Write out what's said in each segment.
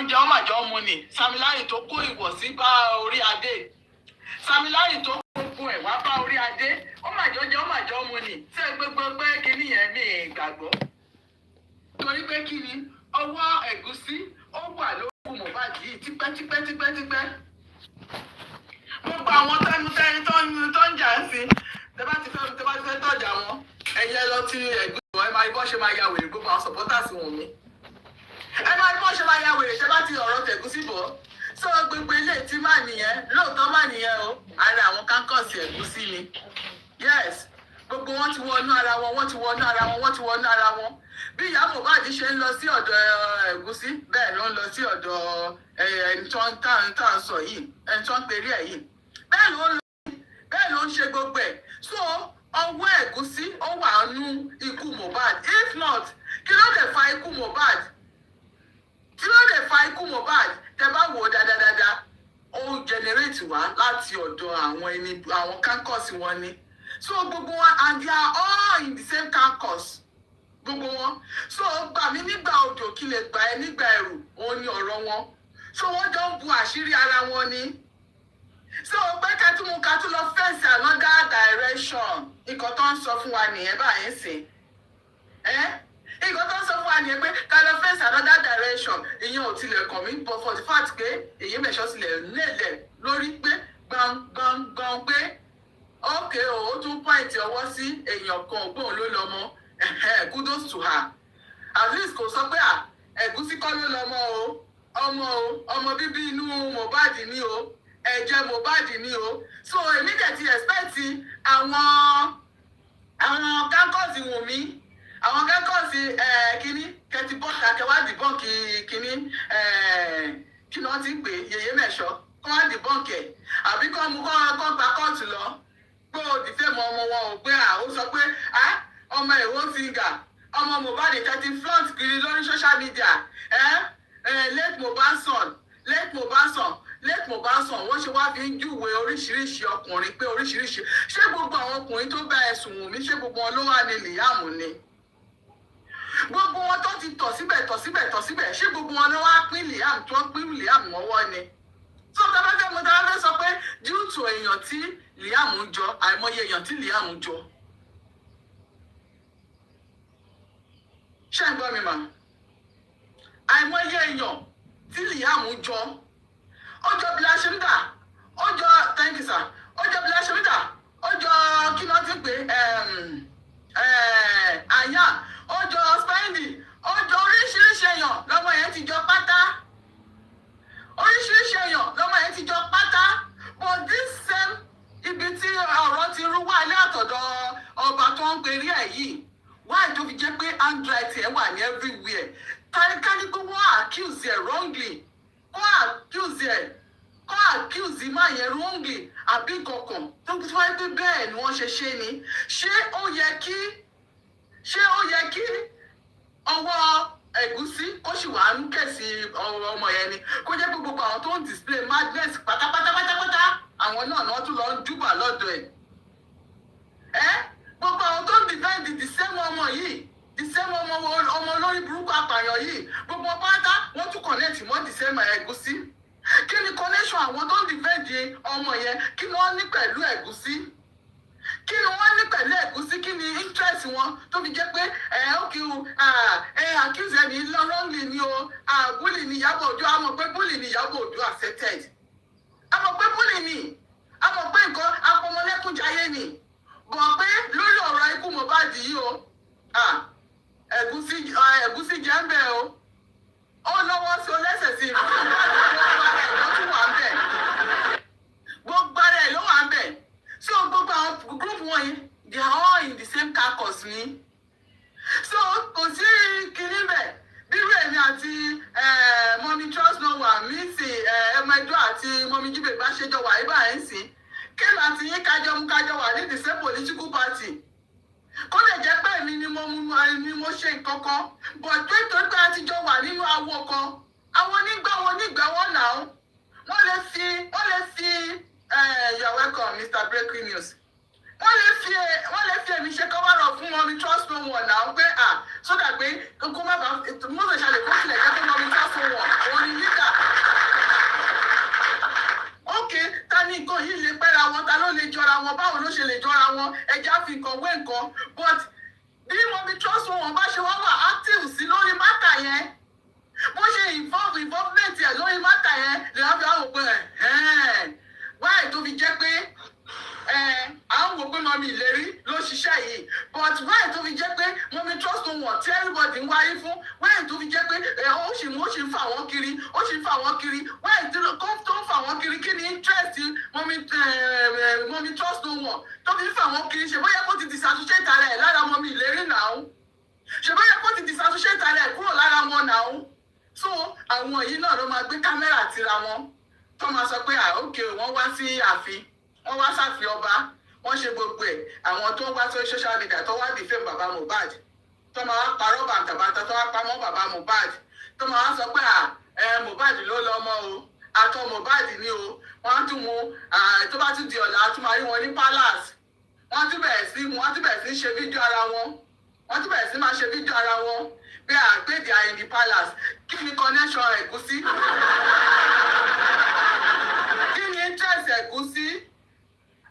ń jẹ ọmọ àjọ mu ni Samilari tó kó ìwọ̀sí bá orí adé Samilari tó kó ẹ̀ wá bá orí adé ọmọ àjọ mu ni ṣé gbogbo pé kíní yẹn mi gbàgbọ́ torí pé kíni ọwọ́ ẹ̀gúsí ó wà lókùn Mohbad yìí tipẹ́tipẹ́ gbogbo àwọn tẹnutẹni tó ń jà ń sin tẹ bá ti fẹ́ tọ́jà wọn ẹ̀yẹ lọ ti ẹ̀gbọ́n ẹ máa bọ́ ṣe máa ya wèrè gbogbo àwọn supporters wọn mi ẹ máa bọ́ ṣe máa ya wèrè tẹ bá ti ọ̀rọ̀ tẹ̀gúsí bọ̀ sọ gbogbo ilé tí má nìyẹn lóòótọ́ má nìyẹn o ara àwọn kánkọ̀sì ẹ̀gúsí ni yes gbogbo wọn ti wọnú ara wọn bí ìyá Mohbad ṣe ń lọ sí ọ̀dọ̀ ẹ̀gúsí bẹ́ẹ̀ ló ń lọ sí ọ̀dọ̀ ẹni tó ń sọ yìí ẹni tó ń perí ẹ̀ yìí bẹ́ẹ̀ ló ń ṣe gbogbo ẹ̀ so ọwọ́ ẹ̀gúsí ó wà nú ikú Mohbad if not kí ló lè fa ikú Mohbad tẹ bá wò ó dáadáa ó generate wá láti ọ̀dọ̀ àwọn kankọ́ọ̀sì wọn ni so gbogbo wọn and they are all in the same campus gbogbo wọn so gbà mí nígbà òjò kí lè gbà ẹ́ nígbà ẹ̀rù òun ni ọ̀rọ̀ wọn so wọ́n jọ ń bu àṣírí ara wọn ni so pé kẹtùmùkà tún lọ fẹ́ǹsì another direction nǹkan tó ń sọ fún wa nìyẹn báyìí sìn nǹkan tó ń sọ fún wa nìyẹn pé ká lọ fẹ́ǹsì another direction ìyẹn ò tilẹ̀ kàn mí but for the fact pé èyí mẹ̀ṣọ́ tilẹ̀ nílẹ̀ lórí pé gbọ̀ngbọ̀ngbọ̀n pé ókè ó tún pọ́ìntì ọwọ́ sí èèyàn kan ògbóhùn ló lọ́mọ kudos to her at least kò sọ pé ẹ̀gúsí kọ́ ló lọ́mọ ọmọ bíbí inú Mohbad ni o ẹ̀jẹ̀ Mohbad ni o so èmi dẹ̀ ti expect àwọn kánkọ́ọ̀sì Wùnmí àwọn kánkọ́ọ̀sì kínní kẹtì bọ́ọ̀kì akẹwádìí bọ́ọ̀kì kínní kí ni wọ́n ti ń pè yèyé mẹ́ṣọ́ kọ́ wá dìbọ́ǹkì ẹ̀ àbí kọ́ mú kọ́ gba kóòtù lọ pé ó dìfẹ́ mọ ọmọ wọn ò pé ó sọ pé ọmọ èwo fíńgà ọmọ Mohbad tẹ́tí flaunt kiri lórí social media late Mohbad sàn wọ́n ṣe wá fi ń júwe oríṣiríṣi ọkùnrin pé oríṣiríṣi ṣé gbogbo àwọn ọkùnrin tó bá ẹ̀sùn Wùnmí ṣé gbogbo wọn ló wà ní Liam ni gbogbo wọn tó ti tọ̀ síbẹ̀ ṣé gbogbo wọn ló wá pín Liam mọ́wọ́ ni so tọ́lá sọ pé due to èèyàn tí Liam jọ àìmọye èèyàn tí Liam jọ ṣé ń gbọ́ mi mà àìmọye èèyàn tí Liam jọ ó jọ Blashinda ó jọ thank you sir ó jọ Blashinda ó jọ kí ló ti pè àyà ó jọ Spendi ó jọ oríṣiríṣi èèyàn lọ́mọ yẹn ti jọ pátá oríṣiríṣi èèyàn lọ́mọ yẹn ti jọ pátá but this same ibi tí ọ̀rọ̀ ti rú wá ilé àtọ̀dọ̀ ọba tó ń perí ẹ̀ yìí why tó fi jẹ́ pé handwriting ẹ̀ wà ní everywhere káríkárí pé wọ́n accuse ẹ̀ wrongly kọ́ accuse máa yẹn wrongly àbí kankan tó fi wáyé pé bẹ́ẹ̀ ni wọ́n ṣe ni ṣé ó yẹ kí ọwọ́ ẹ̀gúsí kó sì wà ń kẹ̀sí ọmọ yẹn ni kó jẹ́ pé gbogbo àwọn tó ń display madness pátápátá àwọn náà ni wọ́n tún lọ ń júbà lọ́dọ̀ ẹ̀ gbogbo àwọn tó ń defend the same ọmọ yìí the same ọmọ olórí burúkú apààyàn yìí gbogbo pátá wọ́n tún connect mọ́ the same ẹ̀gúsí kí ni connection àwọn tó ń defend ọmọ yẹn kí ni wọ́n ní pẹ̀lú ẹ̀gúsí kí ni wọ́n ní pẹ̀lú ẹ̀gúsí kí ni interest wọn tó fi jẹ́ pé ókè o accuse ẹni wrongly ni o bully ni Ìyábọ̀ Òjó a mọ̀ pé bully ni Ìyábọ̀ Òjó accepted a mọ̀ pé bully ni a mọ̀ pé nǹkan apọmọlẹ́kúnjayé ni bọ̀ pé lórí ọ̀rọ̀ ikú Mohbad yìí o ẹ̀gúsí jẹ́ ń bẹ̀ o ó lọ́wọ́ sí olẹ́sẹ̀ sí gbogbo ara ẹ̀ ló wà ń bẹ̀ so gbogbo àwọn group wọ̀nyí they are all in the same carcass ni so kò sí kinní bẹ̀ bírú èmi àti mọ́mí trust no one mí sí ẹ̀mẹ́dọ́ àti mọ́mí jíbẹ̀ bá ṣe jọ wà ibà ẹ̀ ń sìn kéèlà àti yín kájọ wà ní the same political party kó lè jẹ́ pé èmi ni mo ṣe nǹkan kan but pé tó pé a ti jọ wà nínú awo kan àwọn onígbàwọ́ náà wọ́n lè fi you are welcome Mr. Breaking News wọ́n lè fi èmi ṣe cover up fún mọ́mí trust no one náà pé so that pé kó má bàa mọ́tò ìṣàlẹ̀ kó tilẹ̀ jẹ́ pé mọ́mí trust no one òun ni fi nǹkan wé nǹkan but bí Mummy Trust wọn bá ṣe wá wà active sí lórí mátà yẹn bó ṣe involvement ẹ̀ lórí mátà yẹn lè wá fi àwọn pé wáyé tó fi jẹ́ pé àwọn wò pé Mummy ìlérí ló ṣiṣẹ́ yìí but wáyé tó fi jẹ́ pé Mummy Trust wọn tí everybody ń wáyé fún wáyé tó fi jẹ́ pé ó sì ń fà wọ́n kiri wáyé tó ń fà wọ́n kiri kí ni interest Mummy Trust wọn tó fi ń fà wọ́n kiri ṣe bóyá kó ti disassociate rẹ̀ lára Mummy ìlérí náà ṣe bóyá kó ti disassociate rẹ̀ kúrò lára wọn náà so àwọn yìí náà ló máa gbé kámẹ́rà tira wọn tó máa sọ pé òkè wọ́n wá sí ààfin wọ́n wá sáfì ọba wọ́n ṣe gbogbo ẹ̀ àwọn tó ń wá sórí social media tó wá dìfẹ́ bàbá Mohbad tó máa wá parọ́ bàǹtàbàǹtà tó wá pamọ́ bàbá Mohbad tó máa wá sọ pé Mohbad ló lọ́mọ o àtọ Mohbad ni o wọ́n á tún mú tó bá tún di ọ̀la á tún máa rí wọn ní palace wọ́n tún bẹ̀rẹ̀ sí ṣe fídíò ara wọn wọ́n tún bẹ̀rẹ̀ sí máa ṣe fídíò ara wọn pé àgbèdè àyìnbí palace kí ni connection ẹ̀gúsí kí ni interest ẹ̀gúsí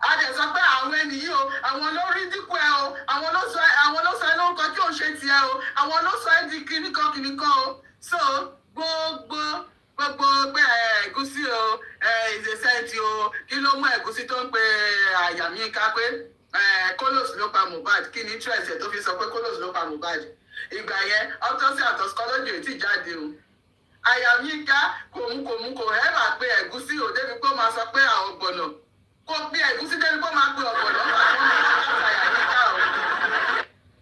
a dẹ̀ sọ pé àwọn ènìyàn o àwọn ló rí dínkù ẹ o àwọn ló sọ ẹ lórúkọ tí ò ń ṣe tiẹ̀ o àwọn ló sọ ẹ di kìnnìkan o so gbogbo pé ẹ̀gúsí o ìṣẹ̀ṣẹ̀ntì o kí ló mú ẹ̀gúsí tó ń pe àyàmí ká pé Kolos ló pa Mohbad kí ni interest ẹ̀ tó fi sọ pé Kolos ló pa Mohbad ìgbà yẹn autopsy and toxicology ò tí ì jáde o àyàmí ká kò ẹ́bà pé ẹ̀gúsí ò débi pé ó máa sọ pé àwọn ọ̀gbọ̀nà kò pé ẹ̀gúsí débi pé ó máa pe ọ̀gbọ̀nà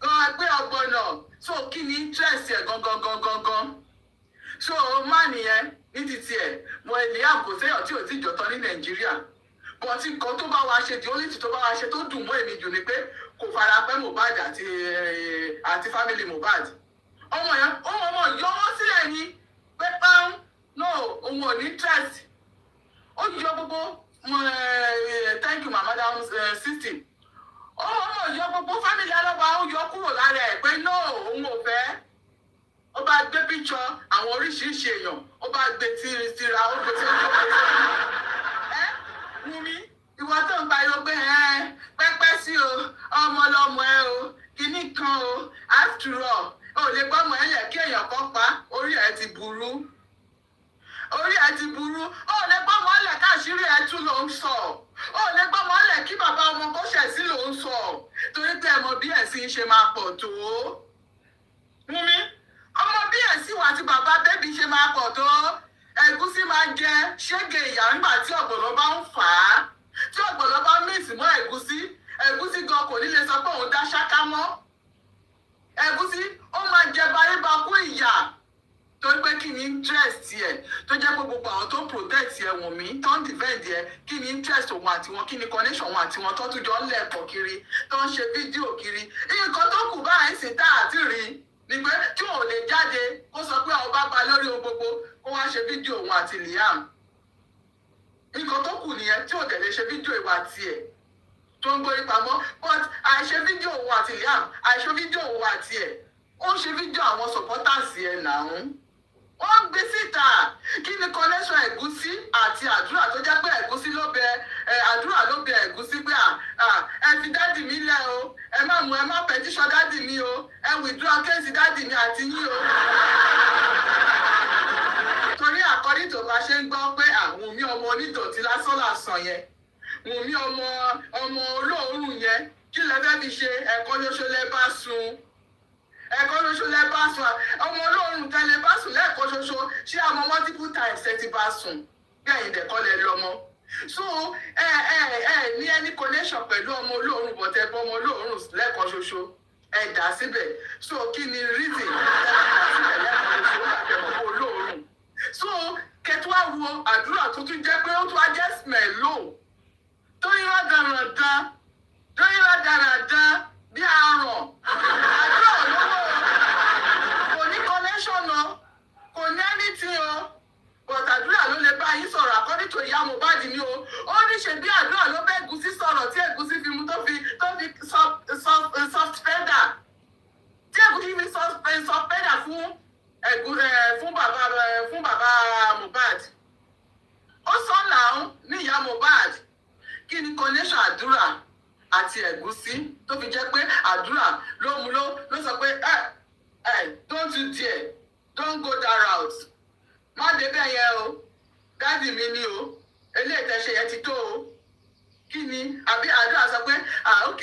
gan pé ọ̀gbọ̀nà so kí ni interest ẹ̀ gangan so má nìyẹn ní títí ẹ̀ mo ènìyàn kò séyàn tí ò tí jọ̀tọ̀ ní Nàìjíríà but nǹkan tó bá wa ṣe di only tó bá wa ṣe tó dùn mọ́ èmi jù ni pé kò fara pẹ́ Mohbad àti family Mohbad ọmọ yẹn ọmọ yọ wọ́n sílẹ̀ ní pé no òun ò ní interest ó yọ gbogbo thank you mama down 60 ọmọ yọ gbogbo family alọ́ba ó yọ kúrò lára ẹ̀ pé no òun ò fẹ́ ó bá gbé píṣọ àwọn oríṣiríṣi èèyàn ó bá gbé tira ó gbé tí ó Wùmí ìwọ tó ń pariwo pé pẹ́pẹ́ sí o ọmọ ọlọ́mọ ẹ o kìíní kan o after all o lè gbọ́mọ ẹ yẹ kí èèyàn kan pa orí ẹ ti burú o lè gbọ́mọ ẹ lẹ káàṣírí ẹ tún ló ń sọ o lè gbọ́mọ ẹ lẹ kí bàbá ọmọ kó ṣẹ̀ sí ló ń sọ torí pé ẹ mọ bí ẹ̀sìn ṣe máa pọ̀ tó Wùmí ọmọ bí ẹ̀sìn wà tí bàbá bẹ́bí ṣe máa pọ̀ tó ẹ̀gúsí máa jẹ ṣége ìyá nígbà tí ọ̀gbọ̀nọ̀ bá ń fà á tí ọ̀gbọ̀nọ̀ bá mìsì mọ́ ẹ̀gúsí gan kò ní lè sọ pé òun dá ṣáká mọ́ ẹ̀gúsí ó máa jẹ baríbakú ìyà tó pé kí ni interest ẹ̀ tó jẹ́ pé gbogbo àwọn tó ń protect ẹ̀ Wùnmí tó ń defend ẹ̀ kí ni interest òun àti wọn kí ni connection òun àti wọn tó tún jọ ń lẹ̀pọ̀ kiri tó ń ṣe fídíò kiri nǹkan tó kù báyìí sì tá àti rí ni pé tí ò lè jáde kó sọ pé àwọn bá ba lórí ohun gbogbo kó wá ṣe fídíò òun àti Liam nǹkan tó kù nìyẹn tí ò tẹ̀lé ṣe fídíò ìwà tiẹ̀ tó ń gbórí pamọ́ but àìṣe fídíò òun àti Liam àìṣe fídíò òun àti ẹ̀ ó ń ṣe fídíò àwọn supporters ẹ̀ náà wọ́n gbé síta kí ni connection ẹ̀gúsí àti àdúrà tó jẹ́ pé ẹ̀gúsí ló bẹ àdúrà ló bẹ ẹ̀gúsí pé ẹ fi dádì mi lẹ̀ o ẹ má petition dádì mi o ẹ withdraw case dádì mi àti yín o. torí according to bá ṣe ń gbọ́ pé Wùnmí ọmọ onídọ̀tí lásán yẹn Wùnmí ọmọ olóòórùn yẹn kí lẹ fẹ́ fi ṣe ẹ̀kọ́ ṣoṣo lẹ bá sun ọmọ olóòórùn tẹ́lẹ̀ bá sùn lẹ́ẹ̀kan ṣoṣo ṣé àwọn multiple times ẹ ti bá sùn bí ẹ̀yin dẹ̀kọ́ lẹ lọ́mọ so ní any connection pẹ̀lú ọmọ olóòórùn bọ̀tẹ́ bọ́ ọmọ olóòórùn lẹ́ẹ̀kan ṣoṣo ẹ dà síbẹ̀ so kí ni reason síbẹ̀ lẹ́ẹ̀kan ṣoṣo lábẹ́ ọmọ olóòórùn so kẹtùwá wo àdúrà tó tún jẹ́ pé ó tún á jẹ́ smell low tó yín rádaràdán bí àrùn àdúrà olówó kò ní connection o kò ní anything o but àdúrà ló lè bá yín sọ̀rọ̀ according to ìyá Mohbad ni o ó ní ṣe bí àdúrà ló bẹ́ ẹ̀gúsí sọ̀rọ̀ tí ẹ̀gúsí fi mú tó fi soft feather tí ẹ̀gúsí fi soft feather fún bàbá Mohbad ó sọ náà ní ìyá Mohbad kí ni connection àdúrà àti ẹ̀gúsí tó fi jẹ́ pé àdúrà ló mú ló sọ pé don't you dare, don't go that route, má débẹ̀ yẹn o, dáàdì mi ni o, eléyìí tẹ́ ṣe yẹn ti tó o. Kí ni àbí àdúrà sọ pé ok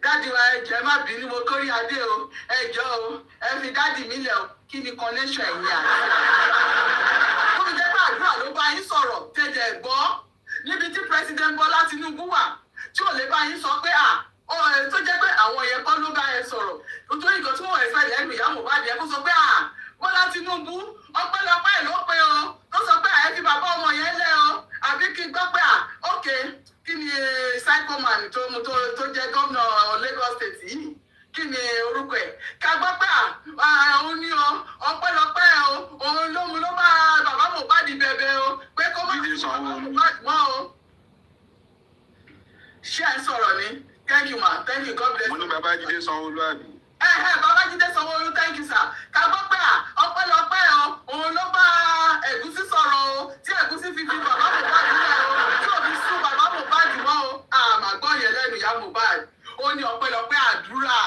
dáàdì wa ẹ jọ̀ọ́ má bínú mo kórí adé o, ẹ jọ̀ọ́ o, ẹ fi dáàdì mi lẹ̀ o. Kí ni connection ẹ̀yìn àti ó fi jẹ́ pé àdúrà ló bá yín sọ̀rọ̀ tẹ̀jẹ̀ gbọ́ níbi tí president Bọ́lá Tinubu wà tí ò lè bá yín sọ pé tó jẹ́ pé àwọn yẹn kọ́ ló bá yẹn sọ̀rọ̀ nítorí nǹkan tí wọ́n rẹ̀ fẹ́ lẹ́nu ìyá Mohbad yẹn kó sọ pé Bọ́lá Tinubu ọpẹ́lọpẹ́ ló pé o tó sọ pé àyẹ́ fi bàbá ọmọ yẹn lẹ́ o àbí kí n gbọ́ pé ok kí ni psychoman tó jẹ́ gómìnà Lagos State yìí kí ni orúkọ ẹ̀ ká gbọ́ pé òun ní o ọpẹ́lọpẹ́ o òun ló bá bàbá Mohbad bẹ̀bẹ̀ o pé kó má fi bàbá Mohbad mọ́ o. Ṣé ẹ sọ̀rọ̀ ni? Thank you ma, thank you, God bless you. Mo ní Babájídé Sanwó-Olú àbí. Babájídé Sanwó-Olú, thank you sir. Ká gbọ́ pé ọpẹ́lọpẹ́ o òun ló bá ẹ̀gúsí sọ̀rọ̀ o tí ẹ̀gúsí fi bàbá Mohbad nílẹ̀ o tí òbí sún bàbá Mohbad mọ́ o àmàgbọ́n yẹn lẹ́nu ìyá Mohbad ó ní ọpẹ́lọpẹ́ àdúrà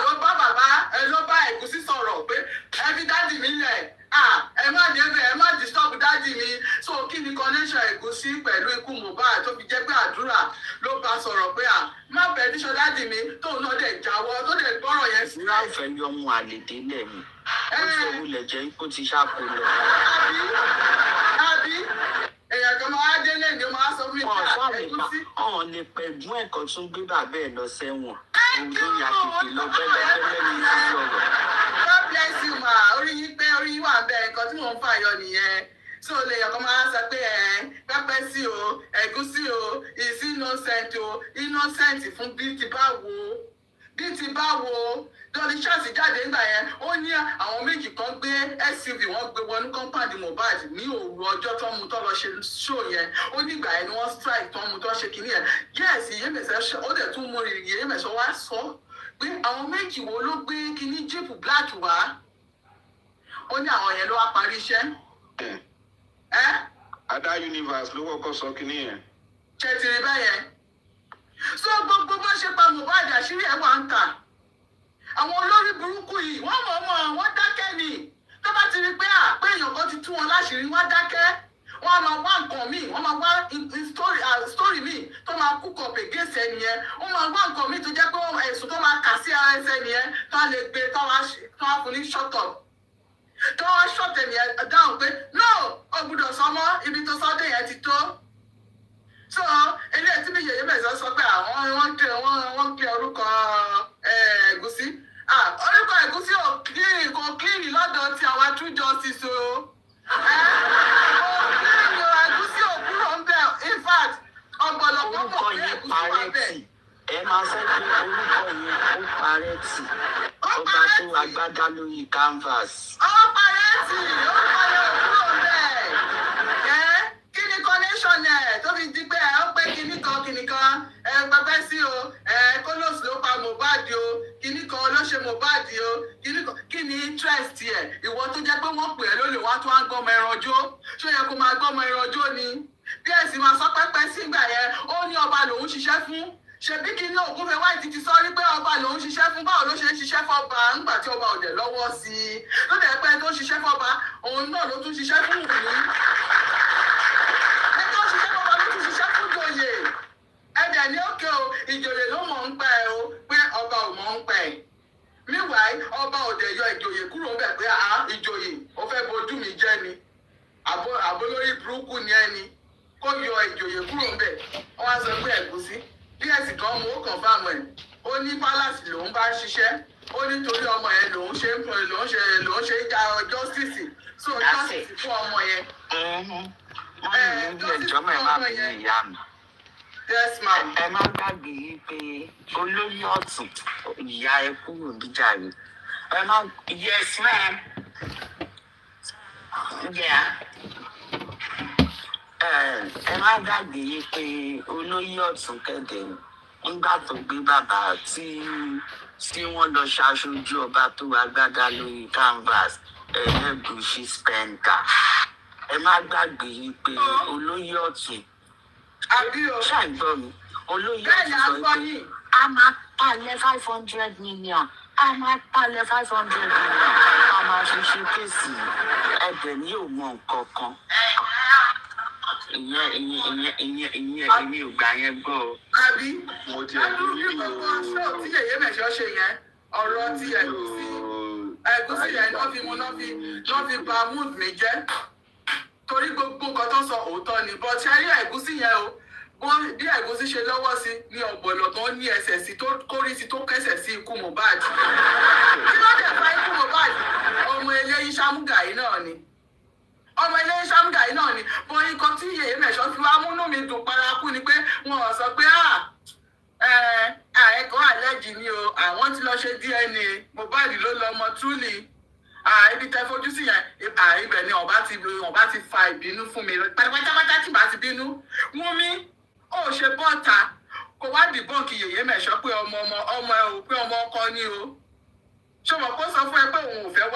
ló bá bàbá ló bá ẹ̀gúsí sọ̀rọ̀ pé ẹ fi dáàdì mi lẹ̀ ẹ má débẹ̀ ẹ má disturb dáàdì mi. So kí ni connection ẹ̀gúsí pẹ̀lú ikú Mohbad tó fi jẹ́ pé àdúrà ló bá sọ̀rọ̀ pé má bẹ̀ níṣọ́ dáàdì mi tóun náà dẹ̀ jáwọ́ tó dẹ̀ gbọ́rọ̀ yẹn sí. ìrà ìfẹ́ yọ ọmọ àlèdè lẹ́nu ó ṣòwò lẹ̀ jẹ́ ipò ti ṣàkó lọ. àbí èèyàn kan máa délé ni ó máa sọ fún mi pé ẹ̀gúsí. ọ̀hún lè pẹ̀gún ẹ̀kọ́ tún gbé bàbá ẹ̀ lọ sẹ́wọ̀n òun ló yà tètè lọ bẹ́lẹ́bẹ́lẹ́ ní sísọ̀rọ̀. God bless you ma, orí yín wà bẹ́ẹ̀ nǹkan tí mò ń fàyọ nìyẹn. So lè yọ̀kan máa sọ pé pẹ́pẹ́ sí o ẹ̀gúsí o is innocent o innocent fún bí ti bá wo lórí ṣọ́ọ̀ṣì jáde nígbà yẹn ó ní àwọn méjì kan gbé SUV wọ́n gbé wọnú compound Mohbad ní òru ọjọ́ tó mú tó lọ ṣe show yẹn ó ní ìgbà yẹn ni wọ́n strike tó mú tó ṣe kínní yẹn yes Iyemẹsẹ̀ ó dẹ̀ tún mú Iyemẹsẹ̀ wá sọ pé àwọn méjì wo ló gbé kínní jíìpù black wá ó ní àwọn yẹn ló wá parí iṣẹ́. Ada Universe ló kọ́kọ́ sọ kínní yẹn. Ṣé ti rí bẹ́yẹn? So gbogbo bá ṣe pa Mohbad àṣírí ẹ̀ wà ń tà. Àwọn olórí burúkú yìí wọ́n dákẹ́ ni. Tó bá ti rí pé èèyàn kan ti tú wọn láṣìírí wọ́n dákẹ́. Wọ́n á máa wá nǹkan míì, wọ́n máa wá story míì tó máa cook up against ẹni yẹn. Wọ́n máa wá nǹkan míì tó jẹ́ pé ẹ̀sùn tó máa kà sí ara ẹsẹ̀ nìyẹn tó á lè gbé tó á fún ní shut up. Tó wá shut ẹni yẹn dáhùn pé no ó gbúdọ̀ sọmọ ibi tó sọ́dé yẹn ti tó. So eléyìí tí mi yèyé mẹ́sàn sọ pé wọ́n kílẹ̀ orúkọ ẹ̀gúsí. Orúkọ ẹ̀gúsí kò clean lọ́dọ̀ tí àwa true justice o. Clean ẹ̀gúsí ò kúrò ń bẹ̀ in fact ọ̀pọ̀lọpọ̀ mọ̀ pé ẹ̀gúsí wà bẹ̀. Ẹ máa fẹ́ pé orúkọ yẹn ó parẹ́ tì ọba tó agbádá lórí canvas. Ó parẹ́ tì orúkọ yẹn ò kúrò ń bẹ̀. Kí ni connection ẹ̀ tó fi di pé ó pé kinní kan pẹpẹ sí o kólóòsì ló pa Mohbad o kinní kan ló ṣe Mohbad o kinní kan kí ni interest ẹ̀ ìwọ tó jẹ́ pé wọ́n pè é lólè wá tó wá ń gọ́mọ ẹranjó ṣó yẹ kó máa gọ́mọ ẹranjó ni bí ẹ̀sìn máa sọ pẹ́pẹ́ sígbà yẹn ó ní ọba lòún ṣiṣẹ́ fún ṣebí kinní Ògúnfẹ́ White ti sọ rí pé ọba lòún ṣiṣẹ́ fún báwo ló ṣe ń ṣiṣẹ́ fọba ńgbà tí ọba ò dẹ̀ lọ́wọ́ sí i ló dẹ̀ pẹ́ tó ṣiṣẹ́ fọba òun náà ló tún ṣiṣẹ́ fún Wùmí ẹ̀dẹ̀ ní òkè o ìjòyè ló mọ̀ ń pa ẹ̀ o pé ọba ò mọ̀ ń pa ẹ̀. Meanwhile ọba ò dẹ̀ yọ ìjòyè kúrò ń bẹ̀ pé ìjòyè ó fẹ́ bojú mi jẹ́ ni àbólórí burúkú ni ẹni kó yọ ìjòyè kúrò ń bẹ̀ wọ́n á sọ pé ẹ̀gúsí ps kan mú ó kàn fáwọn ẹ̀ ó ní palace lòún bá ṣiṣẹ́ ó nítorí ọmọ yẹn lòún ṣe ja justice so justice fún ọmọ yẹn. Ẹjọ́ mẹ́rin máa bí ìyá mi. Yes, ma'am. Ẹ má gbàgbé yìí pé olóyè ọ̀tún ìyá ẹ kúrò níjà yìí. Yes, ma'am. Yeah. Ẹ má gbàgbé yìí pé olóyè ọ̀tún kéde nígbà tó gbé bàbá tí wọ́n lọ ṣaṣojú ọba tó agbádá lórí canvas Ẹlẹ́gùṣì spẹ́ńtà. Ẹ má gbàgbé yìí pé olóyè ọ̀tún àbí o. ṣàìgbọ́ mi olóyè bẹ́ẹ̀ ni a sọ gbọ́ pé yìí. a máa palẹ̀ 500 million a máa palẹ̀ 500 million a máa fi ṣe kéèsì ẹ̀bẹ̀ ní ò mọ nǹkan kan ìyẹn èmi ò gbà yẹn gbọ́ o. àbí mo ti adúrú bí gbogbo ṣó tí yèyé mẹ̀ṣọ́ ṣe yẹn ọ̀rọ̀ ti ẹ̀gúsí yẹn náà fi ba mood mi jẹ́ torí gbogbo nǹkan tó sọ òótọ́ ni but ṣe rí ẹ̀gúsí yẹn o bí ẹ̀gúsí ṣe lọ́wọ́ sí ní ọ̀gbọ̀nọ̀ tó ní ẹsẹ̀ sí tó kórí sí tó kẹsẹ̀ sí ikú Mohbad kí ló dé fa ikú Mohbad ọmọ eléyìí Ṣàmúgà yìí náà ni bọ́ ikọ̀ tí yèyé mẹ̀ṣọ́ fi wá múnú mi dùn paraku ni pé wọn ò sọ pé ẹ̀kọ́ àlẹ́jì ni o àwọn ti lọ ṣe DNA Mohbad ló lọ ọmọ túlì ibi tẹ fojú sí yẹn ibẹ̀ ni ọba ti fa ìbínú fún mi pátápátá tí bá ti bínú Wúnmi ó ṣe bọ́ta kó wá dìbọ́ǹkì yèyé mẹ̀ṣọ́ pé ọmọ ẹ ò pé ọmọ ọkọ ni o ṣọmọ kó sọ fún ẹ pé òun ò fẹ́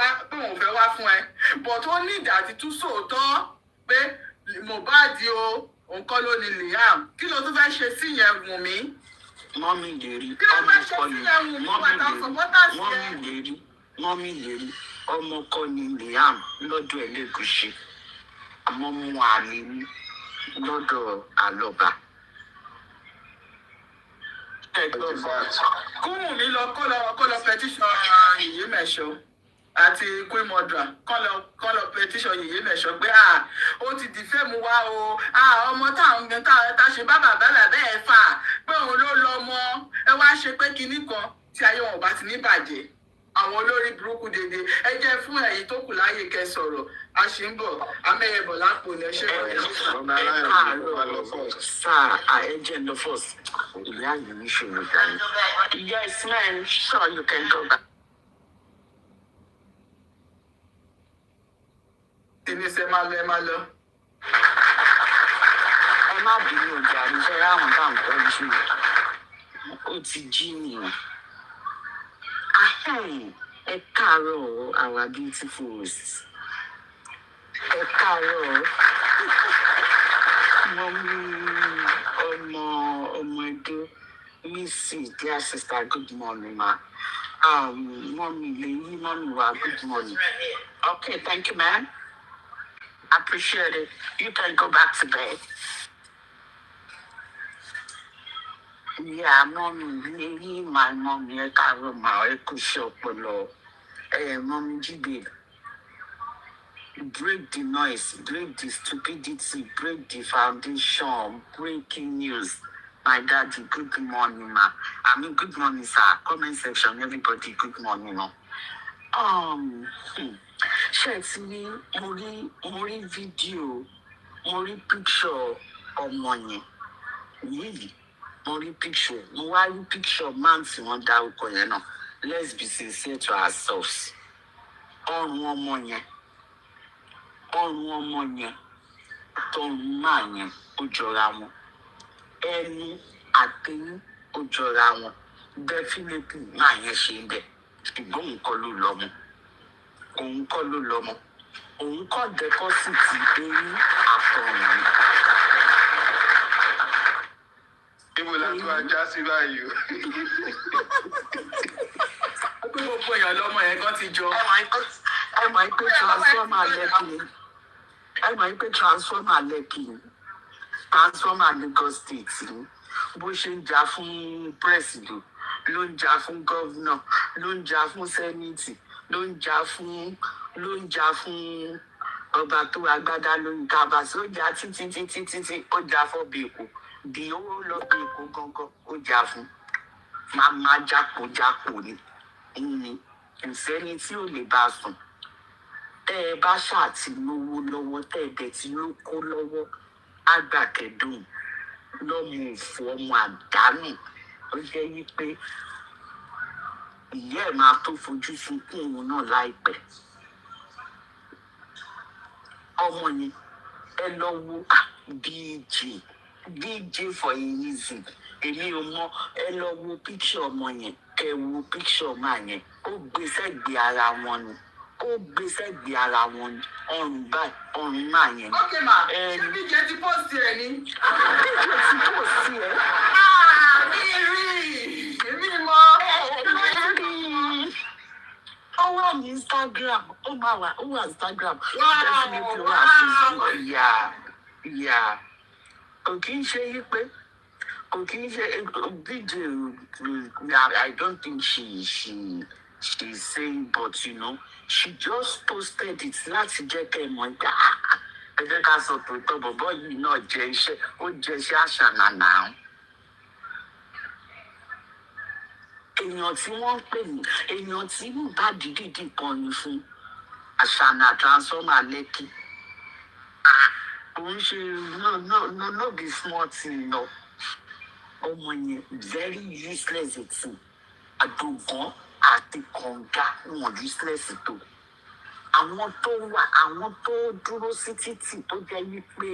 wá fún ẹ bọ̀ tó ní ìdá àti tún sòótọ́ pé Mohbad o nǹkan ló ní Liam kí ló tún fẹ́ ṣe sí yẹn Wùnmí. mọ́mí lè rí ọmọ kọ́ ni Liam lọ́dọ̀ Ẹlẹ́gùṣì àmọ́ mú àlè ní lọ́dọ̀ Àlọ́ba. kúmù mi lọ kó lọ petition yèyé mẹ̀ṣọ́ àti Queen Mother kọ́ lọ petition yèyé mẹ̀ṣọ́ pé ó ti dìfẹ́ mu wá o ọmọ tá ṣe bá bàbá bẹ́ẹ̀ fà pé òun ló lọ mọ́ ẹ wá ṣe pé kinní kan tí ayé wọn ò bá ti ní bàjẹ́ àwọn olórí burúkú dédé ẹ jẹ́ fún ẹ̀yin tó kù láyè kẹ́ sọ̀rọ̀ a ṣì ń bọ̀ amẹ́yẹbọ̀ lápò ní ẹṣẹ́ rẹ̀. sáà ẹjẹ lọ fọs ìyá yìí ní ṣòro dání. Yes, ma'am. Sure, you can go back. Tìní ṣe máa lọ. Ẹ má bínú ọjà àríṣẹ́ ráhùn bá ń tọ́jú ó ti jí nìyẹn. Ẹ káàárọ̀ our beautiful hosts. Ẹ káàárọ̀ ọmọ Ẹdó Missy, dear sister, good morning ma. Mommy Lady, mommy wa, good morning. Okay, thank you, ma'am. Appreciate it. You can go back to bed. Yeah, mommy Lady, my mommy, ẹ káàárọ̀ ma, ẹ kú iṣẹ́ ọpọlọ. Mommy G-Babe. Break the noise, break the stupidity, break the foundation, breaking news. My daddy, good morning, ma. I mean, good morning, sir. Comment section, everybody, good morning, ma. Ṣé ti ní mo rí fídíò, mo rí picture ọmọ yẹn. Yìí, mo rí picture, mo wá rí picture man tí wọ́n dárúkọ yẹn náà. Let's be sincere to ourselves. Ọrùn ọmọ yẹn tọrùn máa yẹn ó jọra wọn ẹnu àtẹnu ó jọra wọn definitely máa yẹn ṣe ń bẹ ṣùgbọ́n òun kọ́ ló lọ́mọ òun kọ́ dẹ́kọ́sìtì eyín àtọ̀run ni. Ibo la tún ajá sí báyìí o. Gbogbo èèyàn lọ́mọ yẹn kan ti jọ. Ẹ máa ń pè transformer lẹ́kìn. Ẹ máa ń pè transformer lẹ́kìn. Transformer Lagos State ni. Bó ṣe ń jà fún president, ló ń jà fún governor, ló ń jà fún senate, ló ń jà fún ọba tó agbádá lórí kábàásì. Ó jà títí ó jà fún bèkó. Bí ó lọ bèkó gangan ó jà fún. Màmá jákòjákò ni. Kò sẹ́ni tí ò lè bá sùn. Tẹ́ ẹ bá ṣàti lówó lọ́wọ́, tẹ́ ẹ dẹ̀ tí ló kó lọ́wọ́, àgbàkẹ́dùn lọ́mọ òfò ọmọ àdánù. Ó jẹ́ yí pé ìyá ẹ̀ máa tó fojú sunkún òun náà láìpẹ́. Ọmọ yẹn ẹ lọ wo DJ for a reason. Èmi ò mọ ẹ lọ wo picture ọmọ yẹn. Ẹ wo picture máa yẹn ó gbé sẹ́gbẹ̀ẹ́ ara wọn ni ó gbèsè gbé ara wọn ọrùn báyìí ọrùn máa yẹn. ok ma ṣé bíjẹ ti post ẹ ní. bíjẹ ti post ẹ. mi rí èmi mọ. Ó wà ní Instagram, ó wà Instagram. Wow. Yeah. Kò kí ń ṣe yí pé kò kí ń ṣe video. I don't think she's saying, but you know, she just posted it láti jẹ́ kẹ́ mọ̀ ẹ jẹ́ ká sọ tòótọ́ bọ̀bọ́ yìí náà jẹ́ iṣẹ́ ó jẹ́ iṣẹ́ àṣànà náà. Èèyàn tí wọ́n ń pè ní èèyàn tí Mohbad dìdì kan ní fún àṣànà transformer Lekki. Òun ṣe no be small thing lọ. Ọmọ yẹn very useless thing. Àdògán àti kọ̀ǹga wọn useless tó. Àwọn tó dúró sí títì tó jẹ́ wípé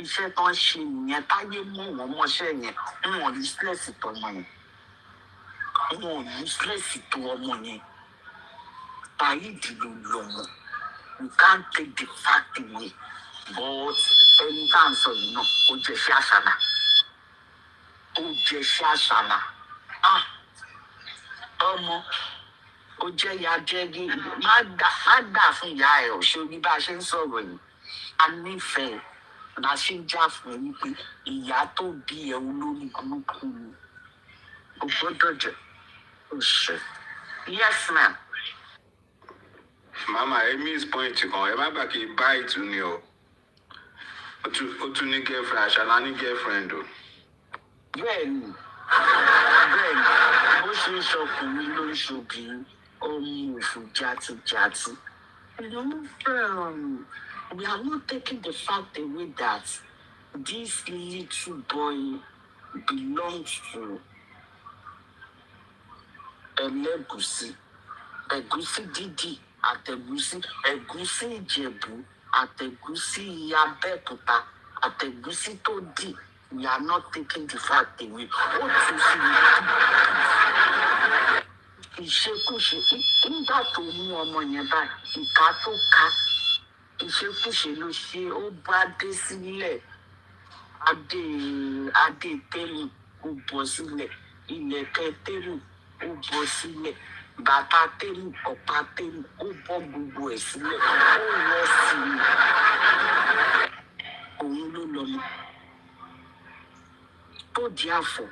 iṣẹ́ tó ń ṣe nìyẹn táyé mọ̀ wọ́n mọ́ṣẹ́ yẹn wọn useless tó ọmọ yẹn. Wọn useless tó ọmọ yẹn. Báyìí ló lọ́mọ. You can't take the fact away. But ẹni tá à ń sọ yìí náà ó jẹ́ ṣé àṣàlà. Ọmọ ó jẹ́ ìyá jẹ́gi má dà fún ìyá ẹ̀ òṣèré bá a ṣe ń sọ̀rọ̀ yìí a nífẹ̀ẹ́ bá a ṣe ń jà fún ẹ wípé ìyá tó bí ẹ olórí burúkú ni o gbọ́dọ̀ jẹ́ òṣè. Yes ma'am. Mama, ẹ miss point kan, ẹ má gbà kí n bá ìtú ni o. Ó tún ní girlfriend, àṣàlà ní girlfriend o. Bẹ́ẹ̀ni, bó ṣe ń ṣọkùnrin ló ń ṣobìnrin, ọmọ òfò játijàti. We are not taking the fact away that this little boy belongs to Ẹlẹ́gùṣí, ẹ̀gúsí dídì, àtẹ̀gúsí, ẹ̀gúsí Ìjẹ̀bú, àtẹ̀gúsí Abẹ́òkúta, àtẹ̀gúsí tó dì. We are not taking the fact away. Ó tún sí ìṣekúṣe nígbà tó mú ọmọ yẹn báyìí ìka tó ka ìṣekúṣe ló ṣe ó bá dé sílẹ̀ adé tẹ́lù ó bọ́ sílẹ̀ ìlẹ̀kẹ̀ tẹ́lù ó bọ́ sílẹ̀ bàtà tẹ́lù ọ̀pá tẹ́lù ó bọ́ gbogbo ẹ̀ sílẹ̀ ó lọ sí i òun ló lọ mọ́ tó di àfọ̀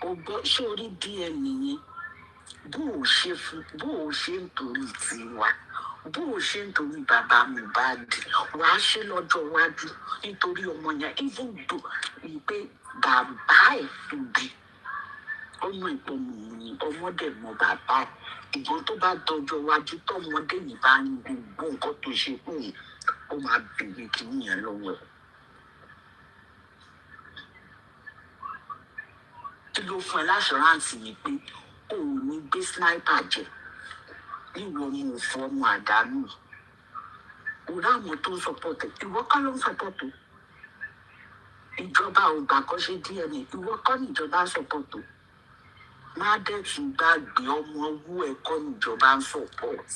ó gbọ́ sórí díẹ̀ nìyẹn bó o ṣe ń torí tiwa bó o ṣe ń torí bàbá Mohbad wàá ṣe lọ́jọ́ iwájú nítorí ọmọ yẹn even though pé bàbá ẹ̀ tóbi ọmọ ìpọnmọ ni ọmọdé mọ bàbá ẹ̀ ìgbọ́n tó bá dọjọ́ iwájú tọmọdé yìí bá ń gbogbo nǹkan tó ṣe fún yìí ó máa bèrè kìíní yẹn lọ́wọ́ ẹ̀. Kí ló fún ẹ láṣọránsì yìí pé o ò ní gbé sniper jẹ níwọ ọmọ òfò ọmọ àdánù òun àwọn tó ń sọpọtẹ ìwọ kọ́ ló ń sọpọtò ìjọba ò gbà kọ́ ṣe DNA ìwọ kọ́ níjọba ń sọpọtò má dẹ̀ tún gbàgbé ọmọ owó ẹ̀kọ́ níjọba ń sọpọt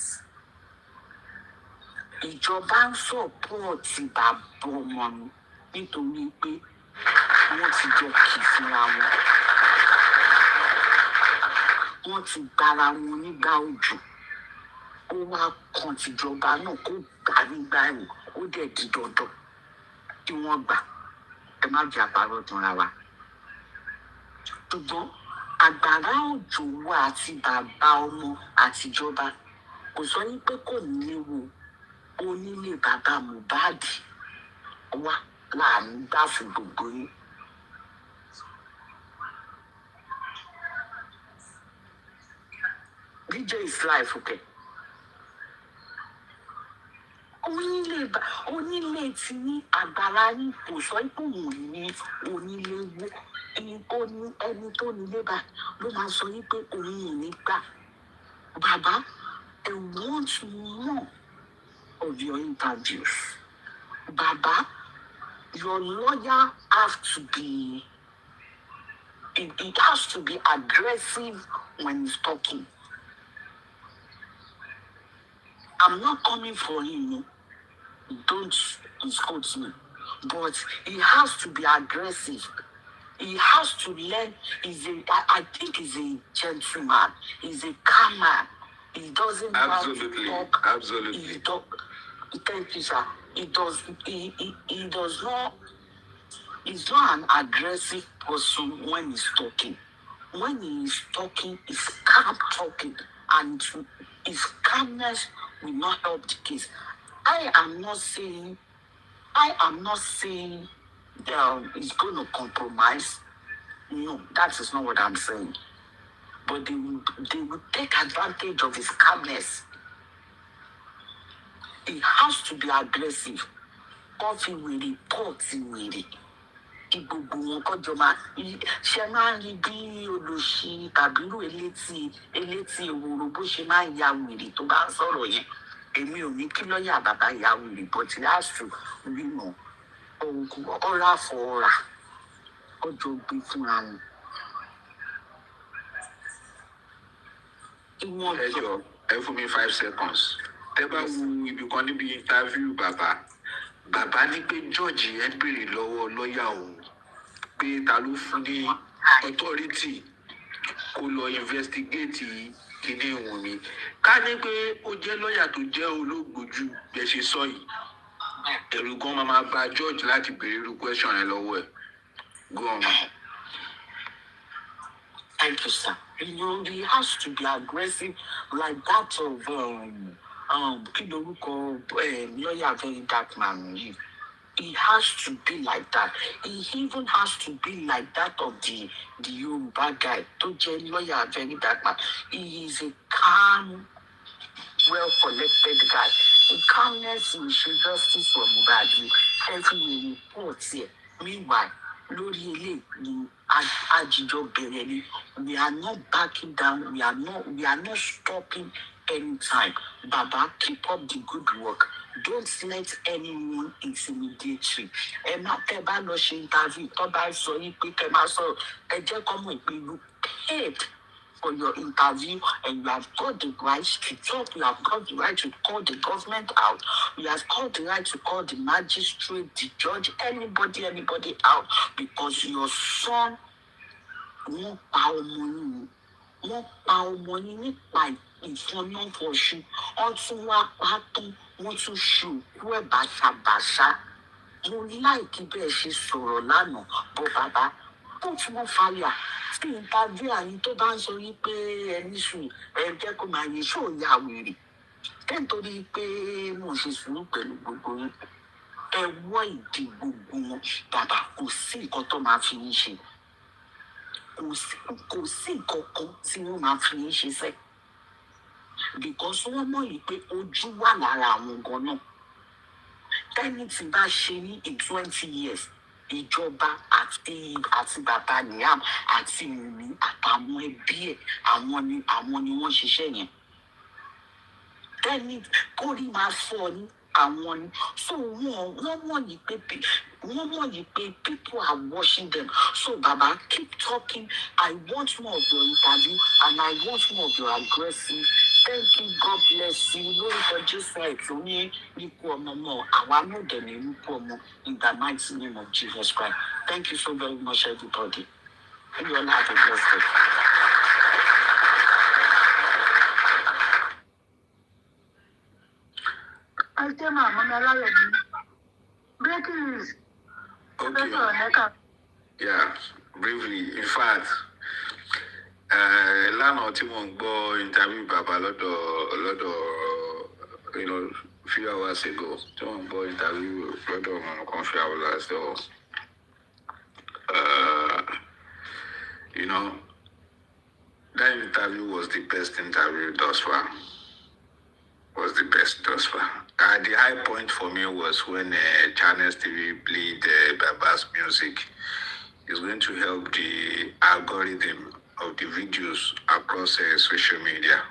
ìjọba ń sọpọtì bàbá ọmọ mi nítorí pé wọ́n ti jọ kì fúnra wọn. Wọ́n ti gbára wọn nígbà òjò ó wá kan tìjọba náà kó gbà nígbà ẹ̀wọ̀n ó dẹ̀ di dandan kí wọ́n gbà ẹ má jẹ́ àpárọ̀ tanra wa. Ṣùgbọ́n àgbàrá òjò wa àti bàbá ọmọ àtijọba kò sọ ní pé kò ní léwu onílé bàbá Mohbad wá láàánú gbà fún gbogbo yín. DJ is life, okay. Onílé tí ní àgbàrá yín kò sọ pé òun ní onílé wó ẹni tó nílé bá ló máa sọ pé òun ò ní gbà. Bàbá, I want more of your interviews. Bàbá, your lawyer has to be it has to be aggressive when he's talking. I'm not coming for him. Don't insult me. But he has to be aggressive. He has to learn. I think he's a gentleman. He's a calm man. He doesn't Absolutely. want to talk. Absolutely. Thank you, sir. He does not. He's not an aggressive person when he's talking. When he is talking, he's calm talking, and his calmness will not help the case. I am not saying he's going to compromise. No, that is not what I'm saying. But they will take advantage of his calmness. He has to be aggressive. Coffee will report with kí gbogbo wọn kọjọ máa ṣe máa ń rí bí olùṣí tàbí irú elétí ewúro bó ṣe máa ń ya wèrè tó bá ń sọ̀rọ̀ yẹn. Èmi ò ní kí lọ́ọ̀yà bàbá ya wèrè, but he has to ọ̀rá fọ̀ọ̀rà ọjọ́ gbé fúnra wọn. Ẹ jọ ẹ fún mi 5 seconds. Tẹ́ bá wo ibi kan níbi interview bàbá ní pé George yẹn béèrè lọ́wọ́ lọ́ọ̀yà òun pé ta ló fún ní authority kó lọ investigate kíní ìwọ̀n mi. Ká ní pé ó jẹ́ lọ́ọ̀yà tó jẹ́ olóògbójú bẹ́ẹ̀ ṣe sọ yìí, ẹ̀rù gan máa bá George láti béèrè irú question yẹn lọ́wọ́ ẹ̀. Go on. Thank you, sir. He has to be aggressive like that of kí lorúkọ lawyer very dark man yìí. He has to be like that. He even has to be like that of the Yoruba guy tó jẹ́ lawyer very dark man. He is a calm, well-collected guy. The calmness will show justice for Mohbad. Everywhere report here. Meanwhile, lórí ilé ni àjíjọ bẹ̀rẹ̀ ni. We are not backing down. We are not stopping anytime. Baba, keep up the good work. Don't let anyone intimidate you. Ẹ má tẹ́ bá lọ ṣe interview tó bá sọ yín pé kẹ́ máa sọ̀rọ̀. Ẹ jẹ́ kọ́ mọ̀ pé you paid for your interview and you have got the right to talk. You have got the right to call the government out. You have got the right to call the magistrate, the judge, anybody out, because your son wọ́n pa ọmọ yín nípa ìfọnáfọṣù. Wọ́n tún wá pa tán, wọ́n tún ṣe òkú ẹ̀ bàṣàbàṣà. Mo láìkí bẹ́ẹ̀ ṣe sọ̀rọ̀ lánàá, bọ́ bàbá put more fire. Sí interview àyín tó bá ń sọ yí pé ẹni sùn jẹ́ kó máa yẹ ṣó ya wèrè. Nítorí pé mo ṣe sùúrù pẹ̀lú gbogbo yín. Ẹ wọ́ ìdí gbogbo wọn. Bàbá kò sí nǹkan tó máa fi yín ṣe. Kò sí nǹkan kan tí wọ́n máa fi yín ṣe sẹ́. Because wọ́n mọ̀ yìí pé ojú wà lára àwọn gan náà. Tẹ́ni tí bá ṣe ní in 20 years, ìjọba àti bàbá Liam àti Wùmí àtàwọn ẹbí ẹ̀ àwọn ni wọ́n ṣiṣẹ́ yẹn. Tẹ́ni kórìí máa fọ́ ní àwọn ni. So wọ́n mọ̀ yìí pé people are watching them. So Baba, keep talking. I want more of your interview and I want more of your aggressive. Thank you, God bless you. Lórúkọ Jésù àìtó ní ikú ọmọ mọ́, àwa náà dẹ̀ ní ikú ọmọ in the mighty name of Jesus Christ. Thank you so very much, everybody. You all have a blessed day. Okay. Yeah, briefly. In fact, lánàá tí mo ń gbọ́ interview bàbá lọ́dọ̀ few hours ago, tí mo ń gbọ́ interview lọ́dọ̀ wọn kan few hours ago, that interview was the best interview thus far. The high point for me was when Channels TV played Baba's music. It's going to help the algorithm of the videos across social media.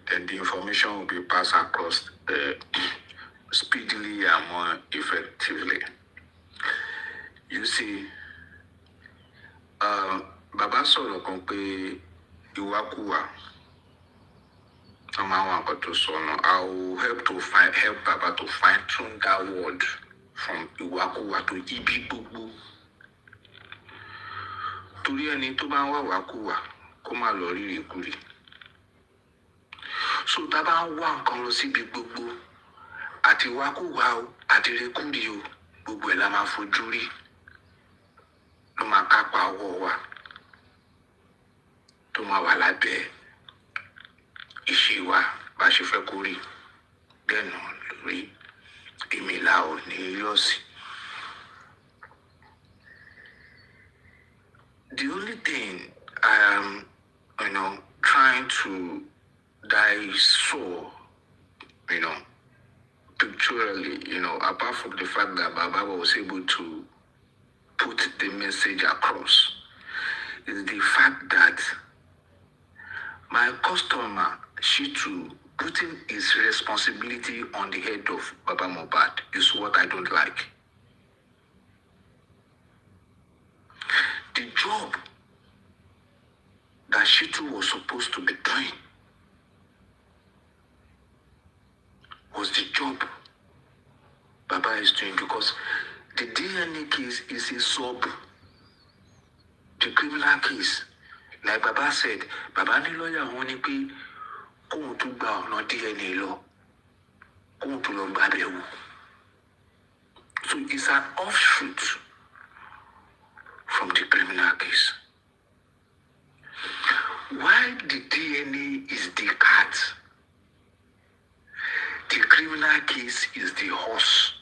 Then the information will be passed across speedily and more effectively. You see, Baba sọ̀rọ̀ kan pé ìwàkuwà I will help Baba to fine tune that word from Iwakuwa to Ibi Gbogbo. Torí ẹni tó bá ń wá wàkúwà kó má lọ rí ìkúrí. So tá bá ń wá nǹkan lọ síbi gbogbo àti wàkúwà o àti ìkúrí o gbogbo ẹ̀ la máa fojú rí ló máa kápá ọwọ́ wa tó máa wà lábẹ́ ìṣe wa bá ṣe fẹ́ kó rí bẹ́ẹ̀ náà lórí èmi là ò ní yọ̀ sí. The only thing I am, trying to so, pictorially, apart from the fact that Baba was able to put the message across, is the fact that my customer, Shitu, putting his responsibility on the head of Baba Mohbad is what I don't like. The job that Shitu was supposed to be doing was the job Baba is doing, because the DNA case is a sub, the criminal case. Like Baba said, Baba ni lawyer wọ́n ní pé kóhun tó gba ọ̀nà DNA lọ, kóhun tó lọ gba bẹ̀wò. So it's an offshoot from the criminal case. Why the DNA is the cat, the criminal case is the horse.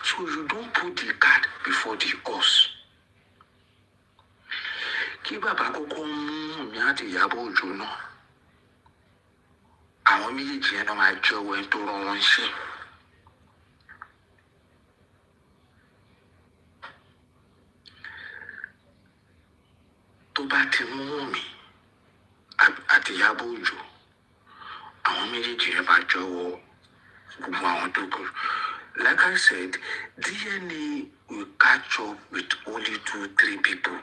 So you don't put the cat before the horse. Kí bàbá kọ́kọ́ mú mi àti Ìyábọ̀ Òjó náà, àwọn méjèèjì yẹn náà máa jẹ́wọ́ ẹni tó rán wọn ṣe. Tó bá ti mú mi àti Ìyábọ̀ Òjó, àwọn méjèèjì yẹn máa jẹ́wọ́ gbogbo àwọn tó kù. Like I said, DNA will catch up with only 2-3 people.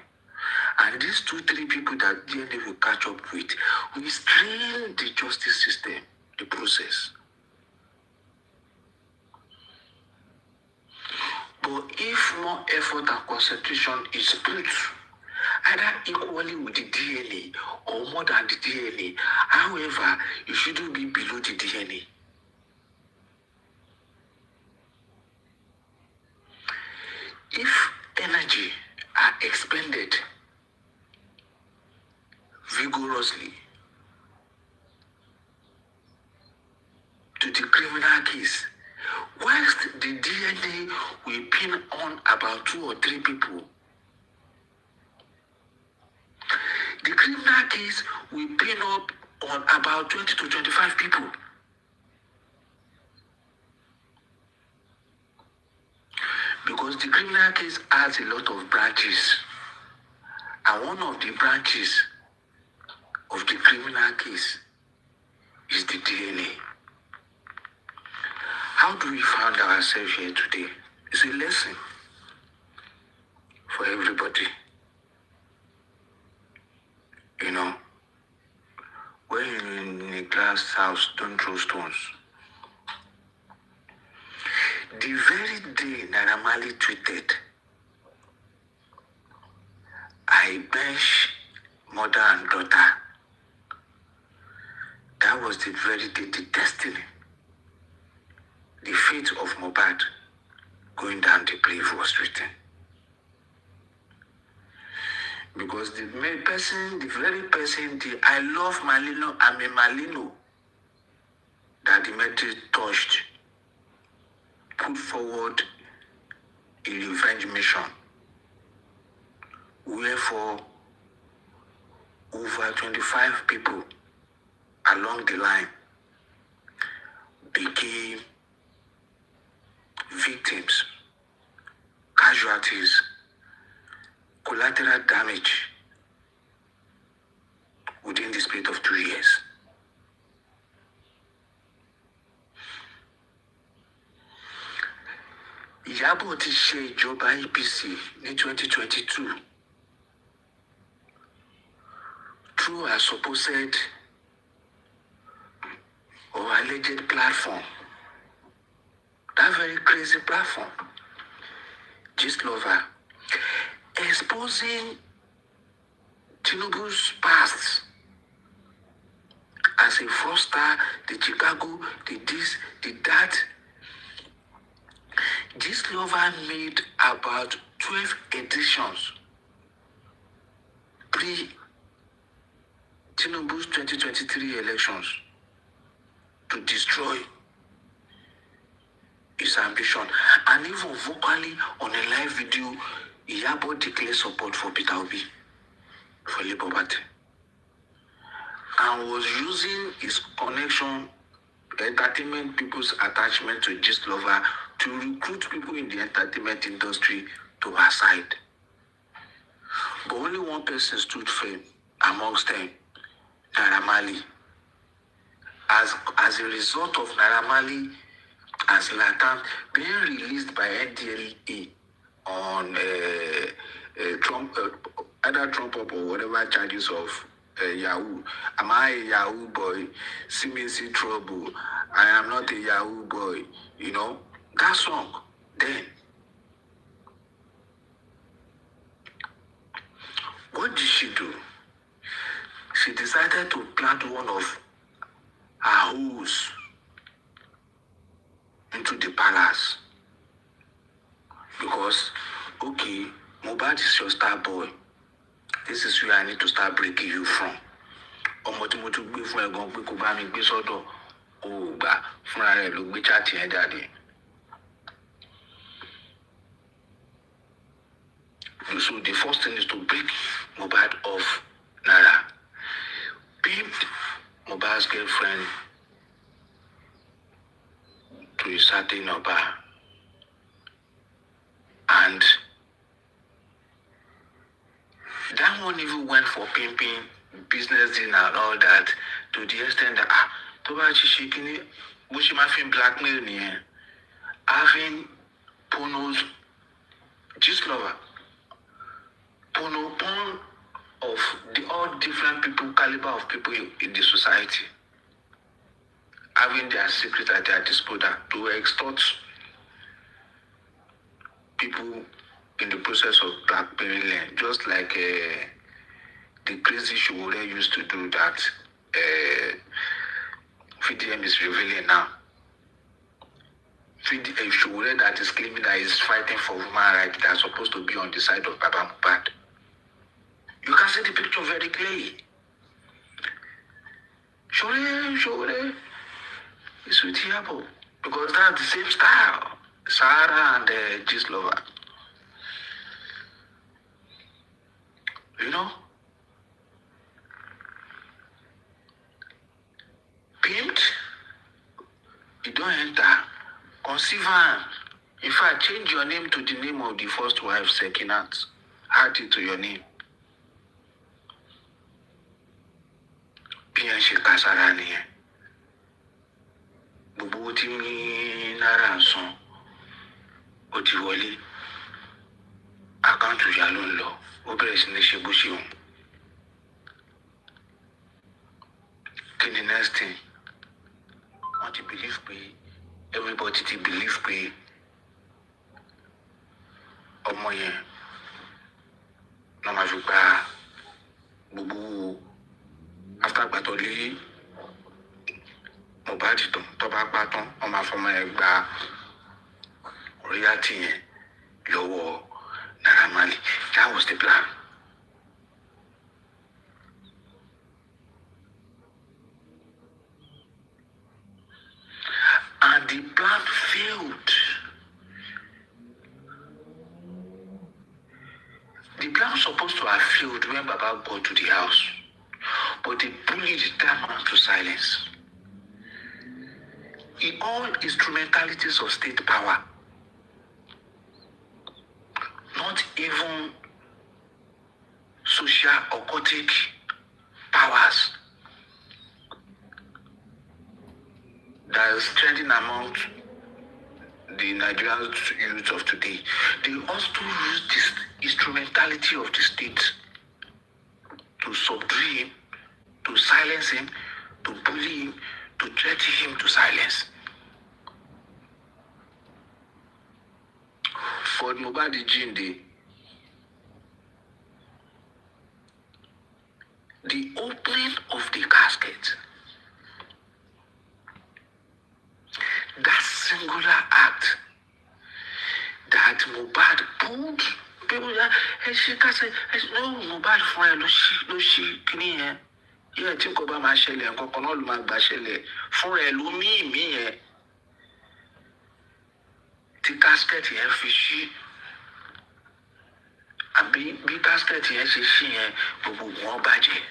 And these 2-3 people that DNA will catch up with will strain the justice system, the process. But if more effort and concentration is put, either equally with the DNA or more than the DNA, however, you shouldn't be below the DNA. If energy are expended vigorously to the criminal case, whilst the DNA will pin on about 2 or 3 people, the criminal case will pin up on about 20 to 25 people. Because the criminal case has a lot of branches. And one of the branches of the criminal case is the DNA. How do we find ourselves here today? It's a lesson for everybody. When you're in a glass house, don't throw stones. The very day Naira Marley tweeted, I bench mother and daughter, that was the very day the destiny, the fate of Mohbad going down the grave was written. Because the very person, the I love Malino, I'm a Malino, that the metric touched, put forward a revenge mission, wherefore over 25 people along the line became victims, casualties, collateral damage within the space of 2 years. Ìyábọ̀ ti ṣe ìjọba APC ní 2022 through a supposed or alleged platform, that very crazy platform, Gistlover, exposing Tinubu's past as a fraudster, the Chicago, the this, the that. Gistlover made about 12 editions pre Tinubu's 2023 elections to destroy his ambition. And even vocally on a live video, Iyabo declared support for Peter Obi, for Labour Party, and was using his connection, entertainment people's attachment to Gistlover to recruit people in the entertainment industry to her side. But only one person stood firm amongst them, Naira Marley. As a result of Naira Marley and Zlatan being released by NDLEA on Trump, either Trump up or whatever charges of Yahoo. Am I a Yahoo boy? See me see trouble. I am not a Yahoo boy. You know, that song, then. What did she do? She decided to plant one of her hoes into the palace. Because, okay, Mohbad is your star boy. This is where I need to start breaking you from. Ọmọ tí mo tún gbé fún ẹ̀gbọ́n pé kó bá mi gbé sọ́dọ̀ ó gbà fúnra rẹ̀ ló gbé chat yẹn jáde. So the first thing is to break Mohbad off Naira. Pimped Mohbad's girlfriend to a certain Oba. And that one even went for pimping, business deal and all that, to the extent that Toba Chishikini, Bushimafin blackmail me, having Pono's Gistlover, Pono of all different people, caliber of people in the society, having their secret at their disposal to extort people in the process of blackmailing land, just like the crazy Showore used to do that VDM is revealing now. Showore that is claiming that he's fighting for human rights that are supposed to be on the side of Baba Mohbad. You can see the picture very clearly. Showore is with Iyabo because that's the same style. Sarah and Gistlover. You know? Pimped, you don't enter. Conceive her. In fact, change your name to the name of the first wife, Sekinat. Add it to your name. Piyanshi Kasarani. Bubuti mi naranson. Otiwoli. Akantu jalon lo. Operation Shibushi. The next thing, want to believe me, everybody to believe me. Ọmọ yẹn, náà máa fi gba gbogbo after gbàtọ́ lé Mohbad tán, tó bá pa tán, wọ́n máa fọmọ yẹn gba royalty yẹn lọ́wọ́ Naira Marley. That was the plan. And the plan failed. The plan was supposed to have failed when Baba got to the house. But they bullied that man to silence. In all instrumentalities of state power, not even social occultic powers that is trending among the Nigerian youth of today. They also use this instrumentality of the state to subdue him, to silence him, to bully him, to to threaten him to silence. For Mohbad Jinde, the opening of the casket, that singular act that Mohbad pulled people that she can say no Mohbad fún ẹ ló ṣí kíní yẹn yẹ tí kò bá máa ṣẹlẹ̀ nǹkan kan náà ló máa gbà ṣẹlẹ̀ fún ẹ ló mí yẹn tí casket yẹn fi ṣí àbí bí casket yẹn ṣe ṣí yẹn gbogbo wọn bàjẹ́.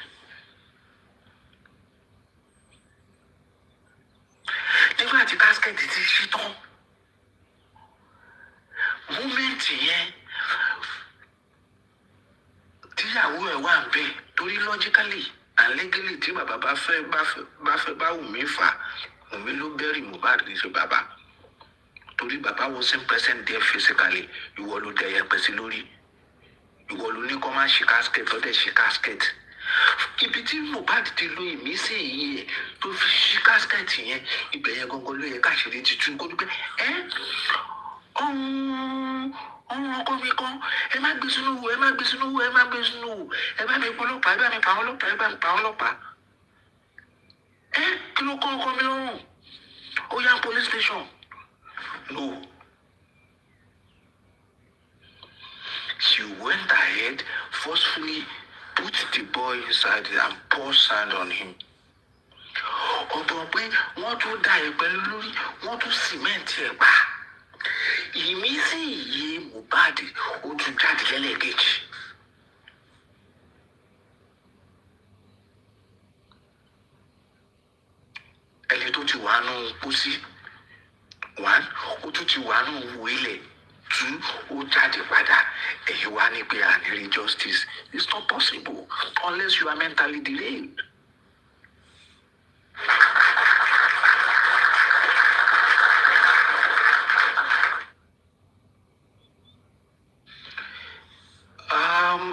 Nígbà tí casket ti ṣí tán moment yẹn tíyàwó ẹ̀ wà ń bẹ̀ torí logically and legally tí bàbá bá fẹ́ bá Wùmí fà Wùmí ló bẹ́rì Mohbad ní ṣe bàbá torí bàbá wasn't present there physically ìwọ ló dẹ̀ yẹpẹ̀ sí lórí ìwọ ló ní kó má ṣe casket tó dẹ̀ ṣe casket ibi tí Mohbad ti lo ìmísí yìí ẹ̀ tó fi ṣí casket yẹn ibẹ̀ yẹn gangan ló yẹ káṣírí ti tú kó dúpẹ́ ọkọ mi kan ẹ má gbé sínú wò ẹ má gbé sínú wò ẹ má gbé sínú wò ẹ bá mi pa ọlọ́pàá ẹ bá mi pa ọlọ́pàá ẹ bá mi pa ọlọ́pàá kí ló kọ́ ọkọ mi lọ́rùn ó yá police station no she went ahead forcefully put the boy inside and poured sand on him ọ̀dọ̀ pé wọ́n tún da ẹ̀pẹ́ lórí wọ́n tún sìmẹ́ǹtì ẹ̀ pa. Ìmísí yìí Mohbad ó tún jáde lẹ́lẹ́kejì. Ẹni tó ti wà nù pósí one ó tún ti wà nù wò ilẹ̀ two ó jáde padà èyí wá ní pé àníri justice it's not possible unless you are mentally derailed.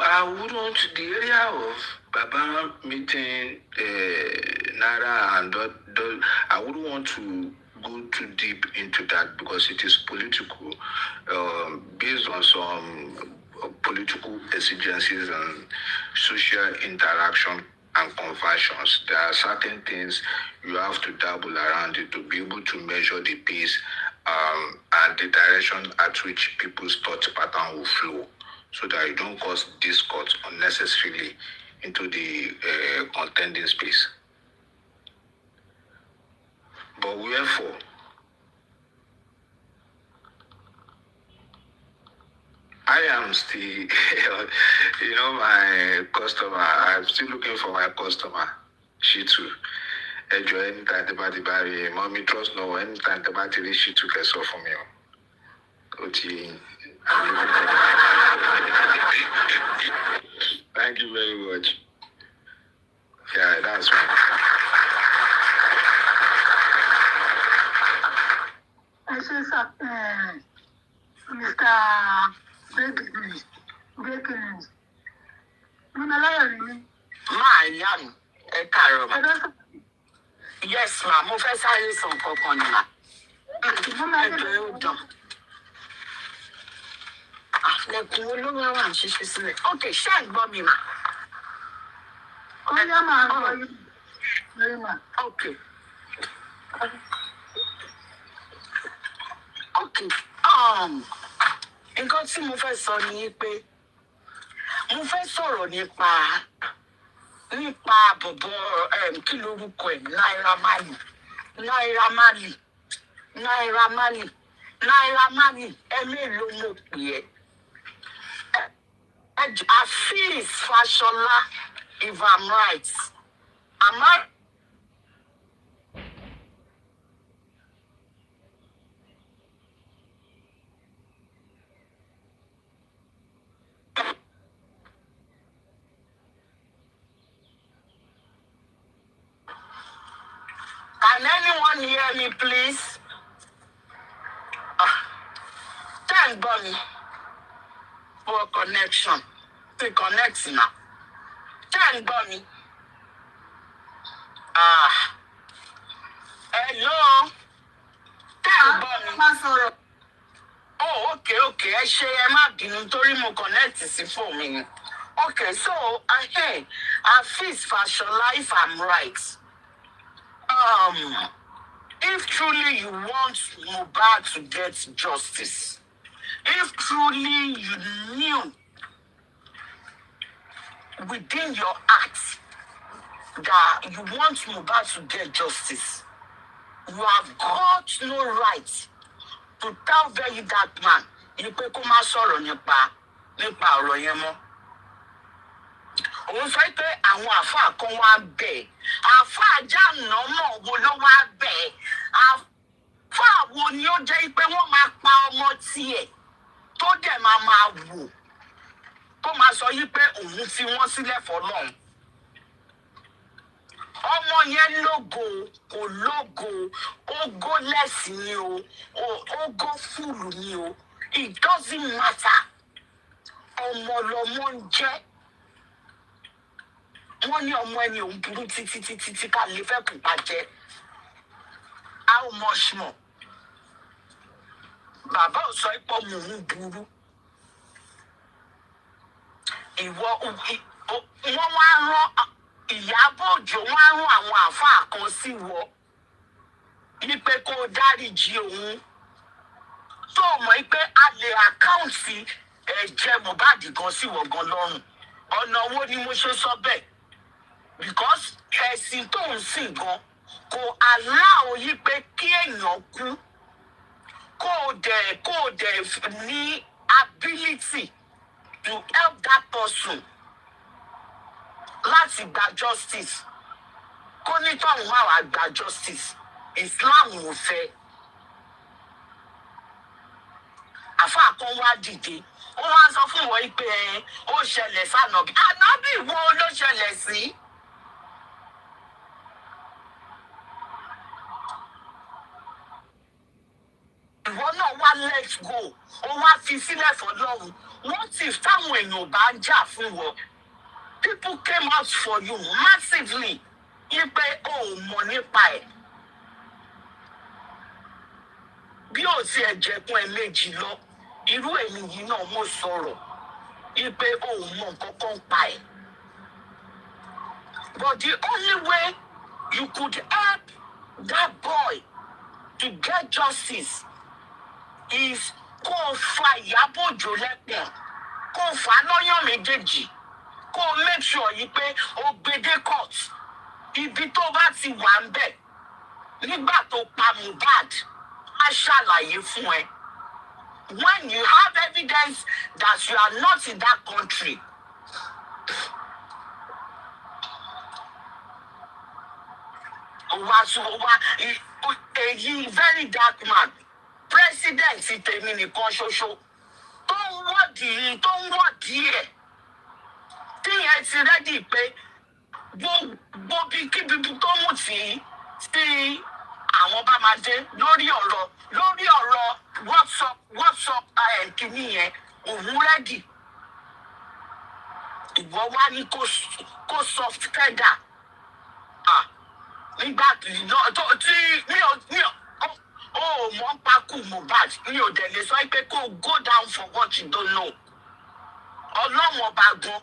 I wouldn't, the area of Baba meeting Naira and I wouldn't want to go too deep into that because it is political, based on some political exigencies and social interaction and conversions. There are certain things you have to dabble around it to be able to measure the pace and the direction at which people's thought pattern will flow, so that you don't cause discord unnecessarily into the contending space. But wherefore, I am still, my customer, I'm still looking for my customer. She too. Enjoy anytime the body barry, mommy trust no, anytime the battery she took us off from you. Thank you very much. Yeah, that's right. I say, Mr. Breaking news. Máa yá mi, ẹ káàárọ̀ ma. Yes ma, mo fẹ́ sáré sọ nǹkan kan ni ma. Ẹjọ́ yóò dán. Lẹ́kùn olówó wà ń ṣiṣẹ́ sílẹ̀. Ok, ṣé ẹ̀ ń gbọ́ mi ma? Ó yá máa gbọ́ yín. Lórí ma. Ok. Ok. Nǹkan tí mo fẹ́ sọ ni pé mo fẹ́ sọ̀rọ̀ nípa bọ̀bọ̀ kí lorúkọ ẹ̀ Naira Marley ẹ̀mélòó mo pè ẹ́ Afeez Fashola if I'm right am I. Can anyone hear me, please? Thank God for connection. To connect now. Thank God. ẹ ṣe ẹ má bínú torí mo connect sí fóònù mi ni. Okay, so Afeez Fashola, if I'm right, if truly you want Mohbad to get justice, if truly you knew within your heart that you want Mohbad to get justice, you have got no right to tell very dark man you pé kó má sọ̀rọ̀ nípa ọ̀rọ̀ yẹn mọ́. Òun sọ pé àwọn àáfàá kan wá bẹ̀, àáfàá jáàná mọ̀ wo ló wá bẹ̀, àáfàá wo ni ó jẹ́ pé wọ́n máa pa ọmọ tiẹ̀ tó dẹ̀ máa wò tó máa sọ yí pé òun fi wọ́n sílẹ̀ fọ́lọ́run. Ọmọ yẹn lógo kò lógo, ógó lẹ́sìn ni o, ógó fúlù ni o, it doesn't matter. Ọmọ lọmọ ń jẹ́. Wọ́n ní ọmọ ẹni òun burú títí ká lè fẹ́ kù bàjẹ́. How much more? Bàbá ò sọ pé ọmọ òun burú. Wọ́n wá rán Ìyábọ̀ Òjó, wọ́n á rán àwọn àáfàá kan sí wọ ní pé kó dáríjì òun. Tó mọ̀ pé a lè àkáùntì ẹ̀jẹ̀ Mohbad gan sí wọ̀ gan lọ́rùn. Ọ̀nà wo ni mo ṣe sọ bẹ́ẹ̀? Because ẹ̀sìn tó ń sìn gan kò allow yí pé kí èèyàn kú kó dẹ̀ ní ability to help that person láti gba justice. Kó ní tóun máa wá gba justice. Islam ò fẹ́. Àfáà kan wá dìde, ó wá sọ fún wọn pé ó ṣẹlẹ̀ sànàbí. Ànábì wo ló ṣẹlẹ̀ sí? Ìwọ náà wá let go, ó wá fi sílẹ̀ fọ́lọ́run. Wọ́n ti táwọn èèyàn bá ń jà fún wọn. People came out for you massively. Ipe o mọ̀ nípa ẹ̀. Bí o ti ẹ̀jẹ̀kun ẹ̀ méjì lọ, irú èmi yìí náà mo sọ̀rọ̀. Ipe o mọ̀ kankan pa ẹ̀. But the only way you could help that boy to get justice is kó o fa Ìyábọ̀ Òjó lẹ́pọ̀n, kó o fa lọ́yàn méjèèjì. Kó make sure yí pé o gbede court. Ibi tó bá ti wà ń bẹ̀ nígbà tó pa Mohbad, á ṣàlàyé fún ẹ. When you have evidence that you are not in that country, èyí very dark man, president tèmi nìkan ṣoṣo tó ń wọ́ọ̀dì ẹ̀. Tíyẹn ti rẹ́dì pé gbogbo bí kíbi tó mú tí àwọn bá máa dé lórí ọ̀rọ̀ WhatsApp kìíní yẹn, òun rẹ́dì. Ìwọ wá ní kó soft pedal. Nígbà tí mi ò mọ̀ ń pakú Mohbad, mi ò dẹ̀ lè sọ pé kó go down for what you don't know. Ọlọ́run ọba gan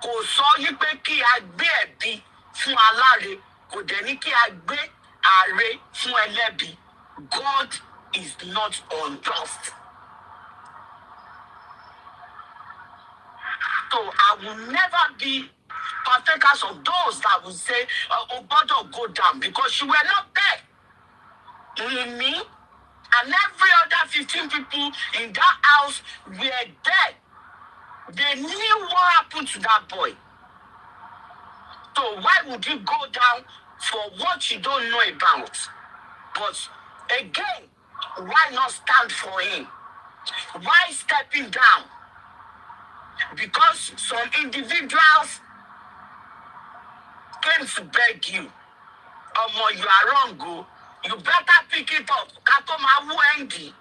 kò sọ yí pé kí a gbé ẹ̀bi fún aláre, kò dẹ̀ ní kí a gbé àre fún ẹlẹ́bi. God is not unjust. So I will never be partakers of those that will say, oh, God, go down, because you were not there. Me and every other 15 people in that house were there. They knew what happened to that boy. So why would you go down for what you don't know about? But again, why not stand for him? Why stepping down? Because some individuals came to beg you. You are wrong, go. You better pick it up. Kato ma wu endi.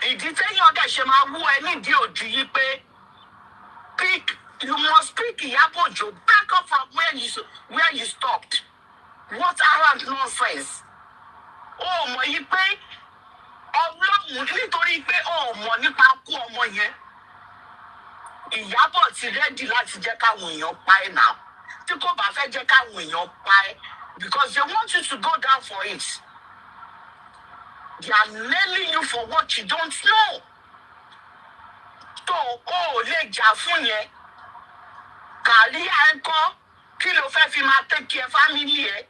Ìdí téèyàn dẹ̀ ṣe máa wú ẹ nídìí òdì yìí pé you must pick Ìyábọ̀ Òjó back up from where you stopped. What arrant nonsense. Mọ̀ yí pé Ọlọ́run nítorí pé ó mọ̀ nípa kú ọmọ yẹn. Ìyábọ̀ ti rẹ́dì láti jẹ́ káwọn èèyàn pa ẹ́ náà. Tí kò bá fẹ́ jẹ́ káwọn èèyàn pa ẹ́, because they want you to go down for it. They are nailing you for what you don't know. Tó o lè jà fún yẹn. Kàrí àńkọ́, kí ló fẹ́ fi máa take care family ẹ?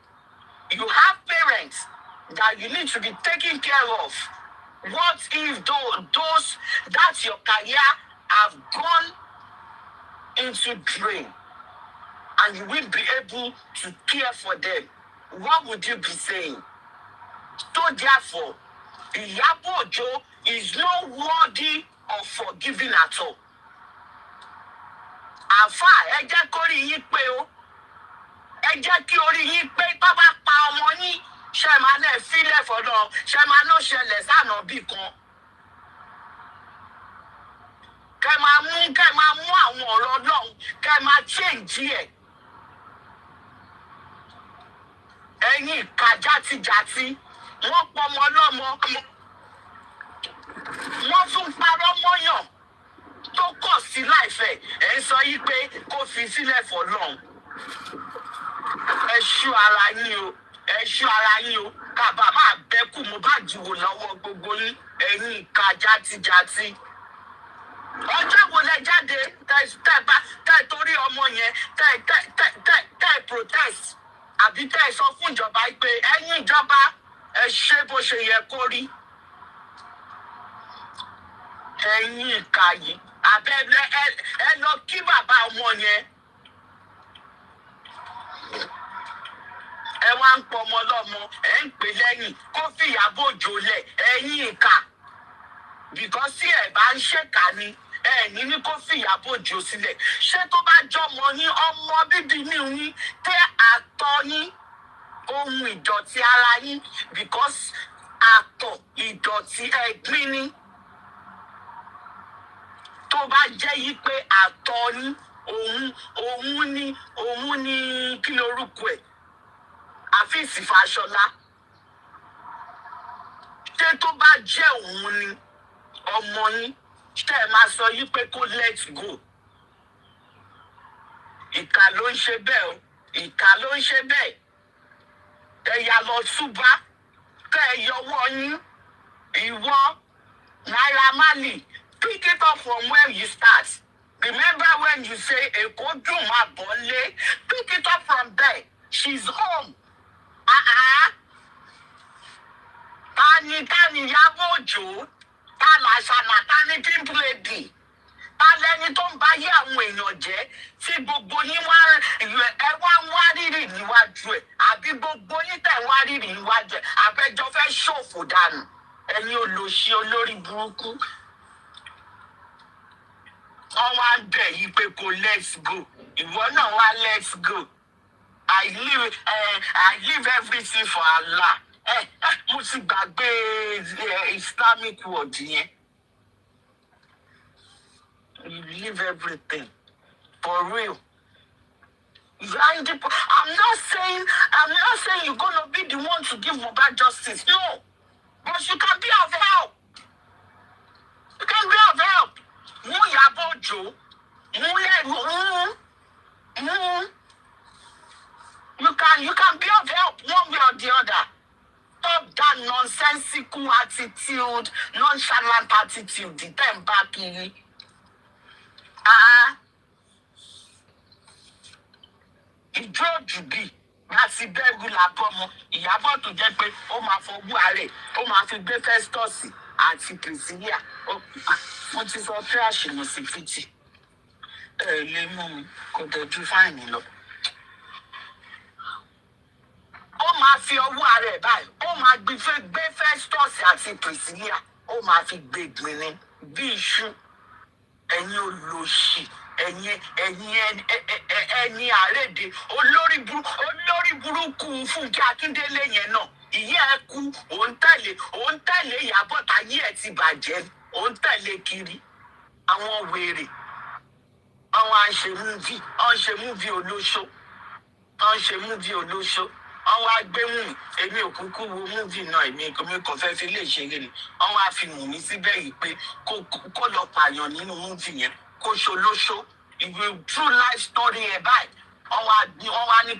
You have parents that you need to be taking care of. What if that's your career have gone into drain and you will be able to care for them? What would you be saying? So therefore, Iyabo Ojo is not worthy of forgiving at all. Àfà, ẹ jẹ́ kó rí yín pé o. Ẹ jẹ́ kí orí yín pé tó bá pa ọmọ yín, ṣe máa lẹ̀ fílẹ̀ fọ́dọ̀, ṣe máa ló ṣẹlẹ̀ sánà bí kan. Kẹ máa mú àwọn ọ̀rọ̀ Ọlọ́run, kẹ máa change ẹ̀. Ẹ̀yin ìka játijàti, wọ́n pọ̀ ọmọ ọlọ́mọ, wọ́n tún parọ́ mọ́yàn tó kọ̀ sí láìfẹ́. Ẹ ń sọ yí pé kó fi sílẹ̀ fọ́lọ́run. Ẹ ṣú ara yín o, ẹ ṣú ara yín o. Kàbá máa bẹ́kù mo bá jùwò lọ́wọ́ gbogbo yín. Ẹ̀yin ìka játijàti. Ọjọ́ wo lẹ jáde tẹ́ torí ọmọ yẹn tẹ́ protest àbí tẹ́ sọ fún ìjọba pé ẹ̀yin ìjọba ẹ ṣe bó ṣe yẹ kó rí? Ẹ̀yin ìka yìí àbẹ́ ẹ lọ kí bàbá ọmọ yẹn. Ẹ wá ń pọ ọmọ lọ́mọ, ẹ ń pè lẹ́yìn kó fi Ìyábọ̀ Òjó lẹ̀. Ẹ̀yin ìka, because tí ẹ bá ń ṣèkà ni ẹ̀yin ní kó fi Ìyábọ̀ Òjó sílẹ̀. Ṣé tó bá jọmọ yín, ọmọ bíbí ní yín, tẹ́ àtọ̀ yín ohun ìdọ̀tí ara yín, because àtọ̀ ìdọ̀tí ẹ̀gbin ni. Tó bá jẹ́ yí pé àtọ̀ yín òun ní kí lorúkọ ẹ̀? Àfíìsì Fáṣọlá. Ṣé tó bá jẹ́ òun ni ọmọ yín, ṣé ẹ máa sọ yí pé kó let's go? Ìkà ló ń ṣe bẹ́ẹ̀ o, ìkà ló ń ṣe bẹ́ẹ̀. Ẹ̀yà lọ túbá, kẹ́ ẹ yọwọ́ yín. Ìwọ Naira Marley, pick it up from where you start. Remember when you say Èkó dùn má bọ́lé? Pick it up from there. She's home. Tani Ìyábọ̀ Òjó, ta làṣànà, tani pimp lady, ta lẹni tó ń bá yé àwọn èèyàn jẹ́ tí gbogbo yín ẹ wá ń wá rírì níwájú ẹ̀, àbí gbogbo yín tẹ̀ ń wá rírì níwájú ẹ̀, àbẹ́jọ fẹ́ ṣòfò dànù. Ẹ̀yin olóṣì olórí burúkú. Wọ́n wá ń bẹ̀ yí pé kó let's go. Ìwọ náà wá let's go. I leave everything for Allah. Mo ti gbàgbé Islamic word yẹn. You leave everything for real. I'm not saying you're gonna be the one to give Mohbad justice. No, but you can be of help. You can be of help. Mú Ìyábọ̀ Òjó, You can be of help one way or the other. Stop that nonsensical attitude, nonchalant attitude. The time back in. Ìjọ òjùbí láti bẹ́ẹ̀gù làbọ́mọ. Ìyábọ̀ tó jẹ́ pé ó máa fọwọ́ ààrẹ, ó máa fi gbé Festus àti Priscilla. Mo ti sọ trash mo sì fìtì. Lè mú mi kò dẹ̀jú fáìní lọ. Ó máa fi ọwọ́ ara ẹ̀ báyìí, ó máa gbé Festus àti Priscilla, ó máa fi gbé gbìnrín bí iṣu. Ẹ̀yin olóṣì, ẹ̀yin àrédè, olórí burúkú Fúnkẹ́ Akíndélé yẹn náà. Ìyá ẹ kú, òun tẹ̀lé Ìyábọ̀ táyé ẹ̀ ti bàjẹ́, òun tẹ̀lé kiri. Àwọn wèrè, àwọn àṣemúvi olóṣó. wọ́n wá gbé Wùmí èmi ò kúkú wo múvì náà èmi kò fẹ́ fi lè ṣeré ni wọ́n wá fi Wùmí síbẹ̀ yìí pé kó lọ pààyàn nínú múvì yẹn kó ṣolóṣó ìwé true life story ẹ̀ báyìí wọ́n wá ní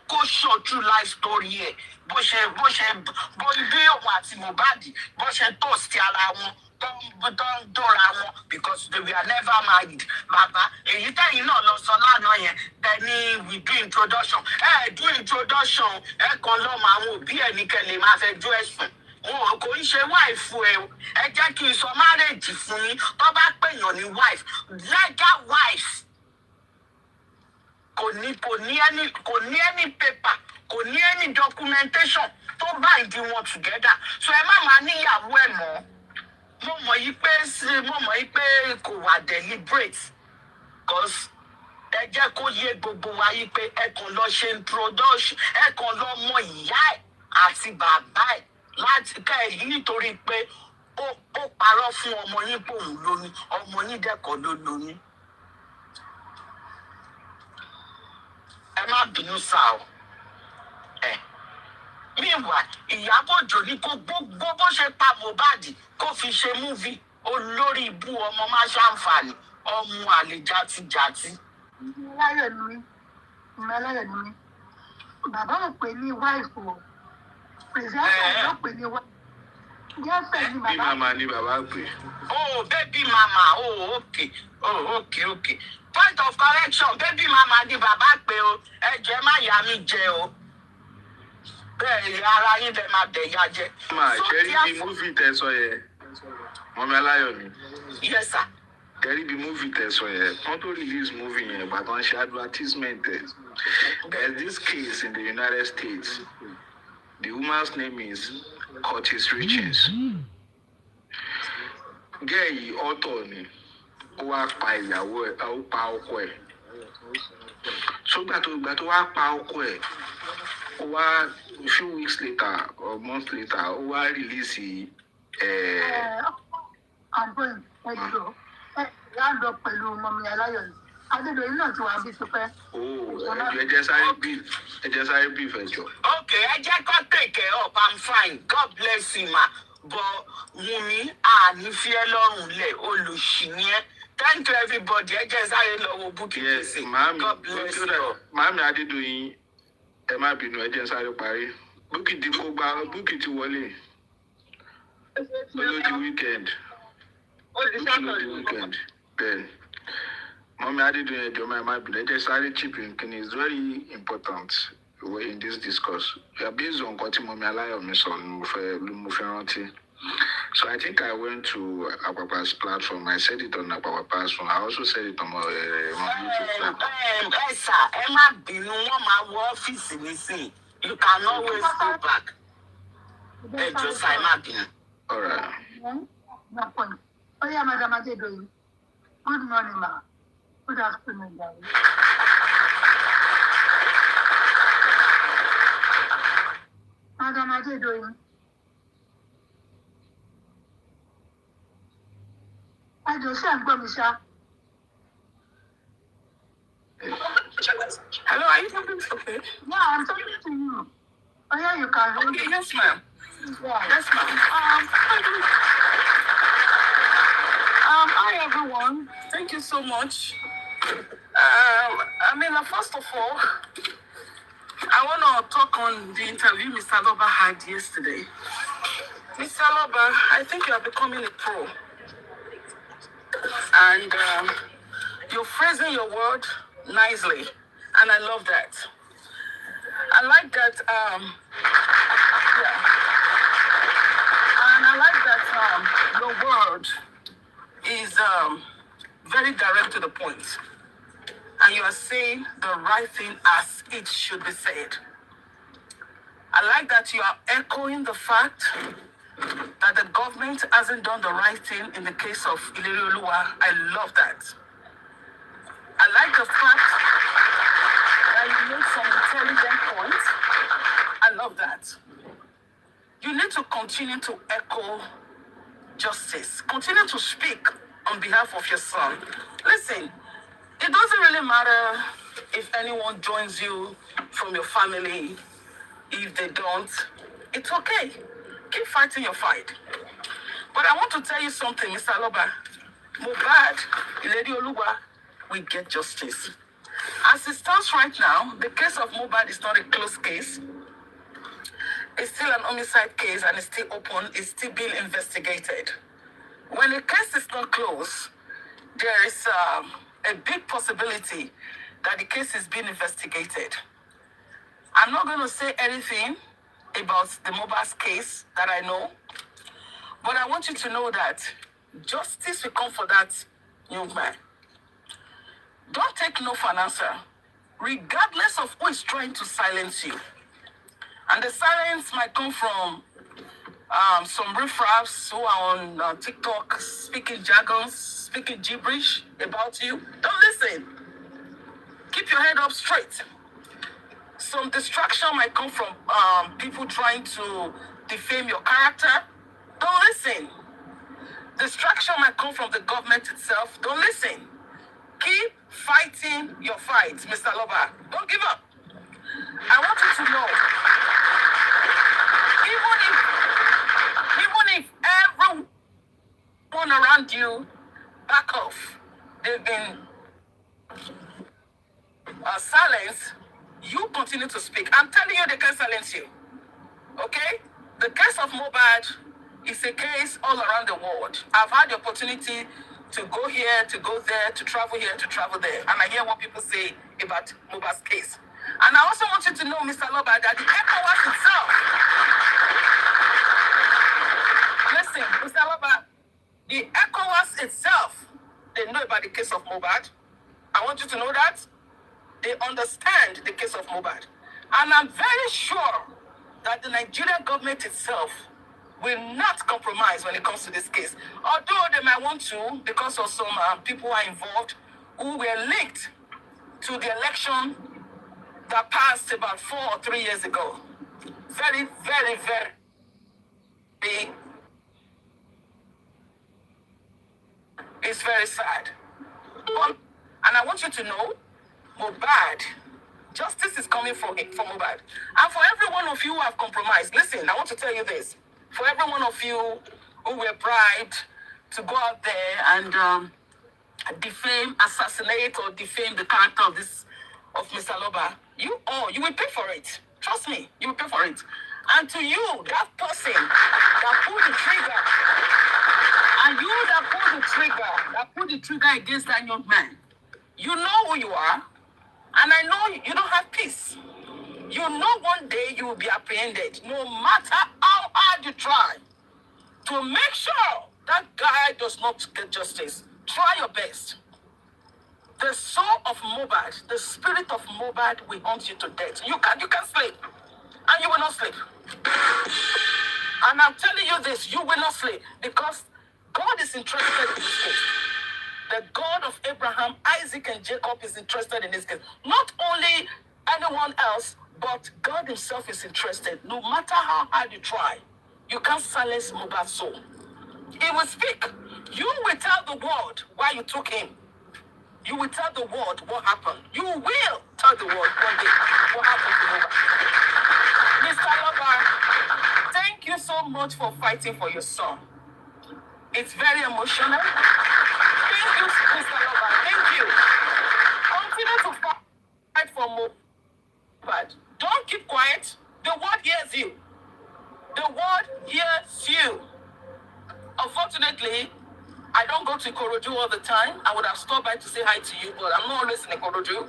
kó show true life story ẹ̀ bó bí òun àti Mohbad bó ṣe toast ara wọn tó ń dóra wọn because they were never married. Bàbá èyí tẹ̀yìn náà lọ sọ lánàá yẹn tẹ̀ní we do introduction do introduction kan lọ́mọ àwọn òbí ẹ̀ ní kẹ́lẹ́ máa fẹ́ jó ẹ̀sùn wọn kò ń ṣe wife ẹ jẹ́ kí n sọ marriage fún yín tó bá pèèyàn ní wife legal wife kò ní any paper kò ní any documentation tó bind wọn together so ẹ má máa níyàwó ẹ̀ mọ́ mo mọ̀ yí pé kò wà deliberate because ẹ jẹ́ kó yé gbogbo wa yí pé ẹ kàn lọ ṣe introduction ẹ kàn lọ mọ ìyá ẹ̀ àti bàbá ẹ̀ láti ká ẹ̀ yìí nítorí pé ó parọ́ fún ọmọ yín pé òun lóyún ọmọ yín dẹ́kọ̀ ló lóyún. Ẹ má bínú sá o. Meanwhile, Ìyábọ̀ Òjó ní kó gbogbo bó ṣe pa Mohbad kó fi ṣe múvì olórí ibú ọmọ má ṣàǹfààní ọmọ àlè játijàti. Ìmọ̀láyọ̀ ni mí. Bàbá ò pè ní wáìfù o. Pèsèntà ló pè ní wáìfù. Gẹ́sẹ̀ ni bàbá. Bí màmá ni bàbá pè. Oh, baby mama. Oh, okay. Point of correction, baby mama ni bàbá pè o. Ẹ jẹ́ má yà mí jẹ o. Bẹ́ẹ̀ ara yín lè máa dẹ̀yà jẹ. Ṣẹ́rí bí múfì tẹ̀sán yẹn, Mọ́mí Aláyọ̀ ni. Yes, sir. Ṣẹ́rí bí múfì tẹ̀sán yẹn, wọ́n tó release múfì yẹn, but wọ́n ṣe advertisement ẹ̀. There's this case in the United States. The woman's name is Curtis Richards. Gẹ́ẹ̀ yìí ọ̀tọ̀ ni, ó wá pa ìyàwó ẹ̀, ó pa ọkọ ẹ̀. So gbà tó wá pa ọkọ ẹ̀, ó wá a few weeks later or months later ó wá release àgbọn ẹjọ yàgò pẹ̀lú Mọ́mí Aláyọ̀ yìí Adédoyin náà ti wà bí tipẹ́. ẹ jẹ́ sáré bí ìfẹjọ. Okay, ẹ jẹ́ kó take care up. I'm fine. God bless you ma. But Wùmí àní fi ẹ́ lọ́rùn lẹ̀ olùṣì ni ẹ́. Thank you everybody. Ẹ jẹ́ sáré lọ wo Bukky Jesse. God bless you. Màámi Adédoyin ẹ má bínú ẹ jẹ́ sáré parí. Bukky ti wọlé. Olódi weekend. Bẹ́ẹ̀ni. Mọ́mí Adédoyin ẹjọ́ máa má bínú ẹ jẹ́ sáré chip in kini is very important in this discourse. Based on nǹkan tí Mọ́mí Aláyọ̀ mi sọ ni mo fẹ́ rántí. So I think I went to Apapa's platform. I said it on Apapa's platform. I also said it on my YouTube platform. Sir, ẹ má bínú wọ́n máa wọ ọ́fíìsì nísìnyí. You can always go back. Ẹ jọ̀ọ́ sá ẹ má bínú. All right. Oh yeah, Madam Adédoyin. Good morning, ma. Good afternoon, darling. Madam Adédoyin. Ẹjọ́ ṣe ń gbọ́ mi ṣá. Hello, are you talking? Okay. Yeah, I'm talking to you. Oh yeah, you can. Okay, yes, ma'am. Yeah. Yes, ma'am. Hi, everyone. Thank you so much. First of all, I want to talk on the interview Mr. Loba had yesterday. Mr. Loba, I think you are becoming a pro. And you're phrasing your word nicely. And I love that. I like that, And I like that your word is very direct to the point. And you are saying the right thing as it should be said. I like that you are echoing the fact that the government hasn't done the right thing in the case of Ilerioluwa. I love that. I like the fact that you made some intelligent points. I love that. You need to continue to echo justice. Continue to speak on behalf of your son. Listen, it doesn't really matter if anyone joins you from your family If they don't, it's okay. Keep fighting your fight. But I want to tell you something, Mr. Aloba. Mohbad, Lady Oluwa, will get justice. As it stands right now, the case of Mohbad is not a closed case. It's still an homicide case and it's still open. It's still being investigated. When a case is not closed, there is a big possibility that the case is being investigated. I'm not going to say anything about the Mohbad case that I know, but I want you to know that justice will come for that young man. Don't take no for an answer, regardless of who is trying to silence you. And the silence might come from some riffraffs who are on TikTok speaking jargons, speaking gibberish about you. Don't listen. Keep your head up straight. Some distraction might come from people trying to defame your character. Don't listen. Distraction might come from the government itself. Don't listen. Keep fighting your fight, Mr. Loba. Don't give up. I want you to know, even if everyone around you back off, they've been silenced, you continue to speak. I'm telling you, they can silence you. Okay? The case of Mohbad is a case all around the world. I've had the opportunity to go here, to go there, to travel here, to travel there. And I hear what people say about Mohbad's case. And I also want you to know, Mr. Loba, that the ECOWAS itself, listen, Mr. Loba, the ECOWAS itself, they know about the case of Mohbad. I want you to know that. They understand the case of Mohbad. And I'm very sure that the Nigerian government itself will not compromise when it comes to this case. Although they might want to, because of some people who are involved who were linked to the election that passed about 4 or 3 years ago. Very, very, very, it's very sad. And I want you to know, Mohbad, justice is coming for Mohbad. And for every one of you who have compromised, listen, I want to tell you this. For every one of you who were bribed to go out there and defame, assassinate, or defame the character of Mr. Loba, you will pay for it. Trust me, you will pay for it. And to you, that person that pulled the trigger, and you that pulled the trigger against that young man, you know who you are, and I know you don't have peace. You know one day you will be apprehended, no matter how hard you try to make sure that guy does not get justice. Try your best. The soul of Mohbad, the spirit of Mohbad will haunt you to death. You can sleep, and you will not sleep. And I'm telling you this, you will not sleep, because God is interested in this case. The God of Abraham, Isaac, and Jacob is interested in this case. Not only anyone else, but God himself is interested. No matter how hard you try, you can't silence Mohbad's soul. He will speak. You will tell the world why you took him. You will tell the world what happened. You will tell the world one day what happened to Mohbad. Mr. Loba, thank you so much for fighting for your son. It's very emotional. Thank you, Mr. Loba. Thank you. Continue to fight for Mohbad. Don't keep quiet. The world hears you. The world hears you. Unfortunately, I don't go to Ikorodu all the time. I would have stopped by to say hi to you, but I'm not always in Ikorodu.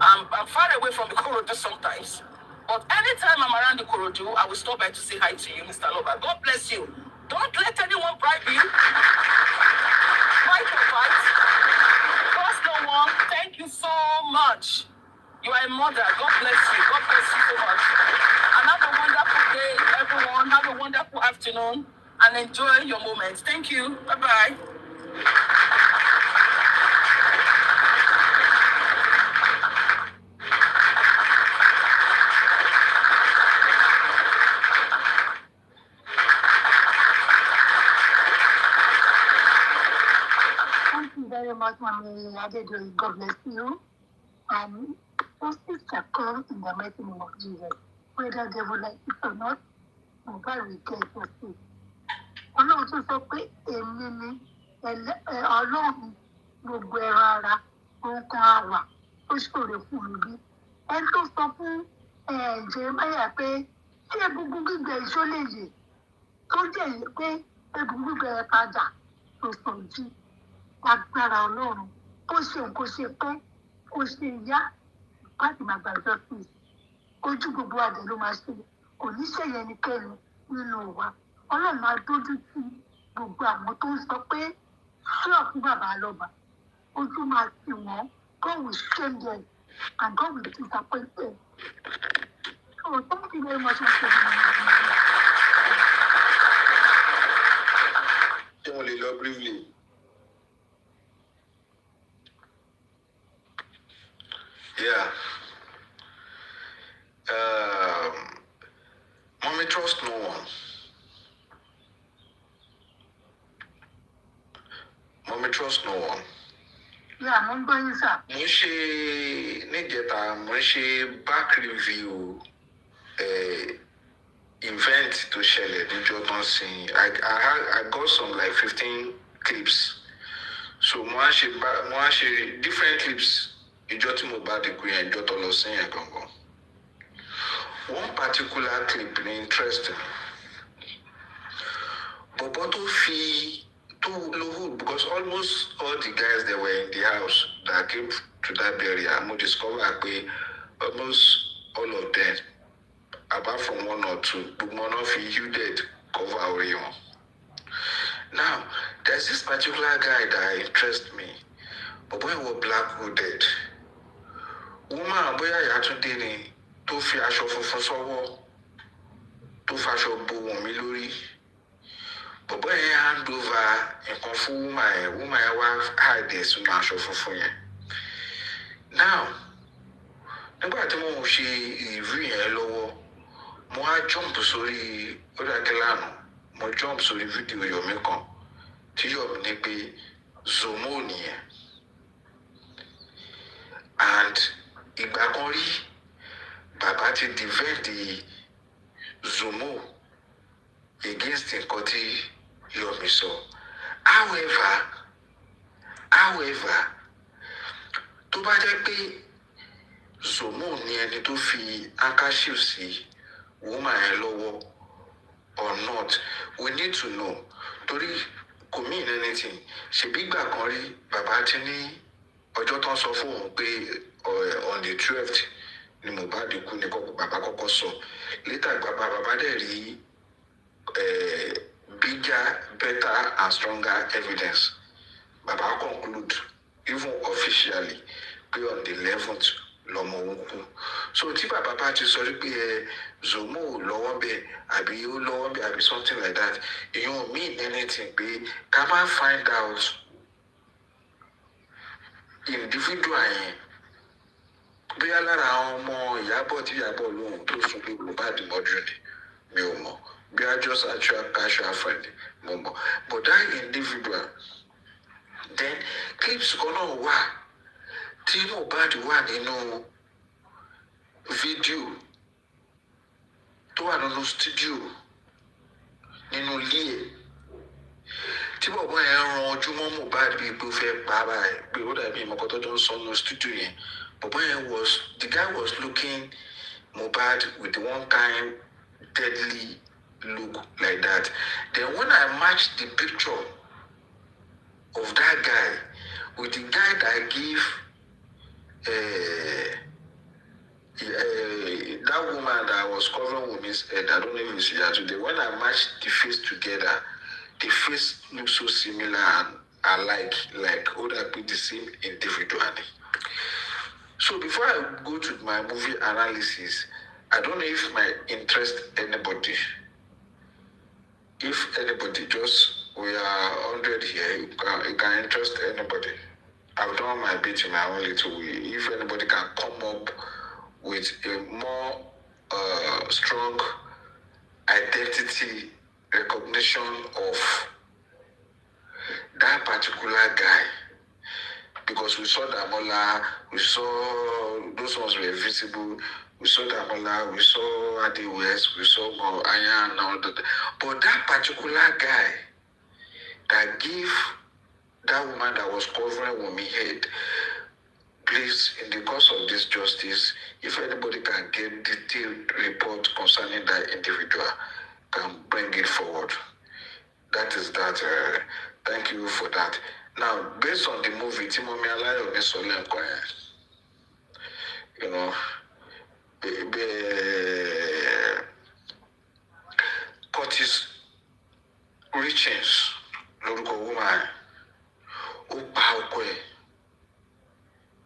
I'm far away from Ikorodu sometimes. But anytime I'm around Ikorodu, I will stop by to say hi to you, Mr. Loba. God bless you. Don't let anyone bribe you. Fight your fight. Trust no one. Thank you so much. You are a mother. God bless you. God bless you so much. And have a wonderful day, everyone. Have a wonderful afternoon. And enjoy your moments. Thank you. Bye-bye. Thank you very much, Mami Adedoyi. God bless you. And justice shall come in the mighty name of Jesus. whether they will like it or not, Mohbad will get justice. Ọlọ́run tún sọ pé èmi ni Ọlọ́run gbogbo ẹran ara ohun kan àwà ó ṣòro fún mi bí. Ẹni tó sọ fún Jeremiah pé tí egungun gbígbẹ iṣó lè yè tó jẹ́ pé egungun gbígbẹ padà tó sọ jí agbára Ọlọ́run ó ṣe nǹkan ṣe pé ó ṣe yá láti máa gbàgbọ́ sí i. Ojú gbogbo àdé ló máa ṣe kò ní ṣèyẹ ẹnikẹ́ni nínú wa. Ọlọ́run máa dójú tì gbogbo àwọn tó ń sọ pé ṣé ọ̀fun bàbá lọ́ba ojú máa tì wọ́n. God will shame them and God will disappoint them. So thank you very much for saying Ṣé mo lè lọ briefly? Yeah. Mommy, trust no one. Mommy, trust no one. Yeah, I'm going, sir. Mo ń ṣe níjẹta, mo ń ṣe back review event tó ṣẹlẹ̀ níjọ́ tán sí. I got some like 15 clips. So mo á ṣe different clips ìjọ́ tí Mohbad kú yẹn, ìjọ́ tó lọ sí yẹn gangan. One particular clip ní interest me. Bọ̀bọ̀ tó fi tó low, because almost all the guys that were in the house that came to that burial, mo discover pé almost all of them, apart from one or two, gbogbo náà fi hooded cover orí wọn. Now, there's this particular guy that interests me. Bọ̀bọ̀ yẹn wọ black hooded. Woman bóyá Ìyátúndé ni tó fi aṣọ funfun sọ́wọ́, tó faṣọ bo wọ̀n mi lórí. Bọ̀bọ̀ yẹn hand over nǹkan fún woman yẹn wá hide sínú aṣọ funfun yẹn. Now, nígbà tí mo ṣe review yẹn lọ́wọ́, mo á jump sórí ọ̀dàkẹ́lànà, mo jump sórí fídíò Yomi kan tí Yomi ní pé Zomo nìyẹn. And ìgbà kan rí bàbá ti defend Zomo against nǹkan tí Yomi sọ. However, tó bá jẹ́ pé Zomo ni ẹni tó fi handkerchief sí woman yẹn lọ́wọ́ or not, we need to know. Torí kò mean anything. Ṣebí ìgbà kan rí bàbá ti ní ọjọ́ tán sọ fún òun pé on the 12th ni Mohbad kú ni bàbá kọ́kọ́ sọ. Later bàbá dẹ̀ rí bigger, better and stronger evidence. Baba conclude, even officially, pé on the 11th lọ́mọ kú. So tí bàbá bá ti sọ pé Zomo lọ́wọ́ bẹ́ẹ̀ àbí ó lọ́wọ́ bẹ́ẹ̀ àbí something like that, it don't mean anything pé ká má find out individual yẹn. Bóyá lára àwọn ọmọ Ìyábọ̀ tí Ìyábọ̀ lóhùn tó sùn pé Mohbad mọ́jú ni, mi ò mọ̀. We are just actual casual friend, Momo. But that individual, then clips gonna wa. Tí Mohbad wà nínú video, tó wà nínú studio, nínú ilé ẹ̀. Tí bọ̀bọ̀ yẹn ran ojú mọ́ Mohbad bíi pé ó fẹ́ pa ara ẹ̀, pé ó dàbí ìmọ̀kọ́ tó jọ ń sọ nínú studio yẹn. Bọ̀bọ̀ yẹn the guy was looking Mohbad with one kind deadly look like that. Then when I matched the picture of that guy with the guy that gave that woman that was covering with his head, I don't know if it's here today. When I matched the face together, the face looks so similar and alike, like would I be the same individually. So before I go to my movie analysis, I don't know if my interest anybody. If anybody, we are 100 here, it can interest anybody. I've done my bit in my own little way. If anybody can come up with a more strong identity recognition of that particular guy, because we saw Damola, we saw those ones were visible, We saw Damola, we saw Adi West, we saw Aya and all that. But that particular guy that gave that woman that was covering Wumi head, please, in the course of this justice, if anybody can get detailed report concerning that individual, can bring it forward. That is that. Thank you for that. Now, based on the movie, Timomi Alayo Nisole Nkoye, you know, Curtis Richings, lórúkọ woman,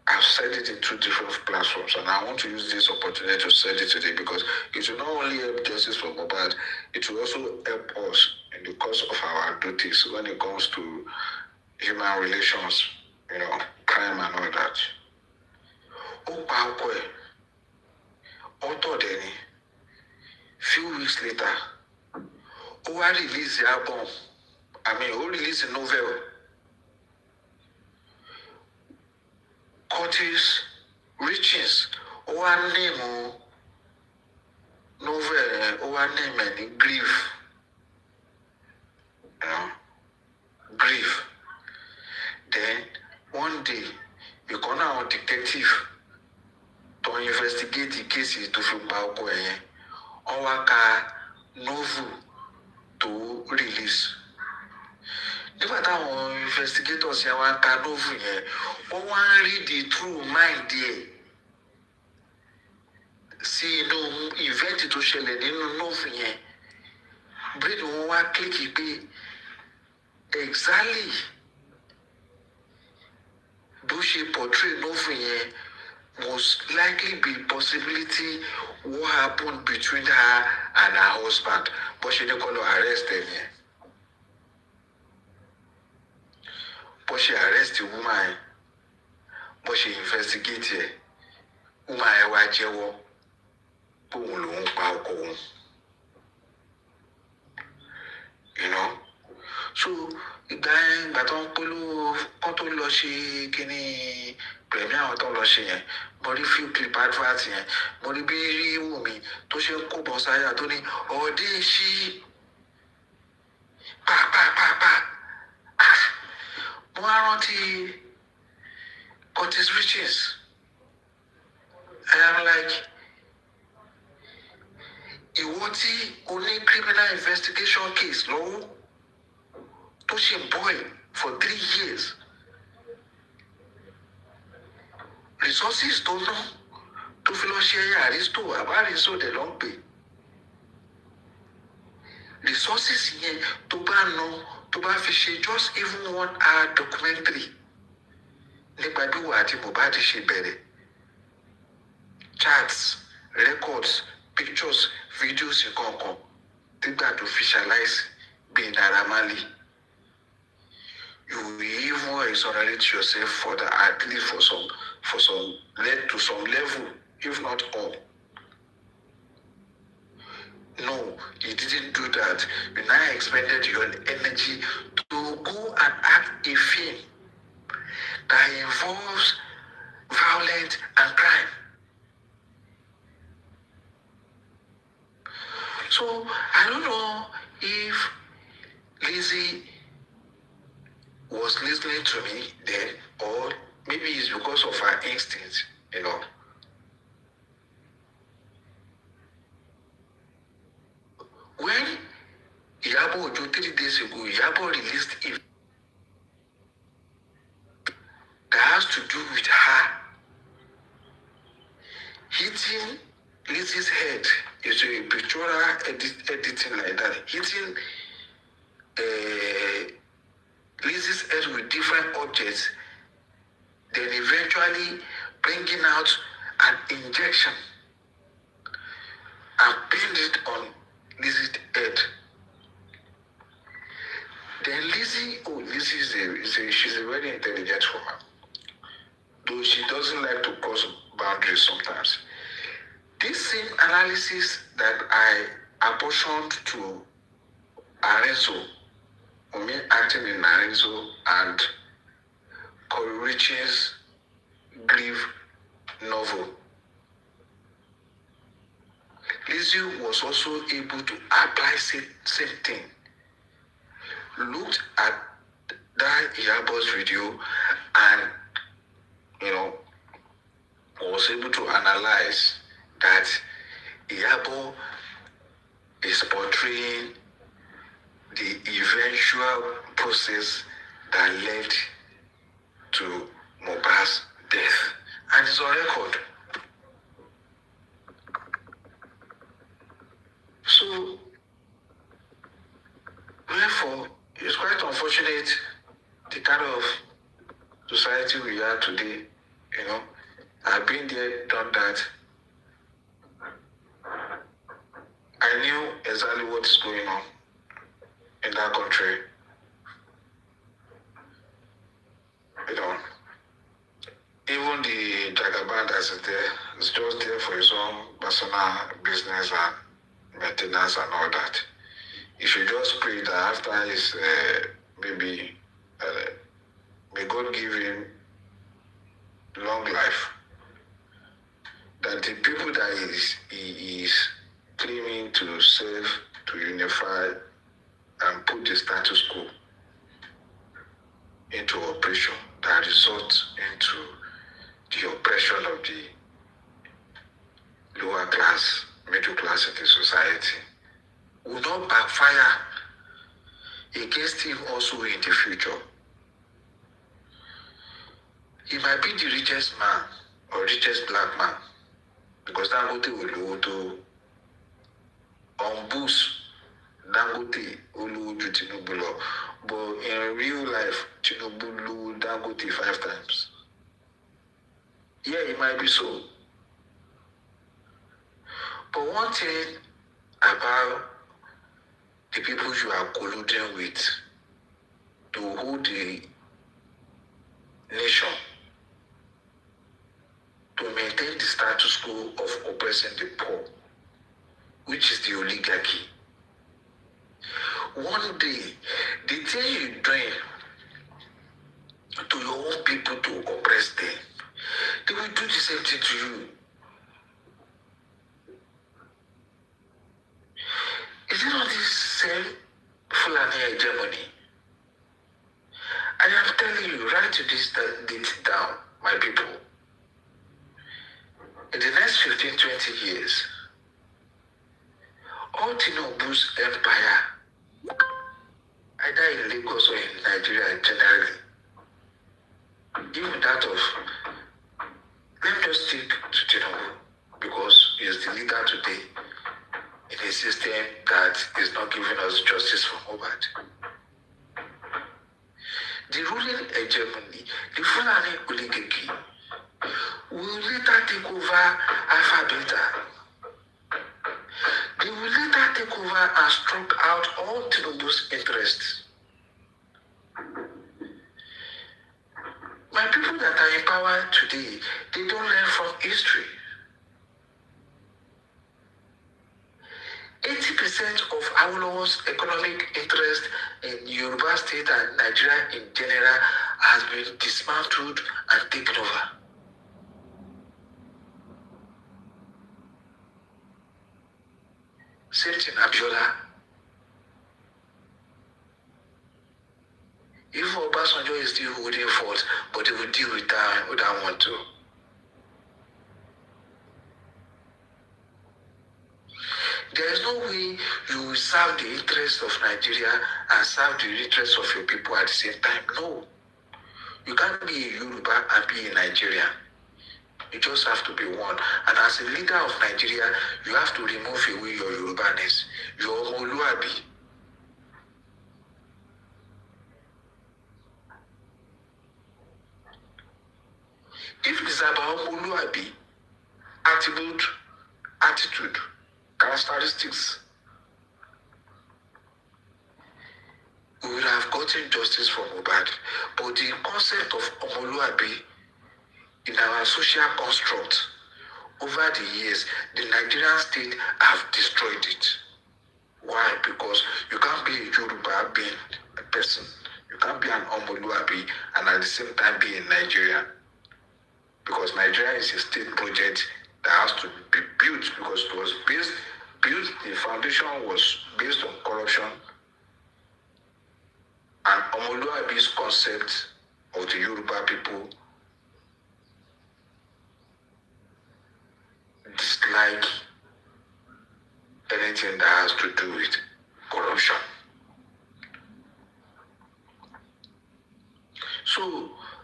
I've said it in 2 different platforms, and I want to use this opportunity to say it today because it will not only help justice for Mohbad, it will also help us in the course of our duties when it comes to human relations, you know, crime and all that. Few weeks later, I released the album. Released a novel. Curtis Richings, name novel, name Grief. You know, Grief. Then one day, you come out detective to investigate the cases to film novel to release. Nígbà táwọn investigators yẹn wá ka novel yẹn, wọ́n wá ń read the true mind there. Sí inú event tó ṣẹlẹ̀ nínú novel yẹn, brain wọn wá click pé exactly bó ṣe portray novel yẹn most likely be possibility what happened between her and her husband. But she didn't call her arrest them yẹn. But she arrest the woman, but she investigate her. Woman ẹ wá jẹ́wọ́ pé òun lòun pa ọkọ òun. You know? So ìgbà tó ń polówó kán tó lọ ṣe kíní pẹ̀lú àwọn tó lọ ṣe yẹn, mo rí few clip advert yẹn, mo rí bí Wùmí tó ṣe ń kó bọ̀ sáyà tó ní ọ̀dẹ́ ṣí pàápàá. Mo wá rántí Curtis Richings. I am like, ìwọ tí o ní criminal investigation case lọ́wọ́ tó ṣe boil for 3 years. Resources tó ná tó fi lọ ṣe àrísítò àbárísítò dẹ̀ ló ń pè. Resources yẹn tó bá ná tó bá fi ṣe just even 1 hour documentary nípa bí wà àti Mohbad ṣe bẹ̀rẹ̀. Chats, records, pictures, videos nǹkan nígbà tó officialize bí Naira Marley. You will even exonerate yourself further, at least for some level, if not all. No, you didn't do that. You now expended your energy to go and act a film that involves violence and crime. So I don't know if Lizzie was listening to me then, or maybe it's because of her instinct, you know. When Iyabo Ojo 3 days ago, Iyabo released it that has to do with her hitting Lizzie's head. It's a pictorial editing like that, hitting Lizzie's head with different objects, then eventually bringing out an injection and pinned it on Lizzie's head. Then Lizzie, she's a very intelligent woman, though she doesn't like to cross boundaries sometimes. This same analysis that I apportioned to Arenzo, me acting in Arenzo, and Corey Rich's Grief novel, Lizzie was also able to apply same thing. Looked at that Iyabo's video and, was able to analyze that Iyabo is portraying the eventual process that led to Mohbad's death. And it's on record. So, therefore, it's quite unfortunate the kind of society we are today, I've been there, done that. I knew exactly what is going on in that country. Even the Jagaban that is there is just there for his own personal business and maintenance and all that. You should just pray that after his, may God give him long life, that the people that he is claiming to serve, to unify and put the status quo into operation that results into the oppression of the lower class, middle class in the society, will not backfire against him also in the future. He might be the richest man or richest black man, because Dangote will go to on boost Dangote will do Tinubu law. But in real life, Tinubu will Dangote 5 times. Yeah, it might be so. But one thing about the people you are colluding with to hold the nation, to maintain the status quo of oppressing the poor, which is the oligarchy. One day, the thing you're doing to your own people to oppress them, they will do the same thing to you. Is it not this same Fulani hegemony? I am telling you, write this down, my people. In the next 15, 20 years, all Tinubu's empire, either in Lagos or in Nigeria generally, even that of, let me just stick to Tinubu, because he is the leader today in a system that is not giving us justice for Mohbad. The ruling hegemony, the Fulani oligarchy, will later take over Alpha Beta. They will later take over and stroke out all Tinubu's interests. My people that are in power today, they don't learn from history. 80% of Awolowo's economic interest in Yoruba state and Nigeria in general has been dismantled and taken over. Same thing, Abiola. Even Obasanjo is still holding forth, but they will deal with that one too. There is no way you will serve the interests of Nigeria and serve the interests of your people at the same time. No. You can't be a Yoruba and be a Nigerian. You just have to be one. And as a leader of Nigeria, you have to remove away your Yorubaness, your omowumm. If it's about omowumm, attitude, characteristics, we would have gotten justice for Mohbad. But the concept of omowumm in our social construct over the years, the Nigerian state have destroyed it. Why? Because you can't be a Yoruba being a person. You can't be an omowumm and at the same time be in Nigeria. Because Nigeria is a state project that has to be built because it was based the foundation was based on corruption and omowumm's concept of the Yoruba people dislike anything that has to do with corruption. So,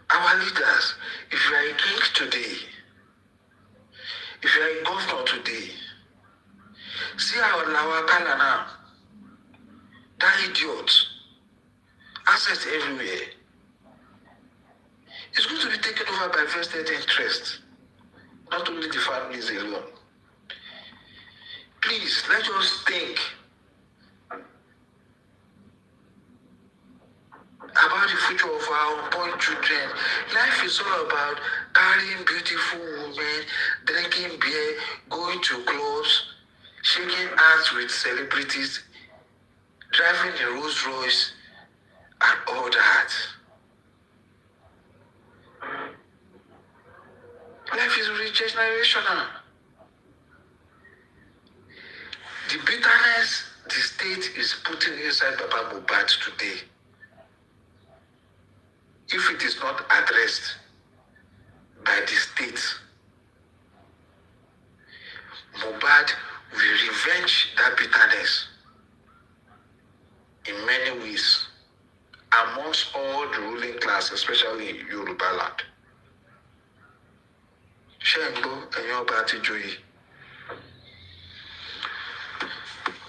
our leaders, if you are a king today, if you are a governor today, see our Lawakala now, that idiot, assets everywhere. It's going to be taken over by vested interest, not only the families alone. Please, let us think about the future of our unborn children. Life is all about carrying beautiful women, drinking beer, going to clubs, shaking hands with celebrities, driving a Rolls Royce, and all that. Life is really generational. The bitterness the state is putting inside Baba Mohbad today, if it is not addressed by the state, Mohbad will revenge that bitterness in many ways amongst all the ruling class, especially in Yoruba land. Shengbo, Enyoba Tijoyi.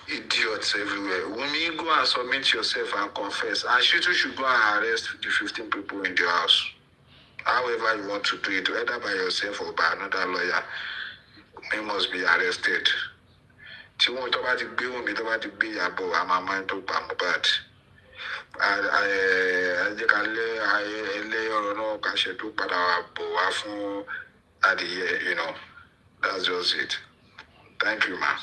Idiots everywhere. Wunmi, go and submit yourself and confess. And Shitu should go and arrest the 15 people in the house. However you want to do it, either by yourself or by another lawyer, he must be arrested. Tí wọ́n tó bá ti gbé Wunmi, tó bá ti gbé Ìyábọ̀, a máa máa tó pa Mohbad. Jẹ́ ká lé ọ̀rọ̀ náà ká ṣe tó padà bọ̀ wá fún adìyẹ, you know. That's just it. Thank you, ma'am.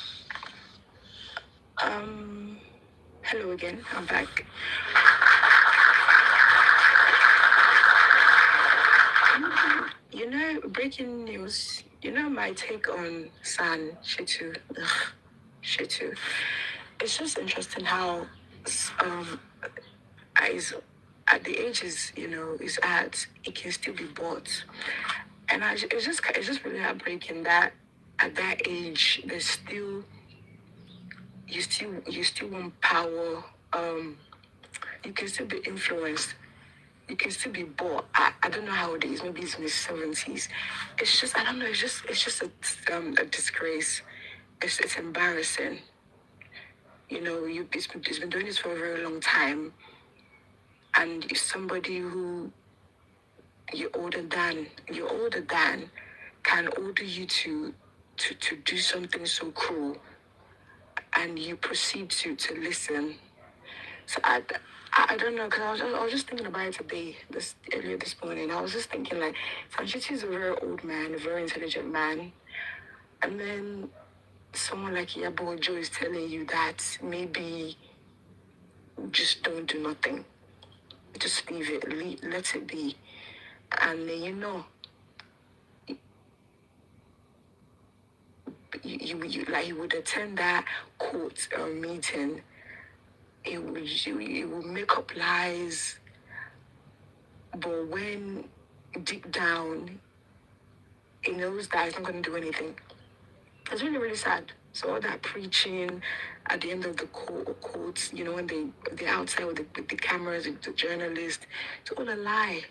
Hello again. I'm back. You know, breaking news. You know my take on San Shitu. Shitu. It's just interesting how at the ages, you know, is at, it can still be bought. And it's just really heartbreaking that at that age there's still you still want power. You can still be influenced. You can still be bought. I don't know how old it is. Maybe it's in his 70s. It's just, I don't know. It's just a disgrace. It's embarrassing. You know, it's been doing this for a very long time, and if somebody who you're older than can order you to do something so cruel, and you proceed to listen. So I don't know, because I was just thinking about it today, earlier this morning. I was just thinking, like, Sanchiti is a very old man, a very intelligent man, and then someone like Iyabo Ojo is telling you that maybe just don't do nothing, just leave it, let it be, and then, you know, you would attend that court meeting. It will make up lies, but when deep down, he knows that he's not going to do anything. It's really, really sad. So all that preaching at the end of the courts, you know, when they're outside with the cameras, the journalists, it's all a lie.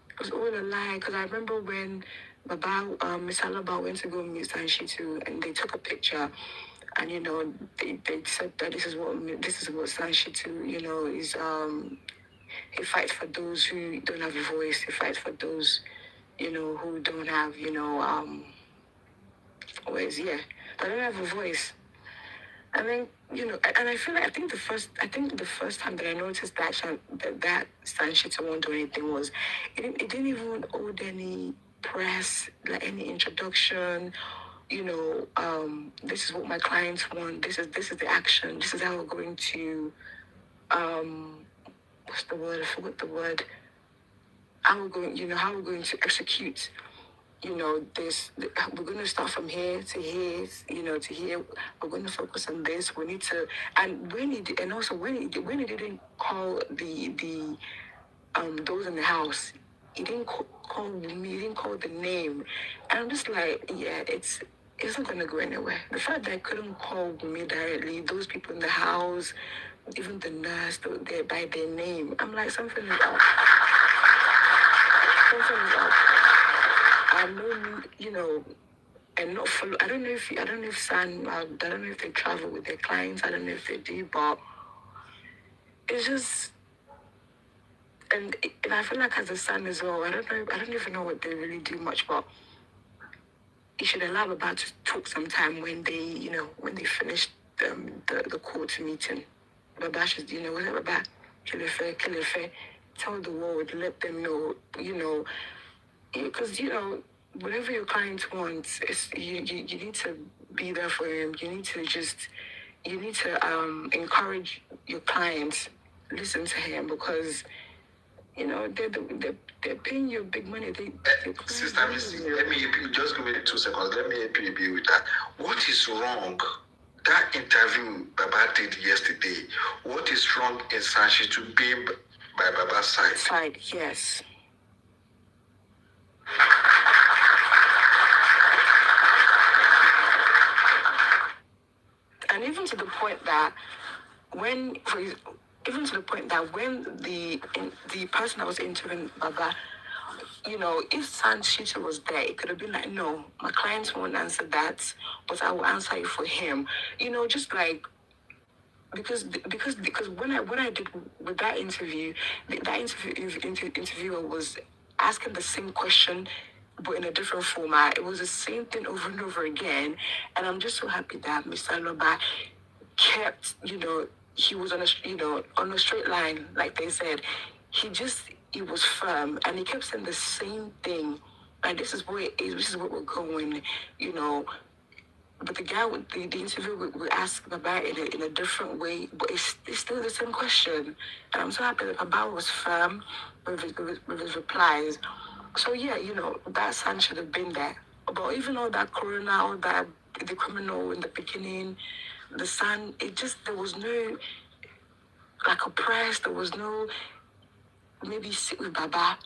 It was all a lie. Because I remember when Miss Alaba went to go meet Sanshitu, and they took a picture. And, you know, they said that this is what Sanshitu, you know, is, he fights for those who don't have a voice. He fights for those, you know, who don't have, you know, they don't have a voice. And then, you know, and I feel like, I think the first time that I noticed that Sanshitu won't do anything was, it didn't even hold any press, like any introduction. You know, this is what my clients want. This is the action. This is how we're going to, what's the word? I forgot the word. How we're going to execute. this, we're going to start from here to here, to here. We're going to focus on this. We need to, and when he did, and also when he didn't call the those in the house, he didn't call me, he didn't call the name. And I'm just like, yeah, it's not going to go anywhere. The fact that I couldn't call me directly, those people in the house, even the nurse, they by their name, I'm like, something is up. Something is up. I know, and not follow. I don't know if San, I don't know if they travel with their clients. I don't know if they do, but it's just, and I feel like as a son as well, I don't even know what they really do much, but you should allow Baba to talk sometime when they, when they finish the court meeting. Baba should, whatever Baba, Kilife, tell the world, let them know, because, whatever your client wants, you need to be there for him. You need to encourage your clients, listen to him, because they're paying you big money. Sister Missy, let me help you. Just give me 2 seconds. Let me help you be with that. What is wrong? That interview Baba did yesterday, what is wrong in Sashi to be by Baba's side? Yes. And even to the point that when the person that was interviewing Baba, if San Shita was there, it could have been like, no, my clients won't answer that, but I will answer it for him. Just like, because when I did with that interview, interviewer was asking the same question, but in a different format. It was the same thing over and over again, and I'm just so happy that Mr. Loba kept, he was on a straight line, like they said. He was firm, and he kept saying the same thing. Like, this is where it is. This is where we're going, But the guy with the interview would ask Baba in a different way, but it's still the same question. And I'm so happy that Baba was firm with his replies. So yeah, that son should have been there. But even all that corona, all that, the criminal in the beginning, the son, there was no, like, oppress, there was no, maybe sit with Baba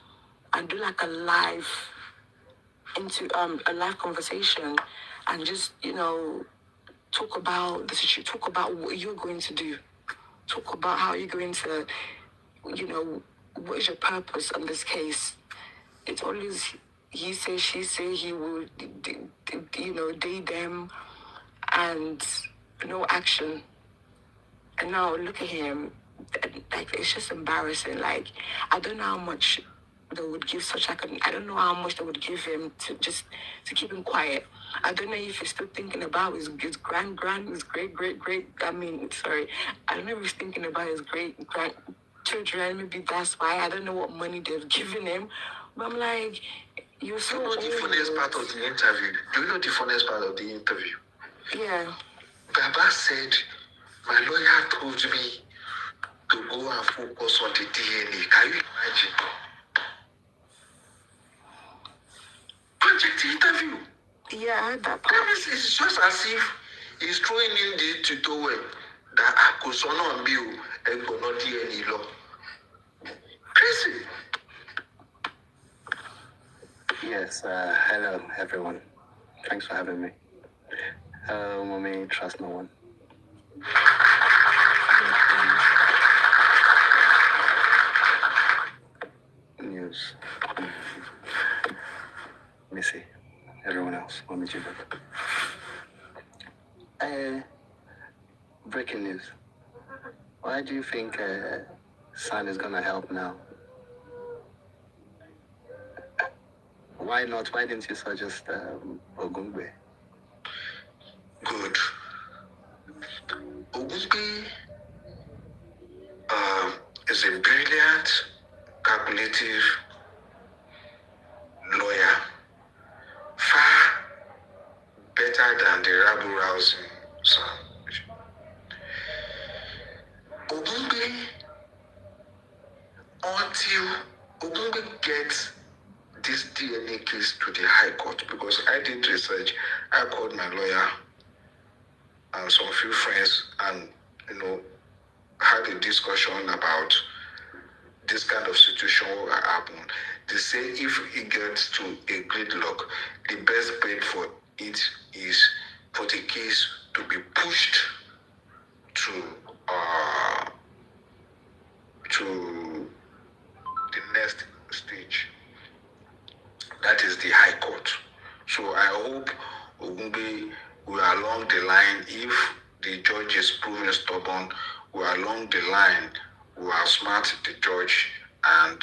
and do like a live conversation, and just, talk about the situation, talk about what you're going to do, talk about how you're going to, what is your purpose in this case. It's always he say, she say, he will, date them, and no action. And now look at him, like, it's just embarrassing. Like, I don't know how much they would give I don't know how much they would give him to keep him quiet. I don't know if he's still thinking about his great, I don't know if he's thinking about his great grandchildren. Maybe that's why. I don't know what money they've given him. But I'm like, you're so old. The funniest part of the interview? Do you know the funniest part of the interview? Yeah. Baba said, my lawyer told me to go and focus on the DNA. Can you imagine? Project interview. Yeah, I heard that part. That means it's just as if he's throwing in the tutorial that I could son on you and go not DNA law. Crazy. Yes, hello everyone. Thanks for having me. Mommy, trust no one. News. Missy. Everyone else. Mommy, Jibba. Breaking news. Why do you think San is gonna help now? Why not? Why didn't you suggest Ogungbe? Good. Ogungbe is a brilliant, calculative lawyer. Far better than the rabble-rousing son. Ogungbe, until Ogungbe gets this DNA case to the High Court, because I did research. I called my lawyer and some few friends and, had a discussion about this kind of situation will happen. They say if it gets to a gridlock, the best bet for it is for the case to be pushed to the next stage. That is the High Court. So I hope Ogungbe will along the line, if the judge is proven stubborn, will along the line will outsmart the judge and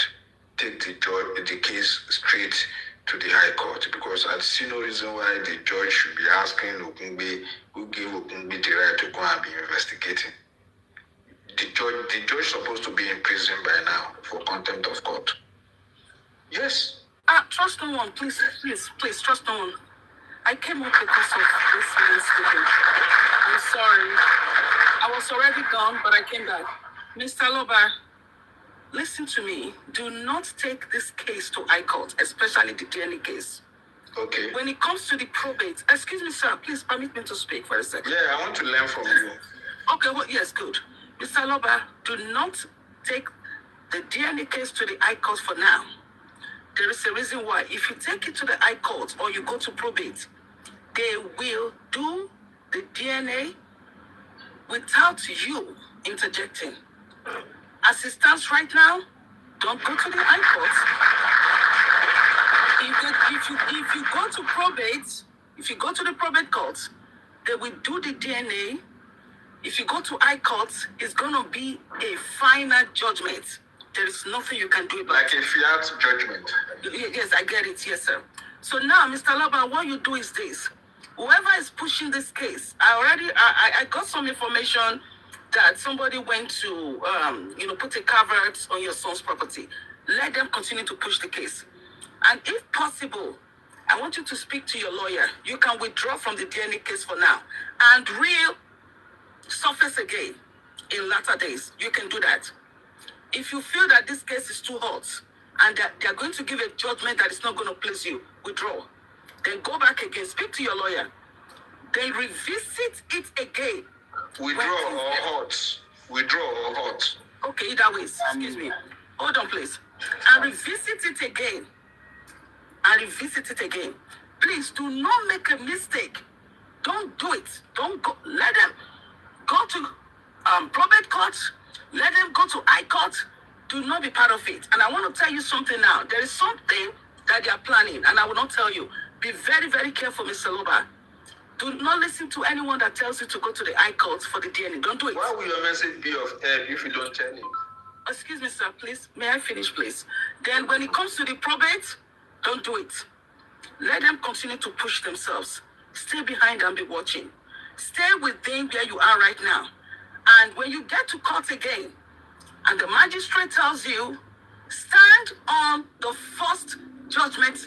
take the case straight to the High Court, because I see no reason why the judge should be asking Ogungbe, who gave Ogungbe the right to go and be investigating. The judge is supposed to be in prison by now for contempt of court. Yes. Trust no one, please, trust no one. I came up because of this man's speaking. I'm sorry. I was already gone, but I came back. Mr. Loba, listen to me. Do not take this case to High Court, especially the DNA case. Okay. When it comes to the probate, excuse me, sir, please permit me to speak for a second. Yeah, I want to learn from you. Okay, well, yes, good. Mr. Loba, do not take the DNA case to the High Court for now. There is a reason why. If you take it to the High Court or you go to probate, they will do the DNA without you interjecting. As it stands right now, don't go to the High Court. If you go to probate, if you go to the probate court, they will do the DNA. If you go to High Court, it's going to be a final judgment. There is nothing you can do about it. Like a fiat judgment. Yes, I get it. Yes, sir. So now, Mr. Loba, what you do is this. Whoever is pushing this case, I got some information that somebody went to, put a cover on your son's property. Let them continue to push the case. And if possible, I want you to speak to your lawyer. You can withdraw from the DNA case for now and surface again in latter days. You can do that. If you feel that this case is too hot and that they're going to give a judgment that is not going to please you, withdraw. Then go back again, speak to your lawyer. Then revisit it again. Withdraw or hot? Withdraw or hot? Okay, either way, excuse me. Hold on, please. And revisit it again. Please do not make a mistake. Don't do it. Don't go. Let them go to probate court. Let them go to High Court. Do not be part of it. And I want to tell you something now. There is something that they are planning, and I will not tell you. Be very, very careful, Mr. Loba. Do not listen to anyone that tells you to go to the High Court for the DNA. Don't do it. Why will your message be of help if you don't tell him? Excuse me, sir, please. May I finish, please? Then when it comes to the probate, don't do it. Let them continue to push themselves. Stay behind and be watching. Stay within where you are right now. And when you get to court again, and the magistrate tells you, stand on the first judgment,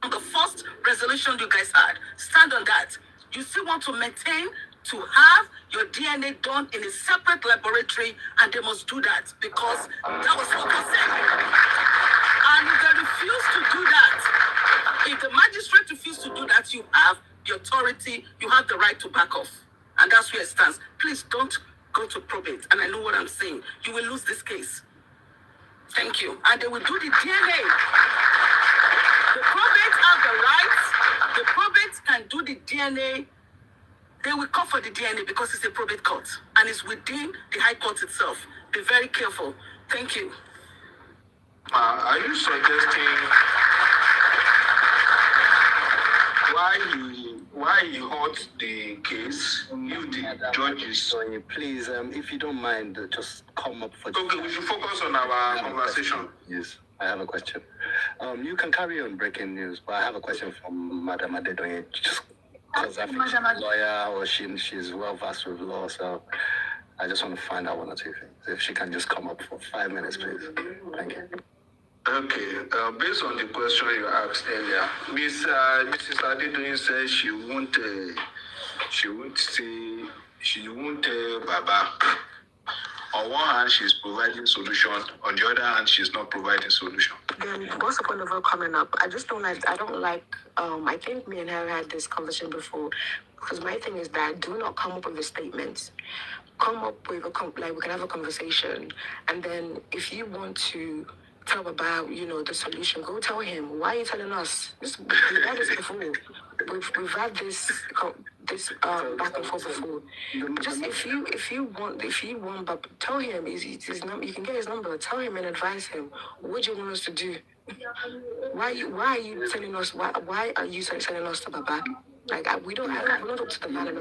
on the first resolution you guys had. Stand on that. You still want to maintain to have your DNA done in a separate laboratory, and they must do that because that was what they said. And if they refuse to do that, if the magistrate refuses to do that, you have the authority, you have the right to back off. And that's where it stands. Please don't go to probate. And I know what I'm saying. You will lose this case. Thank you. And they will do the DNA. The probate have the rights. The probate can do the DNA. They will call for the DNA because it's a probate court. And it's within the High Court itself. Be very careful. Thank you. Are you suggesting why he hurt the case if the judges? So please, if you don't mind, just come up for. Okay, we should focus on our conversation. Yes, I have a question. You can carry on breaking news, but I have a question from Madam Adedoye. Just because I think she's a lawyer or she's well versed with law, so I just want to find out one or two things. If she can just come up for 5 minutes, please. Thank you. Okay, based on the question you asked earlier, Mrs. Adedoyin says she won't tell Baba On one hand, she's providing solution. On the other hand, she's not providing solution. Then what's the point of her coming up? I think me and her had this conversation before, because my thing is that do not come up with a statement. Come up with like we can have a conversation, and then if you want to tell about the solution, go tell him. Why are you telling us? We've had this before. We've had this back and forth before. Just if you want, but tell him his number. You can get his number. Tell him and advise him. What do you want us to do? Why are you telling us? Why are you telling us to Baba? Like we don't talk to the man in the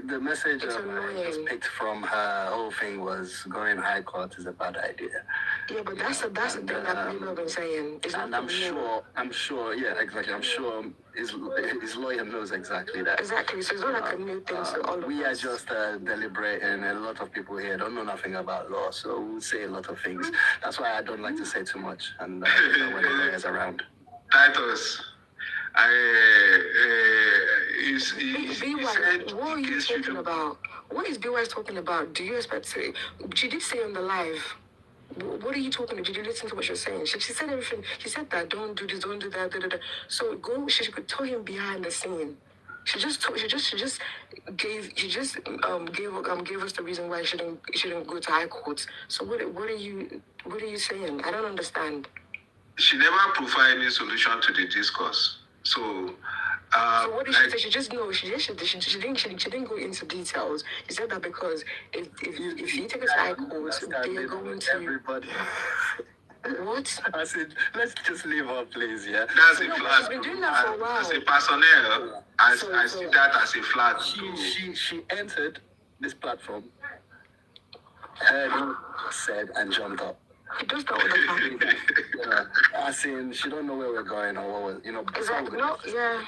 the message It's I annoying. just picked from her whole thing was going high court is a bad idea. Yeah, but that's the thing that people have been saying. It's And not I'm the new. sure, yeah, exactly. I'm sure his lawyer knows exactly that. Exactly. So it's not like a new thing to all of We us. are just deliberating. A lot of people here don't know nothing about law, so we'll say a lot of things. That's why I don't like to say too much, and when the lawyer's around. Titus, What are you talking about? What is BY talking about? Do you expect to? She did say on the live. What are you talking about? Did you listen to what she was saying? She said everything. She said that don't do this, don't do that. Da, da, da. So go. She could tell him behind the scene. She just gave us the reason why she shouldn't go to high court. So what are you saying? I don't understand. She never provided any solution to the discourse. So what did she say? She just no. She didn't go into details. She said that because if you take it to high court, they're going to everybody. what? I said, let's just leave her, please. Yeah. That's a No, flag. she's been doing that for a while. As a personnel, I see that as a flag. She entered this platform, heard, said, and jumped up. She does that all the time. As in, she don't know where we're going or what was, Exactly. No, yeah.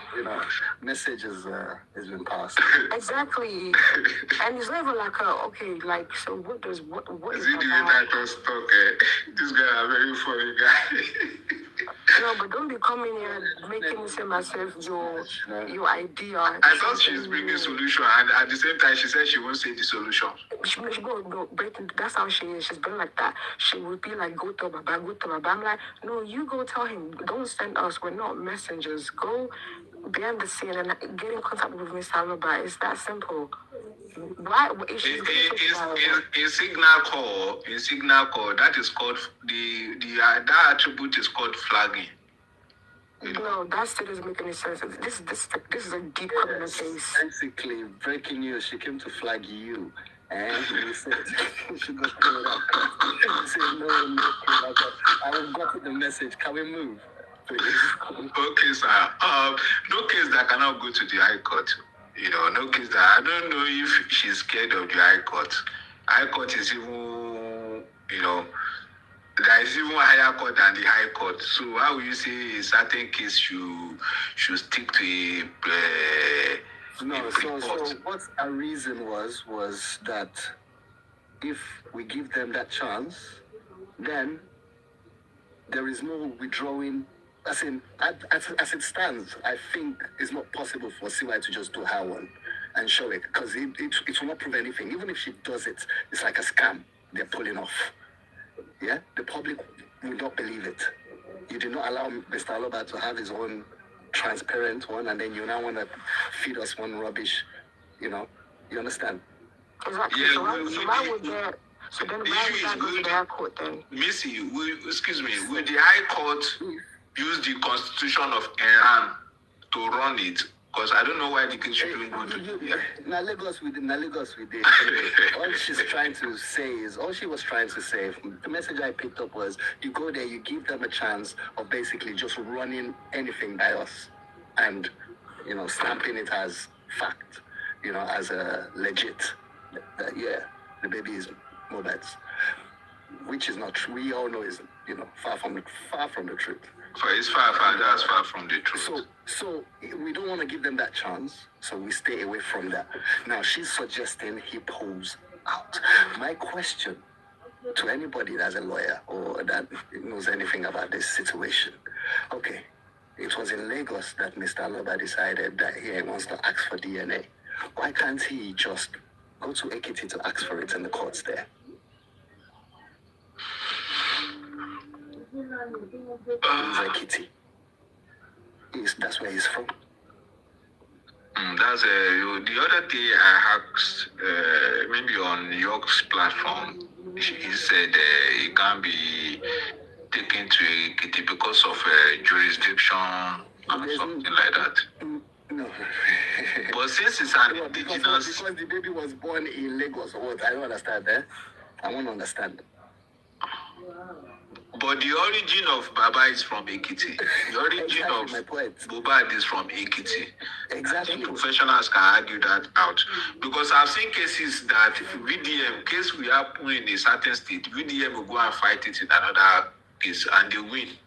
Message has been passed. Exactly. And it's not even like so what is Is it the United Stock? This guy a very funny guy. No, but don't be coming here making it seem as if your idea. I thought she's bringing solution, and at the same time, she said she won't say the solution. That's how she is. She's been like that. She would be like, go to Baba, go to Baba. I'm like, no, you go tell him. Don't send us. We're not messengers. Go behind the scene and get in contact with Mr. Alaba. It's that simple. Why? In signal call, that is called that attribute is called flagging. No, that still doesn't make any sense. This is a deep criminal case. Basically, breaking news. She came to flag you, and you said she got called up. You said no. I got the message. Can we move, please? Okay, sir. No case that cannot go to the High Court. No case that I don't know if she's scared of the High Court. High Court is even, there is even a higher court than the High Court. So how will you say a certain case should stick to No, so what our reason was that if we give them that chance, then there is no withdrawing. As it stands, I think it's not possible for CY to just do her one and show it, because it will not prove anything. Even if she does it, it's like a scam they're pulling off. Yeah, the public will not believe it. You did not allow Mr. Aloba to have his own transparent one, and then you now want to feed us one rubbish. You understand? Exactly. Yeah, why would that? So then why would that go to the High Court then? Missy, will the High Court use the Constitution of Iran to run it? Because I don't know why the case shouldn't go to Now Lagos we did. All she was trying to say, the message I picked up was, you go there, you give them a chance of basically just running anything by us and, stamping it as fact, as a legit, the baby is Mohbad's, which is not true. We all know is, far from the truth. That's far from the truth. So we don't want to give them that chance, so we stay away from that. Now she's suggesting he pulls out. My question to anybody that's a lawyer or that knows anything about this situation, okay, it was in Lagos that Mr. Aloba decided that he wants to ask for DNA. Why can't he just Go to Ekiti to ask for it in the courts there. He's Ekiti. That's where he's from. That's the other day I asked, maybe on York's platform, he said he can't be taken to Ekiti because of jurisdiction or something like that. No. But since it's an indigenous... Because the baby was born in Lagos or what? I don't understand, eh? I want to understand. But the origin of Baba is from Ekiti. The origin of Mohbad is from Ekiti. Exactly. I think professionals can argue that out. Because I've seen cases that VDM, case we happen in a certain state, VDM will go and fight it in another case and they win.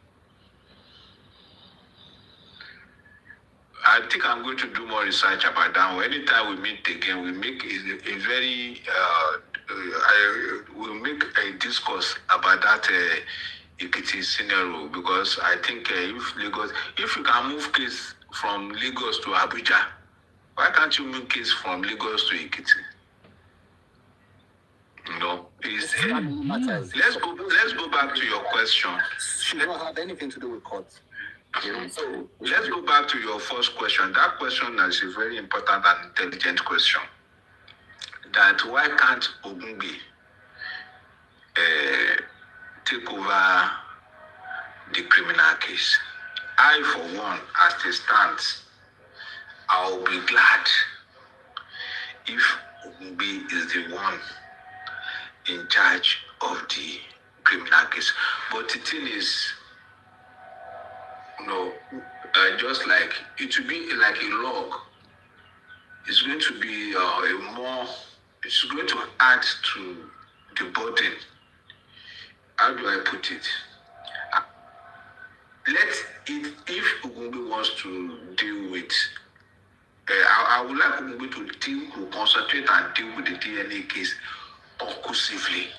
I think I'm going to do more research about that. Anytime we meet again, we make a very... we'll make a discourse about that Ekiti scenario, because I think if you can move case from Lagos to Abuja, why can't you move case from Lagos to Ekiti? No, let's go back to your question. She don't have anything to do with courts. So let's go back to your first question. That question is a very important and intelligent question. That why can't Ogungbe take over the criminal case? I, for one, as it stands, I'll be glad if Ogungbe is the one in charge of the criminal case. But the thing is, just like it will be like a log. It's going to be it's going to add to the burden. How do I put it? If Ogungbe wants to deal with, I would like Ogungbe to concentrate and deal with the DNA case conclusively.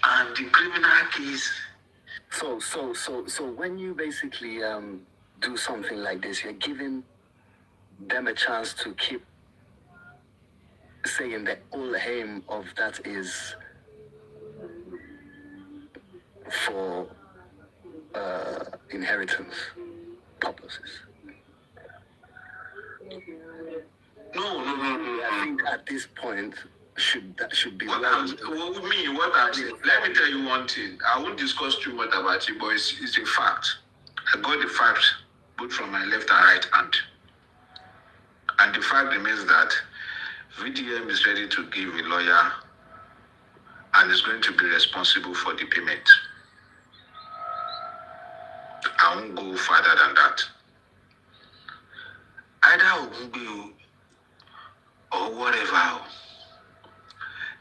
And the criminal case. So when you basically do something like this, you're giving them a chance to keep saying the whole aim of that is for inheritance purposes. No. I think at this point that should be let me tell you one thing. I won't discuss too much about it, but it's a fact. I got the facts both from my left and right hand. And the fact remains that VDM is ready to give a lawyer and is going to be responsible for the payment. I won't go further than that. Either Ogungbe or whatever,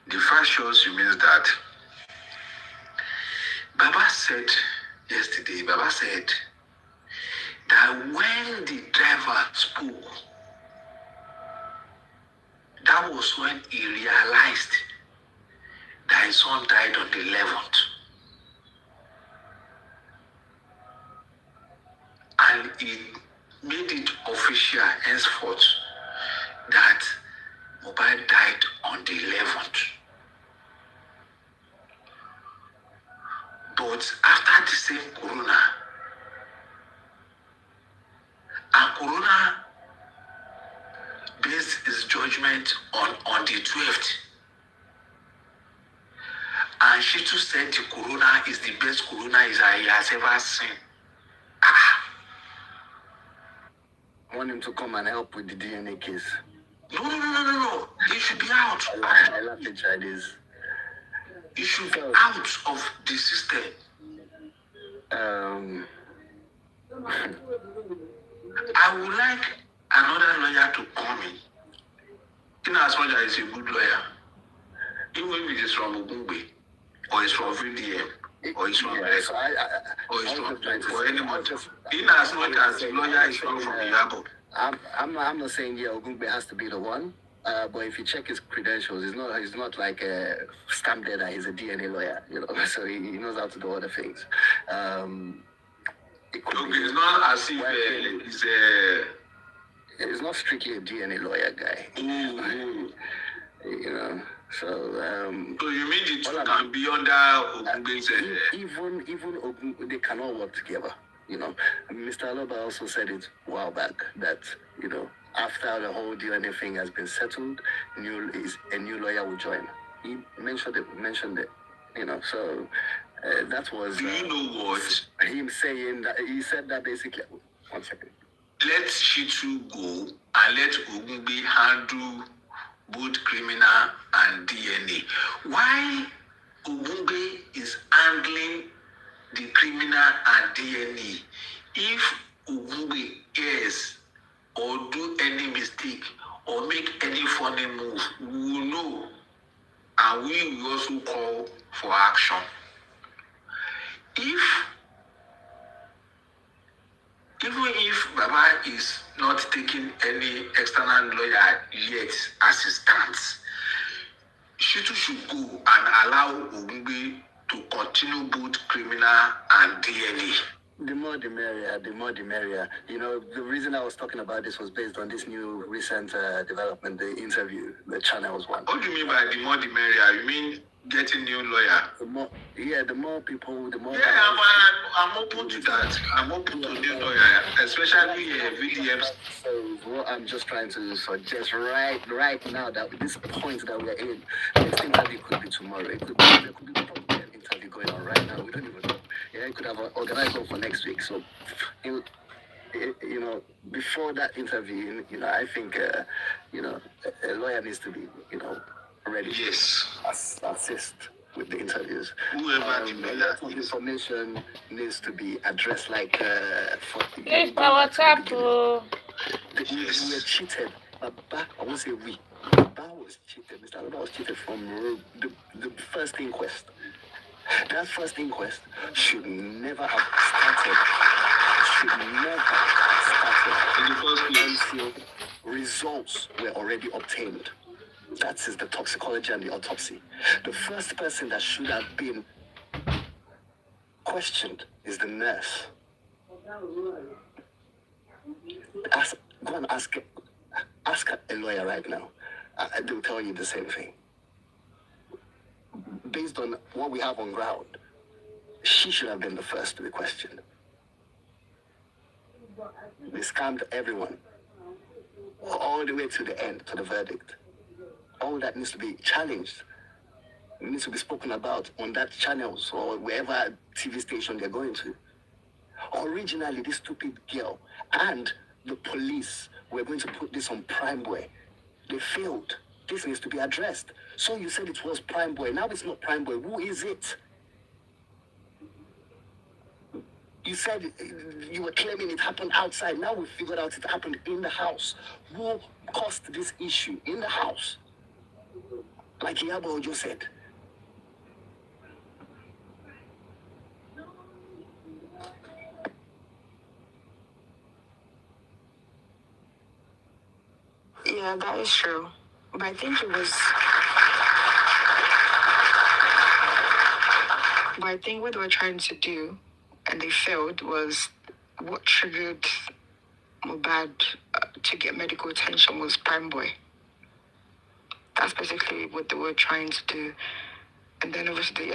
the fact shows remains that Baba said that when the driver spoke, that was when he realized that his son died on the 11th. And he made it official henceforth that Mohbad died on the 11th. But after the same corona, and corona based his judgment on the 12th. And she too said the corona is the best corona he has ever seen. I want him to come and help with the DNA case. No. He should be out. I love the Chinese. He should be out of the system. I would like another lawyer to come in as much as he's a good lawyer. Even if it is from Ogungbe, or it's from VDM, or it's from or anyone. In as much as the lawyer is from Yabo. I'm not saying Ogungbe has to be the one. But if you check his credentials, he's not like a stamp there that he's a DNA lawyer, so he knows how to do other things. It's not as if he's He's not strictly a DNA lawyer guy. Mm-hmm. You know, so So you mean the two can be under Ogungbe's even they cannot work together. You know, Mr. Aloba also said it a while back that, you know, after the whole DNA thing has been settled, a new lawyer will join. He mentioned it. You know, so that was. Do you know what? Him saying that he said that basically. 1 second. Let Shitu go and let Ogungbe handle both criminal and DNA. Why Ogungbe is handling the criminal and DNA? If Ogungbe cares or do any mistake or make any funny move, we will know, and we will also call for action. Even if Baba is not taking any external lawyer yet as it stands, Shitu should go and allow Ogungbe to continue both criminal and DNA. The more the merrier. You know, the reason I was talking about this was based on this new recent development, the interview, the channels one. What do you mean by the more the merrier? You mean getting new lawyer? The more people, the more... Yeah, I'm open to that. I'm open to new lawyer, especially VDMs. So what I'm just trying to suggest right now, that with this point that we're in, next interview could be tomorrow. There could be probably an interview going on right now. We don't even know. Yeah, it could have organized one for next week. So, you know, before that interview, you know, I think, you know, a lawyer needs to be, you know, ready. Yes. Assist with the interviews. Whoever a lot of information needs to be addressed, like Hey, WhatsApp. we were cheated. Baba, I won't say we. Baba was cheated. Mr. Alaba was cheated from the first inquest. That first inquest should never have started. In the first place, until results were already obtained. That is the toxicology and the autopsy. The first person that should have been questioned is the nurse. Go and ask a lawyer right now. They'll tell you the same thing. Based on what we have on ground, she should have been the first to be questioned. They scammed everyone, all the way to the end, to the verdict. All that needs to be challenged. It needs to be spoken about on that channels or wherever TV station they're going to. Originally, this stupid girl and the police were going to put this on Prime Boy. They failed. This needs to be addressed. So you said it was Prime Boy. Now it's not Prime Boy. Who is it? You said you were claiming it happened outside. Now we figured out it happened in the house. Who caused this issue in the house? Like Iyabo Ojo said. Yeah, that is true. But I think it was... But I think what they were trying to do, and they failed, was what triggered Mohbad to get medical attention was Prime Boy. That's basically what they were trying to do. And then obviously,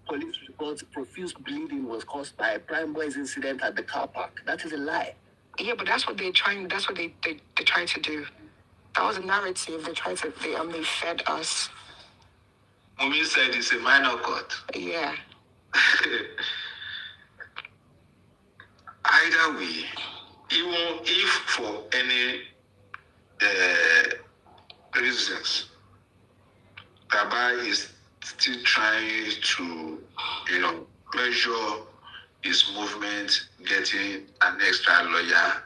Police reports profuse bleeding was caused by a Prime Boy's incident at the car park. That is a lie. Yeah, but that's what they tried to do. That was a narrative they fed us. Mumi said it's a minor court. Yeah. Either way, even if for any reasons, Baba is still trying to, you know, measure his movement, getting an extra lawyer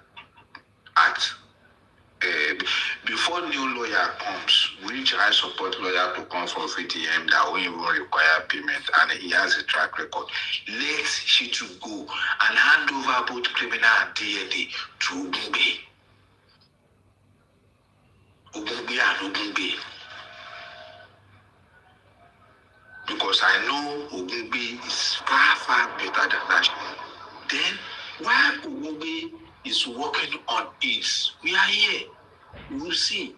at before new lawyer comes, which I support lawyer to come for VDM that won't even require payment, and he has a track record. Let Shitu go and hand over both criminal and DNA to Ogungbe. Because I know Ogungbe is far, far better than that. Then, why Ogungbe is is working on it. We are here. We will see.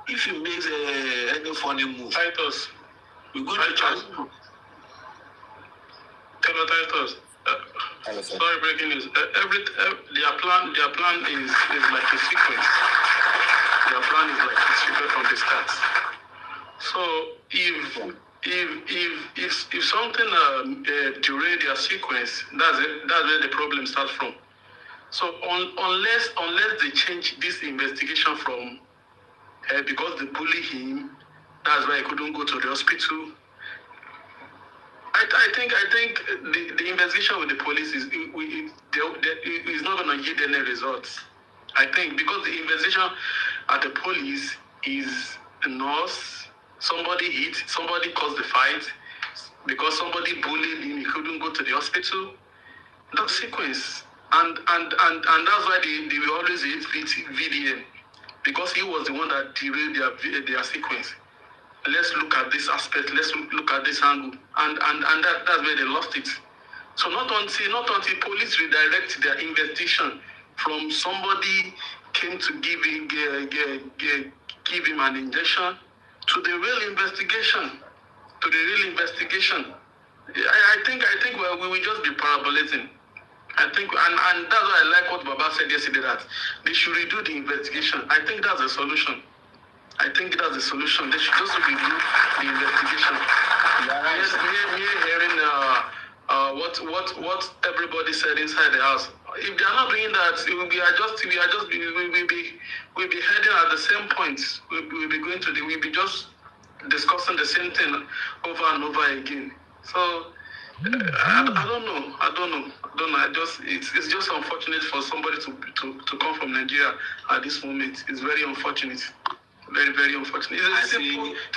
If he makes any funny move, Titus, we're going to charge him. Titus. Sorry, breaking news. Their plan is like a sequence. Their plan is like a sequence from the start. So if something derail their sequence, that's where the problem starts from. So unless they change this investigation from because they bully him, that's why he couldn't go to the hospital. I think the investigation with the police is not going to yield any results. I think because the investigation at the police is a nurse, somebody hit, somebody caused the fight, because somebody bullied him, he couldn't go to the hospital. That sequence, and that's why they will always hit VDM, because he was the one that derailed their sequence. Let's look at this aspect, let's look at this angle, and that's where they lost it. So not until police redirect their investigation from somebody came to give him an injection to the real investigation. I think we will just be parabolating. I think, and that's why I like what Baba said yesterday, that they should redo the investigation. I think that's the solution. They should just review the investigation. Yes, we're hearing what everybody said inside the house. If they are not doing that, we'll be heading at the same point. We'll be just discussing the same thing over and over again. So I don't know. It's just unfortunate for somebody to come from Nigeria at this moment. It's very unfortunate. Very, very unfortunate. It's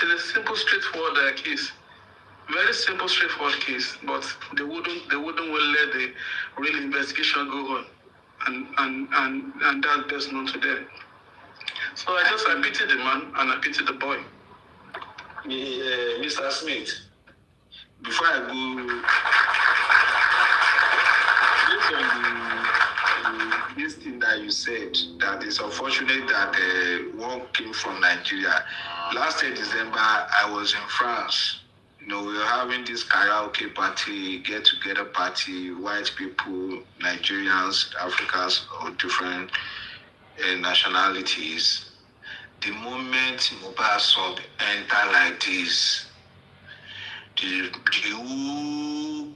a simple, straightforward case. Very simple, straightforward case. But they wouldn't let the real investigation go on, and that's best known to them. So I pity the man and I pity the boy. Mr. Smith, before I go, based on this thing that you said, that it's unfortunate that one came from Nigeria. Last year, December, I was in France. We were having this karaoke party, get-together party, white people, Nigerians, Africans, or different nationalities. The moment mobile sub enter like this, the whole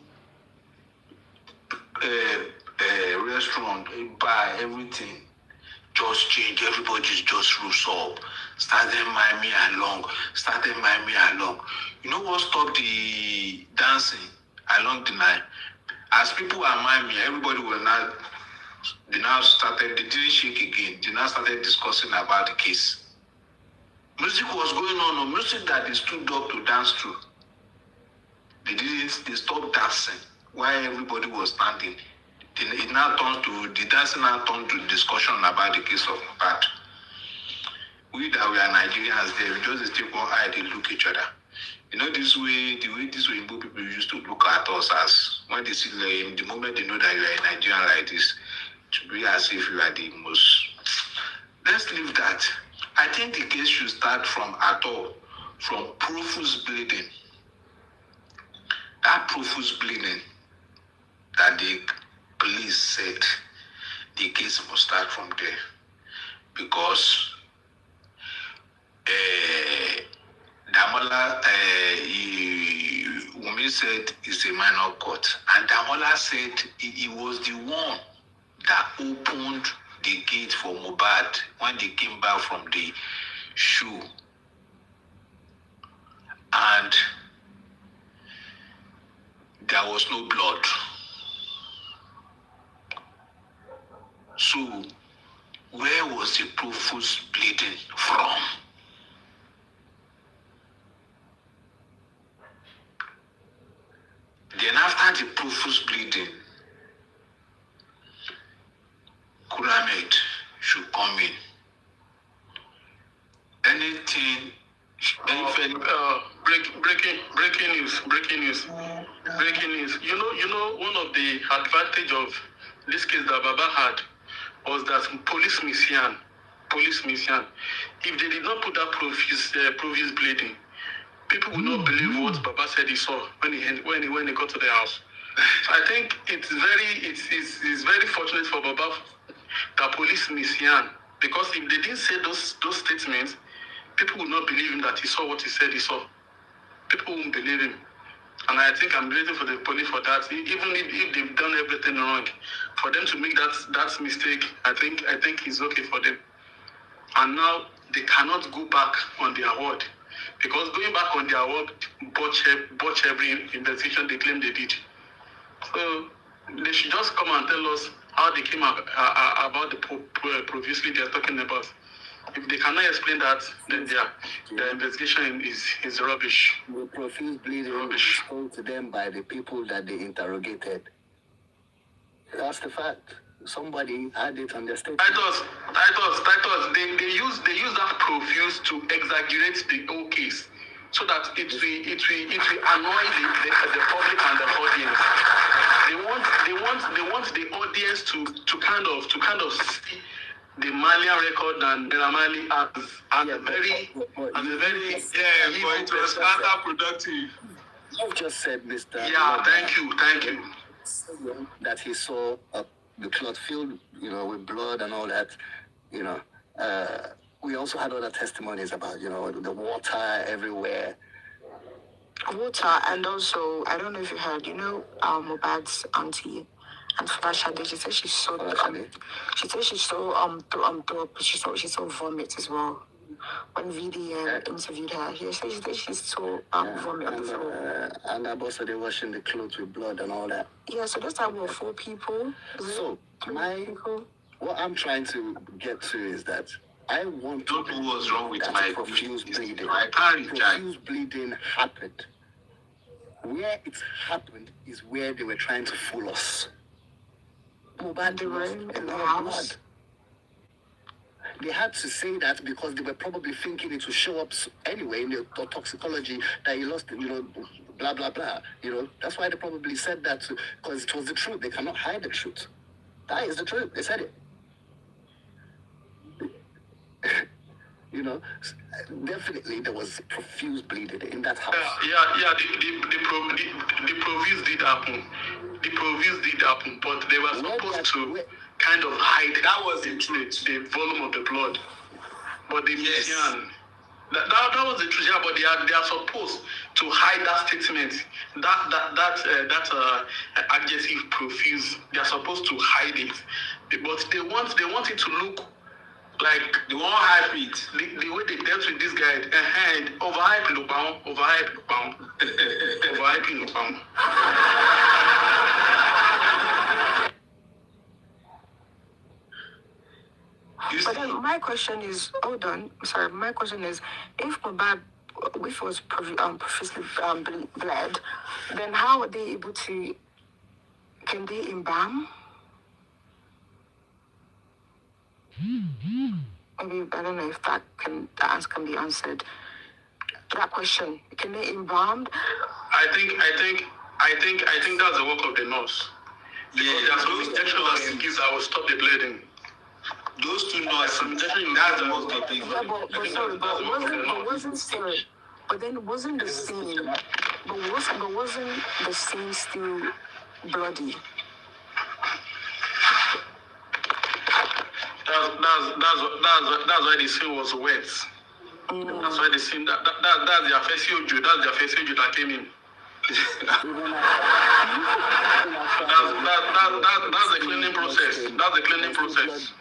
restaurant, bar, everything just change. Everybody's just rose up. Started Miami along. You know what stopped the dancing along the night? As people are Miami, everybody will now. They didn't shake again. They now started discussing about the case. Music was going on, music that they stood up to dance to. They stopped dancing while everybody was standing. The dancing now turned to discussion about the case of Mohbad. We that we are Nigerians there, we just take one eye, they look each other. The way these Igbo people used to look at us as, when they see the moment they know that you are a Nigerian like this, to be as if you are the most. Let's leave that. I think the case should start from profuse bleeding. That profuse bleeding that the police said, the case must start from there. Because Damola, Wunmi said it's a minor court. And Damola said he was the one that opened the gate for Mohbad when they came back from the show. And there was no blood. So, where was the profuse bleeding from? Then after the profuse bleeding, Kulamed should come in. Anything, breaking news. You know, one of the advantage of this case that Baba had was that police mission. If they did not put that profuse bleeding, people would not believe what Baba said he saw when he got to the house. So I think it's very fortunate for Baba that police mission, because if they didn't say those statements, people would not believe him that he saw what he said he saw. People won't believe him. And I think I'm grateful for the police for that. Even if they've done everything wrong, for them to make that mistake, I think it's okay for them. And now they cannot go back on their word, because going back on their word botch every investigation they claim they did. So they should just come and tell us how they came about the previously they are talking about. If they cannot explain that, then their investigation is rubbish. The profuse bleeding was told to them by the people that they interrogated. That's the fact. Somebody had it on their statement. Titus, they use that profuse to exaggerate the whole case, so that it will annoy the public and the audience. They want the audience to kind of see the Malian record and Mali as a very it was counterproductive. You've just said, Mr. Yeah, thank you. That he saw the cloth filled, with blood and all that. We also had other testimonies about, the water everywhere. Water, and also, I don't know if you heard, Mohbad's auntie and Fashade, she said she saw she saw vomit as well. When VDN interviewed her, she said she saw vomit on the floor. And also they washing the clothes with blood and all that. Yeah, so that's like 4 people. So what I'm trying to get to is that I want to know what's wrong with my profuse bleeding. Profuse bleeding happened. Where it happened is where they were trying to fool us. Mohbad, they were in the house. They had to say that because they were probably thinking it would show up anyway in the toxicology that he lost, blah, blah, blah. That's why they probably said that, because it was the truth. They cannot hide the truth. That is the truth. They said it. Definitely there was profuse bleeding in that house. The profuse did happen. But they were supposed to kind of hide. That was the truth, the volume of the blood. But that was the truth. Yeah, but they are supposed to hide that statement. That adjective profuse. They are supposed to hide it, but they want it to look like they won't hype it. The way they dealt with this guy, overhyping. But then my question is, my question is, if Mohbad, if it was profusely bled, then how are they able to, can they embalm? Maybe, I don't know if that answer can be answered. That question, can they embalm? I think that's the work of the nurse. Because there's some injection that you give that will stop the bleeding. Those two nurses, that's the most of things. Yeah, wasn't the scene still bloody? That's why the scene was wet. That's why the scene that's their first ojo. That's their first ojo that came in. That's the cleaning process. That's the cleaning process.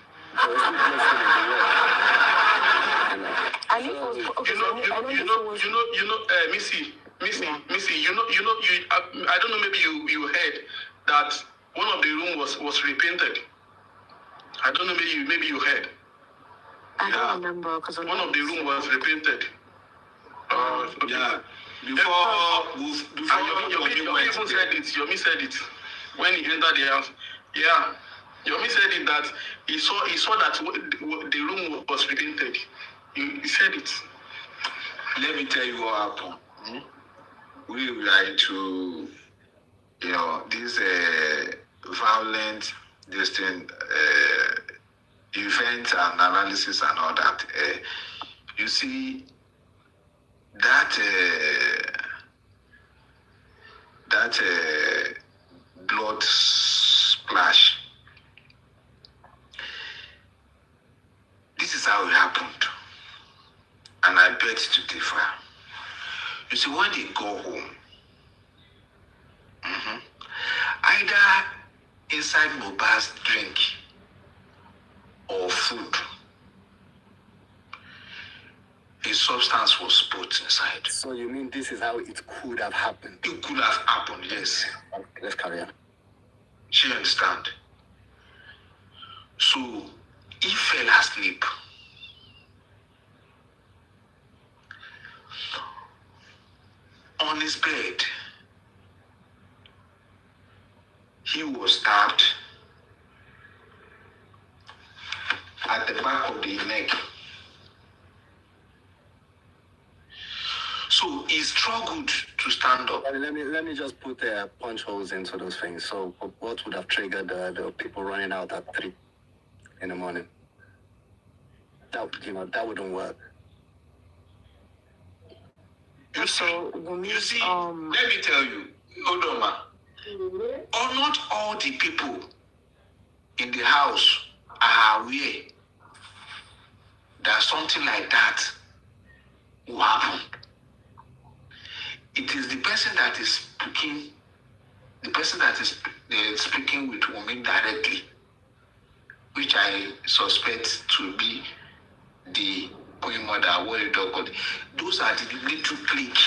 Missy, I don't know, maybe you heard that one of the room was repainted. I don't know, maybe you heard. I don't remember, because one of the room was repainted. Yeah. Before Yomi even said it. Yomi said it when he entered the house. Yeah. Yomi said it that he saw that the room was repainted. He said it. Let me tell you what happened. We were into, this violent, event and analysis and all that, you see that blood splash. This is how it happened, and I beg to differ. You see, when they go home, either inside Mohbad's drink or food, a substance was put inside. So you mean this is how it could have happened? It could have happened, yes. Let's carry on. Do you understand? So he fell asleep. On his bed, he was stabbed at the back of the neck. So he struggled to stand up. Let me just put punch holes into those things. So what would have triggered the people running out at 3 in the morning? That wouldn't work. You see, let me tell you, hold on, ma. Or not all the people in the house are aware that something like that will happen. It is the person that is speaking, speaking with women directly, which I suspect to be the Queen Mother, what you call it. Those are the little clique.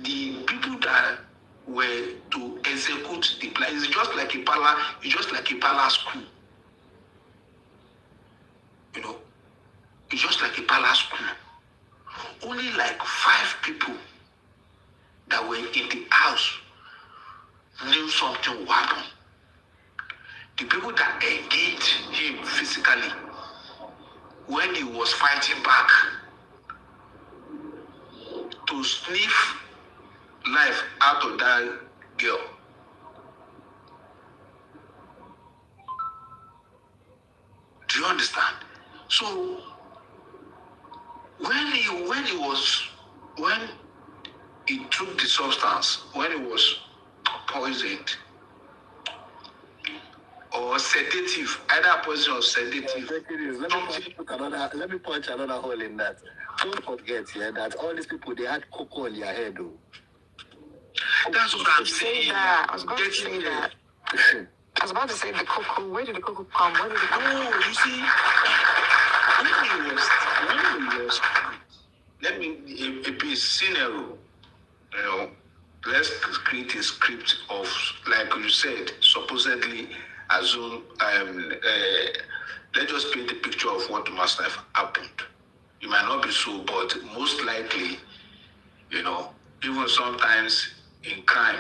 The people that were to execute the plan. It's just like a palace school. It's just like a palace school. Only like 5 people that were in the house knew something would happen. The people that engaged him physically when he was fighting back to sniff life out of that girl. Do you understand? So when he took the substance, when he was poisoned or sedative, either poison or sedative. Let me punch another hole in that. Don't forget that all these people, they had cocoa on their head, though. That's what I'm saying. I was about to say that. I was about to say the cocoa. Where did the cocoa come? Where did it come? Oh, you see, when he was, let me a scenario. Let's create a script of, like you said, supposedly assume. Let's just paint a picture of what must have happened. It might not be so, but most likely, even sometimes in crime,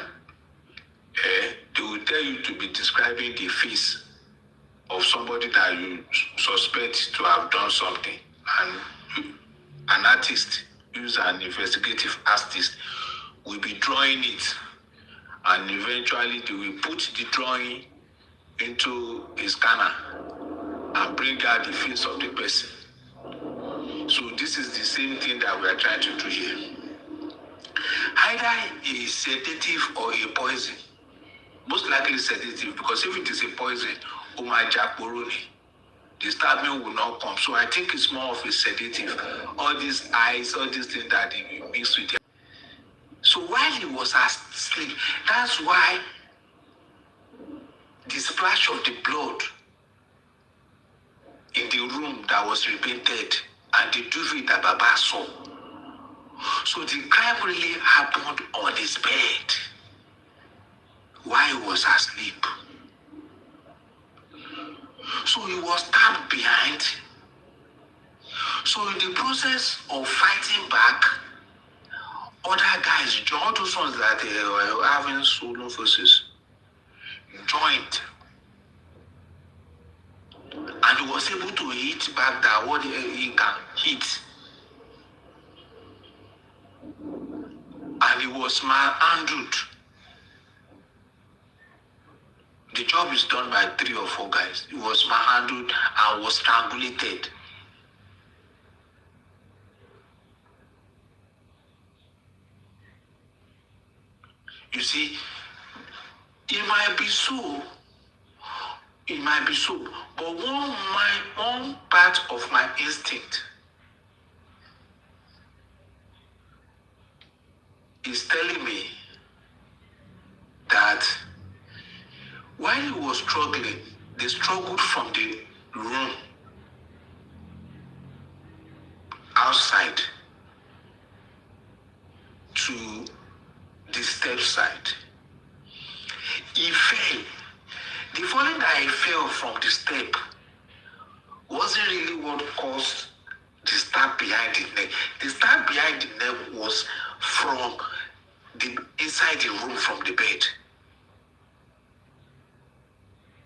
they will tell you to be describing the face of somebody that you suspect to have done something. And an artist, who's an investigative artist, will be drawing it. And eventually they will put the drawing into a scanner and bring out the face of the person. So this is the same thing that we are trying to do here. Either a sedative or a poison. Most likely sedative, because if it is a poison, the stabbing will not come. So I think it's more of a sedative. All these eyes, all these things that they mix with them. So while he was asleep, that's why the splash of the blood in the room that was repainted and the duvet that Baba saw. So the crime really happened on his bed while he was asleep. So he was stabbed behind. So in the process of fighting back, other guys, all those ones that were having solo forces, joined. And he was able to hit back that what he can hit. And he was malhandled. The job is done by 3 or 4 guys. He was manhandled and was strangulated. You see, it might be so. It might be so. But one part of my instinct is telling me that while he was struggling, they struggled from the room outside to the step side. He fell. The falling that he fell from the step wasn't really what caused the stab behind the neck. The stab behind the neck was from the inside the room from the bed.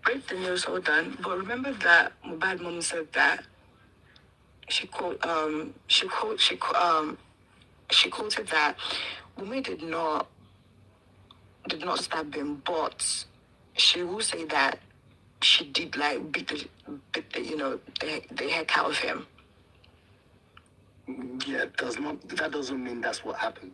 Break the news, hold on. But remember that Mohbad mom said that she quoted that Wunmi did not stab him, but she will say that she did like beat the heck out of him. Yeah, that doesn't mean that's what happened.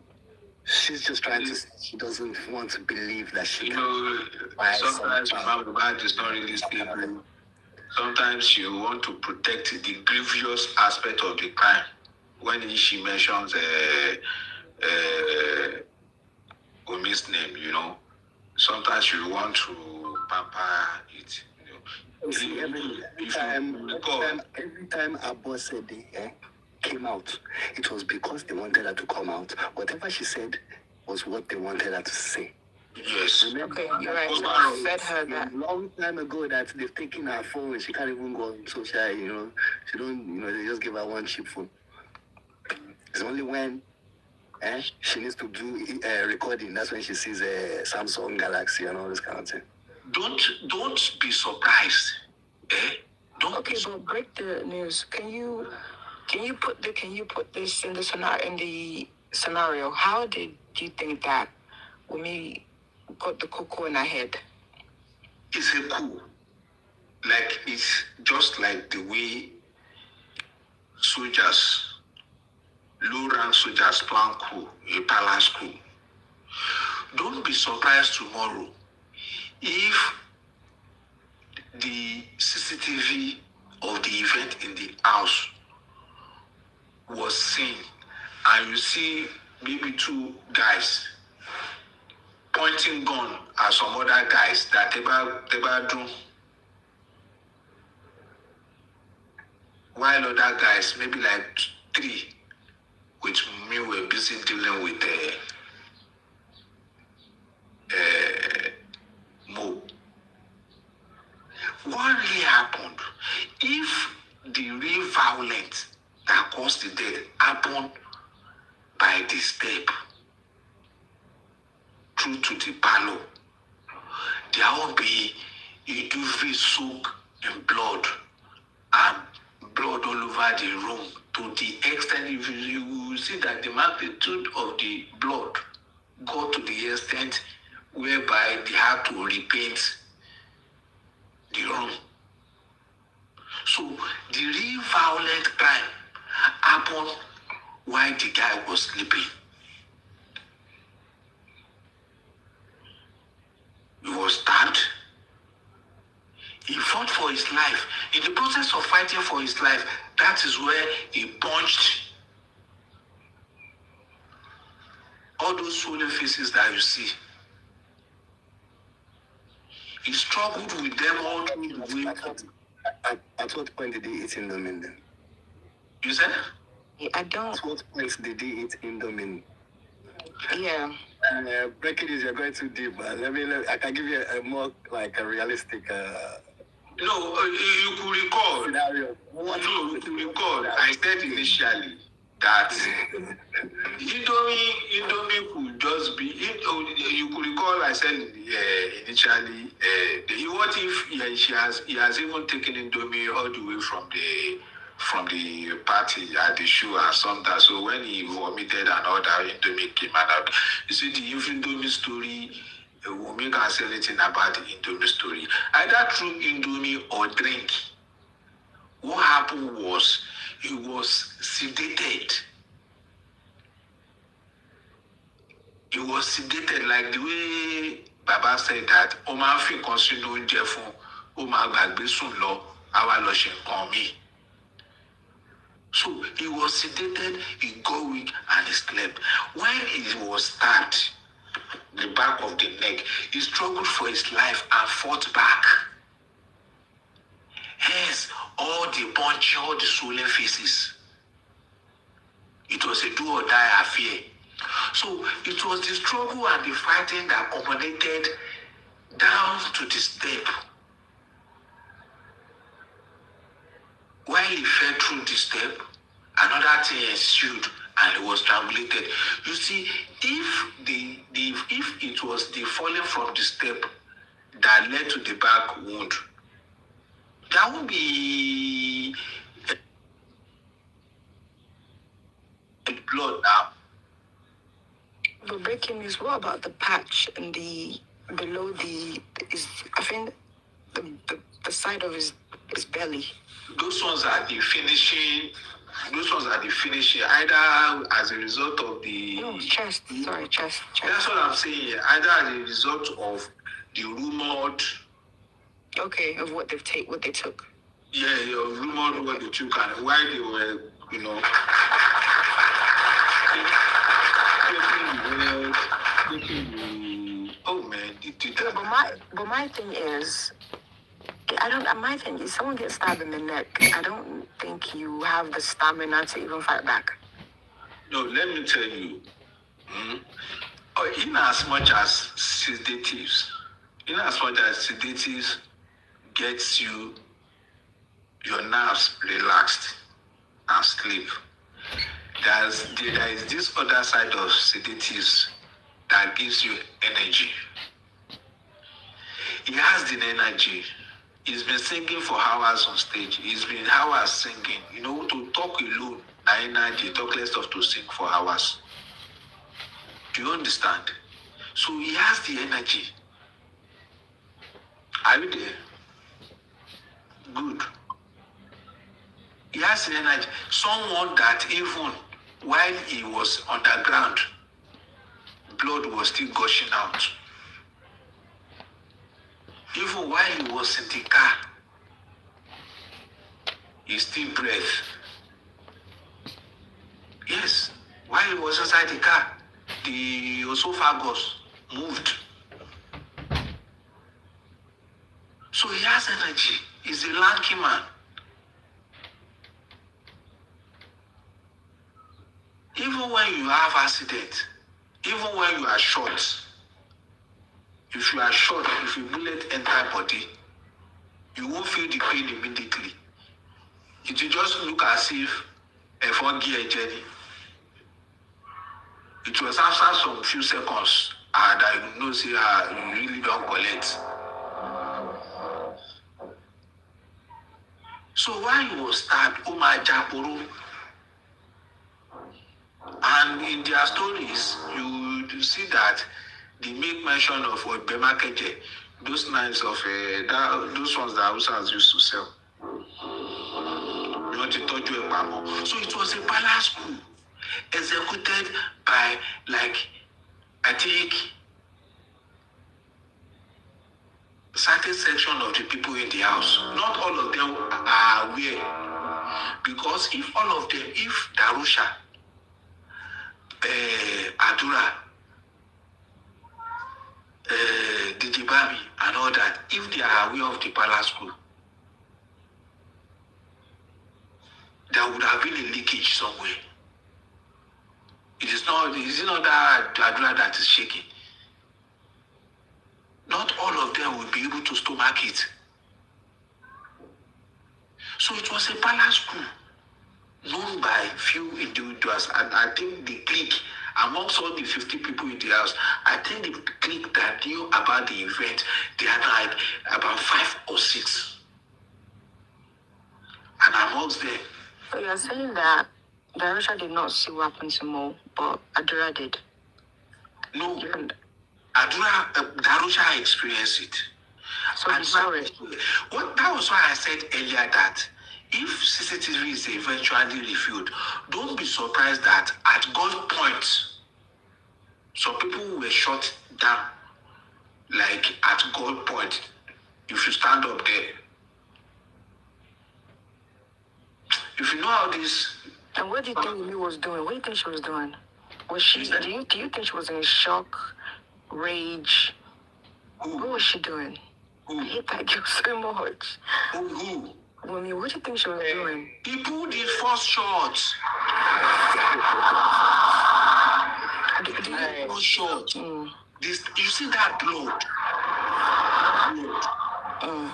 She's just trying to say she doesn't want to believe that she Sometimes Mohbad is not really stable. Sometimes you want to protect the grievous aspect of the crime. When she mentions Wunmi's name, sometimes you want to pamper it. See, every time our boss said they came out, it was because they wanted her to come out. Whatever she said was what they wanted her to say. Yes. Remember, Okay, you're right. I said her that. A long time ago that they've taken her phone. She can't even go on social, she don't, they just give her one cheap phone. It's only when she needs to do recording, that's when she sees a Samsung Galaxy and all this kind of thing. Don't be surprised. Okay, but break the news. Can you put this in the scenario? How did you think that Wunmi got the cocoa in her head? It's a coup. Like, it's just like the way soldiers, low-rank soldiers plan coup, a palace coup. Don't be surprised tomorrow if the CCTV of the event in the house was seen and you see maybe 2 guys pointing gun at some other guys that they do, while other guys, maybe like 3, which me were busy dealing with Mo. What really happened? If the real violence that caused the death happened by the step through to the parlor, there will be a duvet soaked in blood and blood all over the room, to the extent you will see that the magnitude of the blood got to the extent whereby they had to repaint the room. So the real violent crime happened while the guy was sleeping. He was stabbed. He fought for his life. In the process of fighting for his life, that is where he punched all those swollen faces that you see. He struggled with them all through the way. At what point did he eat Indomie then? You said? I don't. At what point did he eat Indomie? Yeah. Breaking is you're going too deep. I can give you a more like a realistic. No, you could recall. Scenario. No, you recall. I said initially that Indomie could just be. You could recall. I said initially. What if he has even taken Indomie all the way from the party at the show and something. So when he vomited and all that, Indomie came out. You see, the Indomie story Wunmi can't say anything about the Indomie story. Either through Indomie or drink. What happened was he was sedated. He was sedated like the way Baba said that Oma fi consume oúnjẹ fún Oma gbàgbé sùn lọ àwa lọ ṣe nǹkan mi. So he was sedated, he got weak and he slept. When he was stabbed, the back of the neck, he struggled for his life and fought back. Hence, all the punching, all the swollen faces. It was a do or die affair. So it was the struggle and the fighting that culminated down to the step. While he fell through the step, another thing ensued and he was strangulated. You see, if it was the falling from the step that led to the back wound, there won't be blood now. But breaking news, what about the patch and the below the is I think the side of his belly? Those ones are the finishing. Those ones are the finishing, either as a result of the chest. Sorry, chest. That's what I'm saying. Either as a result of the rumored. Okay, of what they took. Yeah, rumored what they took and why they were, oh man, they did that. But my thing is, my thing is, someone gets stabbed in the neck. I don't think you have the stamina to even fight back. No, let me tell you. In as much as sedatives gets you your nerves relaxed and sleep, there is this other side of sedatives that gives you energy. He has the energy. He's been singing for hours on stage. He's been hours singing. To talk alone, energy, talk less of to sing for hours. Do you understand? So he has the energy. Are you there? Good. He has the energy. Someone that even while he was underground, blood was still gushing out. Even while he was in the car, he still breathed. Yes, while he was inside the car, the esophagus moved. So he has energy. He's a lanky man. Even when you have accident, even when you are shot, if you are shot, if a bullet enter body, you won't feel the pain immediately. It will just look as if a 4-gear journey. It was after some few seconds that you really don't collect. So while he was stabbed, Omar Japoro, and in their stories, you see that they make mention of Bema Keje, those knives of those ones that Hausas used to sell. So it was a palace coup executed by, I think, certain section of the people in the house. Not all of them are aware. Because if all of them, if Darusha, Adura, Dijibami and all that, if they are aware of the palace coup, there would have been a leakage somewhere. It is not that Adura that is shaking. Not all of them will be able to stomach it. So it was a palace coup known by few individuals, and I think the clique, amongst all the 50 people in the house, I think the clique that knew about the event, they had about 5 or 6. And amongst them. So you're saying that Darusha did not see what happened to Mo, but Adura did? No. Adura, Darusha experienced it. So And he saw it. that was why I said earlier that if CCTV is eventually reviewed, don't be surprised that at gunpoint, some people were shot down, like at gunpoint. If you stand up there, if you know how this. And what do you think Amy was doing? What do you think she was doing? Was she? Do you think she was in shock, rage? Who? What was she doing? Who? I hate that girl so much. Who? Women, what do you think she was doing? He pulled his first shot. First shot. This, you see that blood?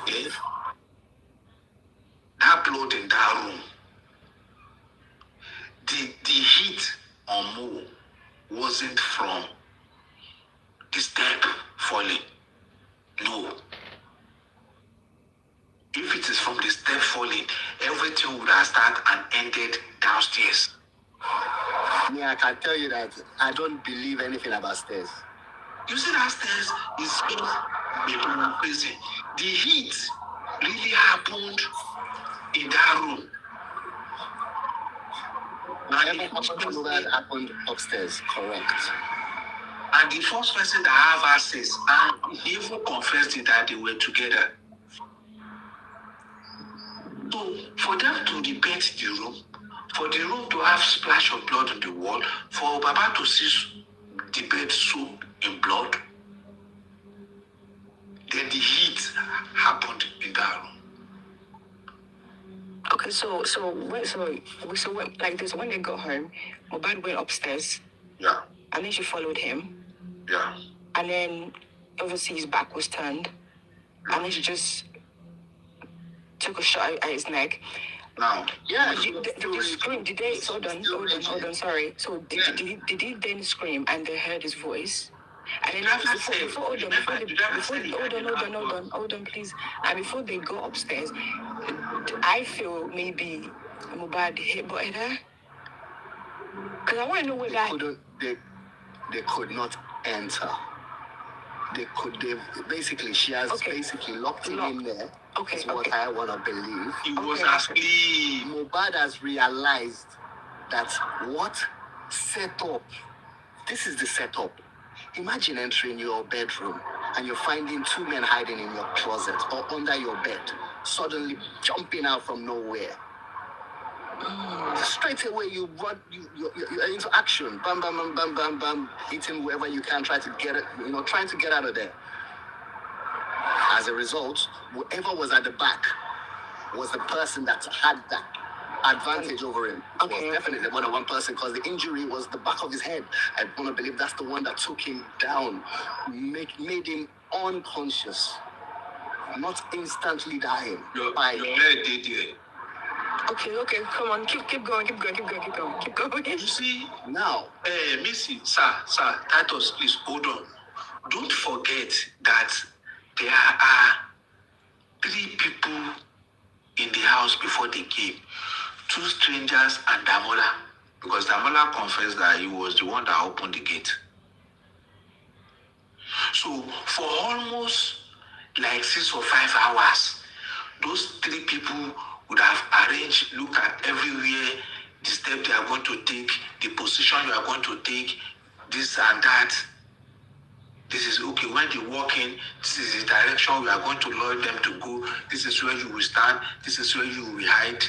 Yeah? That blood in that room. The heat on Mo wasn't from the step falling. No. If it is from the step falling, everything would have started and ended downstairs. Yeah, I can tell you that I don't believe anything about stairs. You see that stairs is people crazy. The heat really happened in that room. That happened upstairs, correct. And the first person that have access and he even confessed it that they were together. So for them to repaint the room, for the room to have splash of blood on the wall, for Baba to see the bed soaked in blood, then the heat happened in that room. Okay, so when, like this, when they got home, Mohbad went upstairs. Yeah. And then she followed him. Yeah. And then obviously his back was turned. And then she just took a shot at his neck. Now, Yeah. Did they scream? Did they? Hold on. Sorry. So did he then scream and they heard his voice? And then hold on, please. And before they go upstairs, I feel maybe Mohbad hit butted her. Because I want to know whether they could not enter. She has basically locked him in there. Okay. Is what I want to believe. he was asleep. Mohbad has realized that this is the setup. Imagine entering your bedroom and you're finding two men hiding in your closet or under your bed, suddenly jumping out from nowhere. Straight away, you're into action. Bam, bam, bam, bam, bam, bam, hitting whoever you can, trying to get out of there. As a result, whoever was at the back was the person that had that advantage over him. It was definitely more than one person because the injury was the back of his head. I want to believe that's the one that took him down, made him unconscious, not instantly dying. Your head did it. Okay, come on, keep going. You see, now, Missy, sir, Titus, please hold on. Don't forget that there are 3 people in the house before they came. 2 strangers and Damola, because Damola confessed that he was the one that opened the gate. So for almost like 6 or 5 hours, those 3 people would have arranged, look at everywhere, the step they are going to take, the position you are going to take, this and that. This is okay. When you walk in, this is the direction we are going to lure them to go. This is where you will stand. This is where you will hide.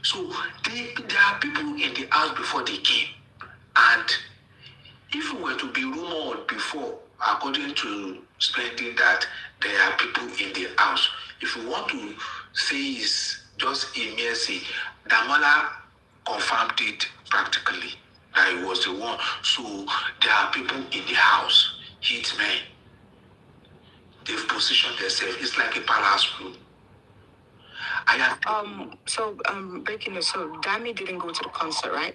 So there are people in the house before they came. And if it were to be rumored before, according to Splendid, that there are people in the house, if you want to say it's just a mercy, Damola confirmed it practically, that he was the one. So there are people in the house. Hitmen. They've positioned themselves. It's like a palace room. Breaking news. So Dami didn't go to the concert, right?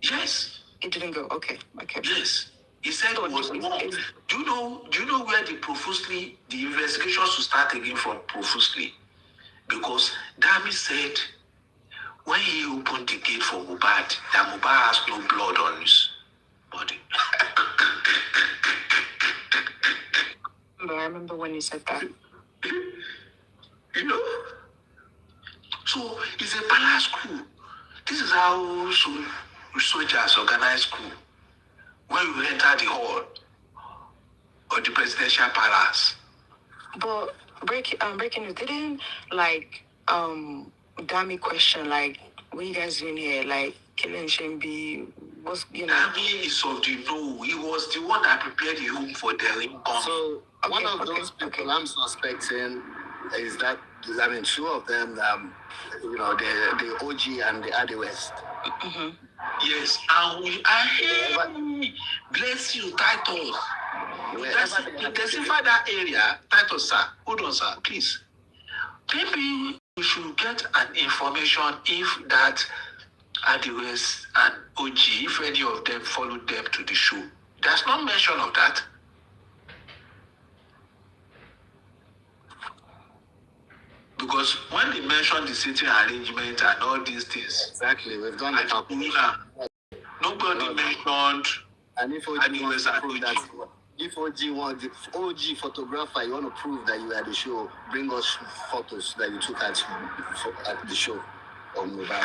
Yes. He didn't go. Okay. Yes. He said it was wrong. Do you know where the investigation should start again from profusely? Because Dami said when he opened the gate for Mohbad, that Mohbad has no blood on his body. I remember when you said that. You know? So it's a palace school. This is how soldiers organize school. When you enter the hall or the presidential palace. But breaking news, didn't like Dami question like, what you guys doing here? Like killing Shembi, what's Dami is of the know. He was the one that prepared the home for their income. So one of those people I'm suspecting is that, I mean, two of them, the OG and the Adi West. Mm-hmm. Yes, and bless you, Titus. Intensify that area, Titus, sir. Hold on, sir, please. Maybe we should get an information if that Adi West and OG, if any of them followed them to the show. There's no mention of that. Because when they mention the seating arrangement and all these things, exactly, we've done it. Nobody mentioned. And if OG wants to prove that, if OG photographer, you want to prove that you were at the show, bring us photos that you took at the show on mobile.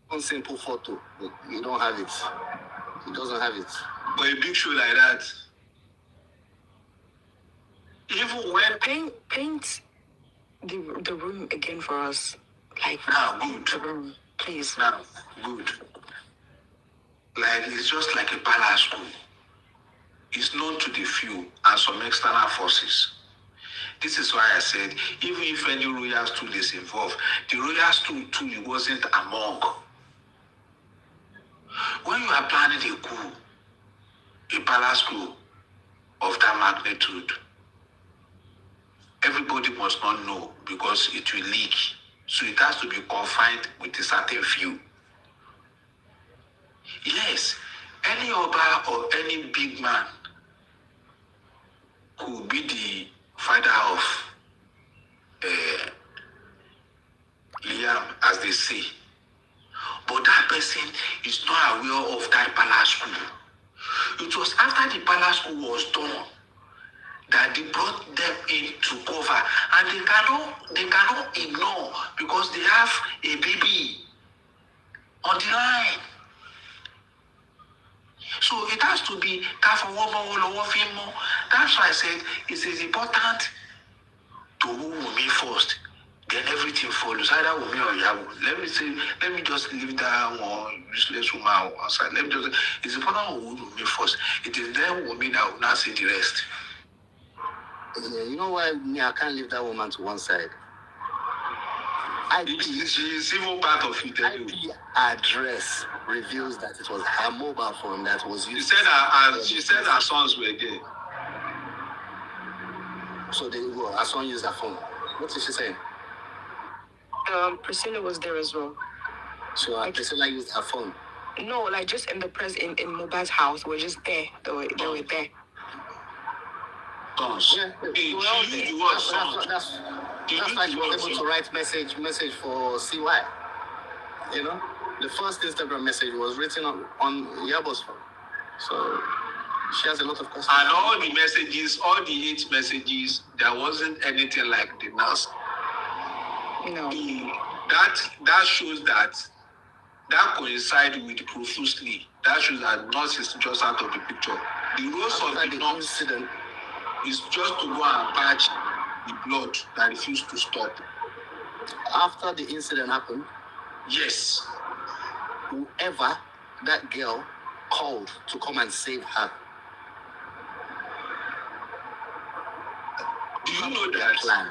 One simple photo, you don't have it. He doesn't have it. But a big show like that. Even when paint the room again for us, like now, good. The room, please. Now, good. Like it's just like a palace school. It's known to the few and some external forces. This is why I said, even if any royal stool is involved, the royal stool too wasn't among. When you are planning a coup, a palace coup of that magnitude, everybody must not know because it will leak. So it has to be confined with a certain few. Yes, any Oba or any big man could be the father of Liam, as they say. But that person is not aware of that palace school. It was after the palace school was done that they brought them in to cover, and they cannot ignore because they have a baby on the line. So it has to be careful. That's why I said it is important to who Wumi first, then everything follows. Either Wumi or Yahoo. Let me just leave that one useless woman outside. It's important who Wumi first. It is then Wumi that will not see the rest. Yeah, you know why I can't leave that woman to one side? She's even part of it. IP address reveals that it was her mobile phone that was used. She said her sons were gay. So there you go. Her son used her phone. What is she saying? Priscilla was there as well. So Priscilla used her phone. No, like just in the in Moba's house, we're just there. They were there. Sons. Yeah, that's why she was able to write message for CY. You know, the first Instagram message was written on Yabo's phone. So she has a lot of questions. And all the messages, all the 8 messages, there wasn't anything like the nurse. No. That shows that coincides with profusely. That shows that nurse is just out of the picture. The roles of the nurse incident is just to go and patch the blood that refused to stop. After the incident happened, yes, whoever that girl called to come and save her. Do you know that plan?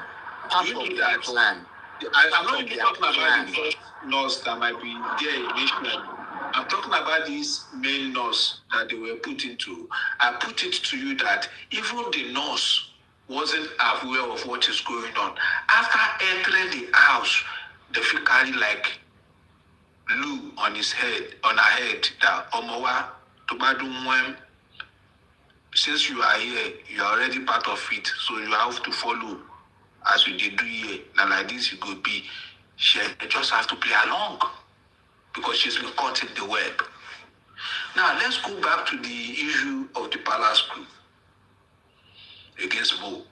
Part of that plan. I'm not even talking about the first nurse that might be there initially. I'm talking about this main nurse that they were put into. I put it to you that even the nurse wasn't aware of what is going on. After entering the house, they feel carry like Lou on her head, that omowumm, since you are here, you are already part of it, so you have to follow as we did do here. Now like this you could be, she just have to play along because she's been caught in the web. Now, let's go back to the issue of the palace coup against Mo.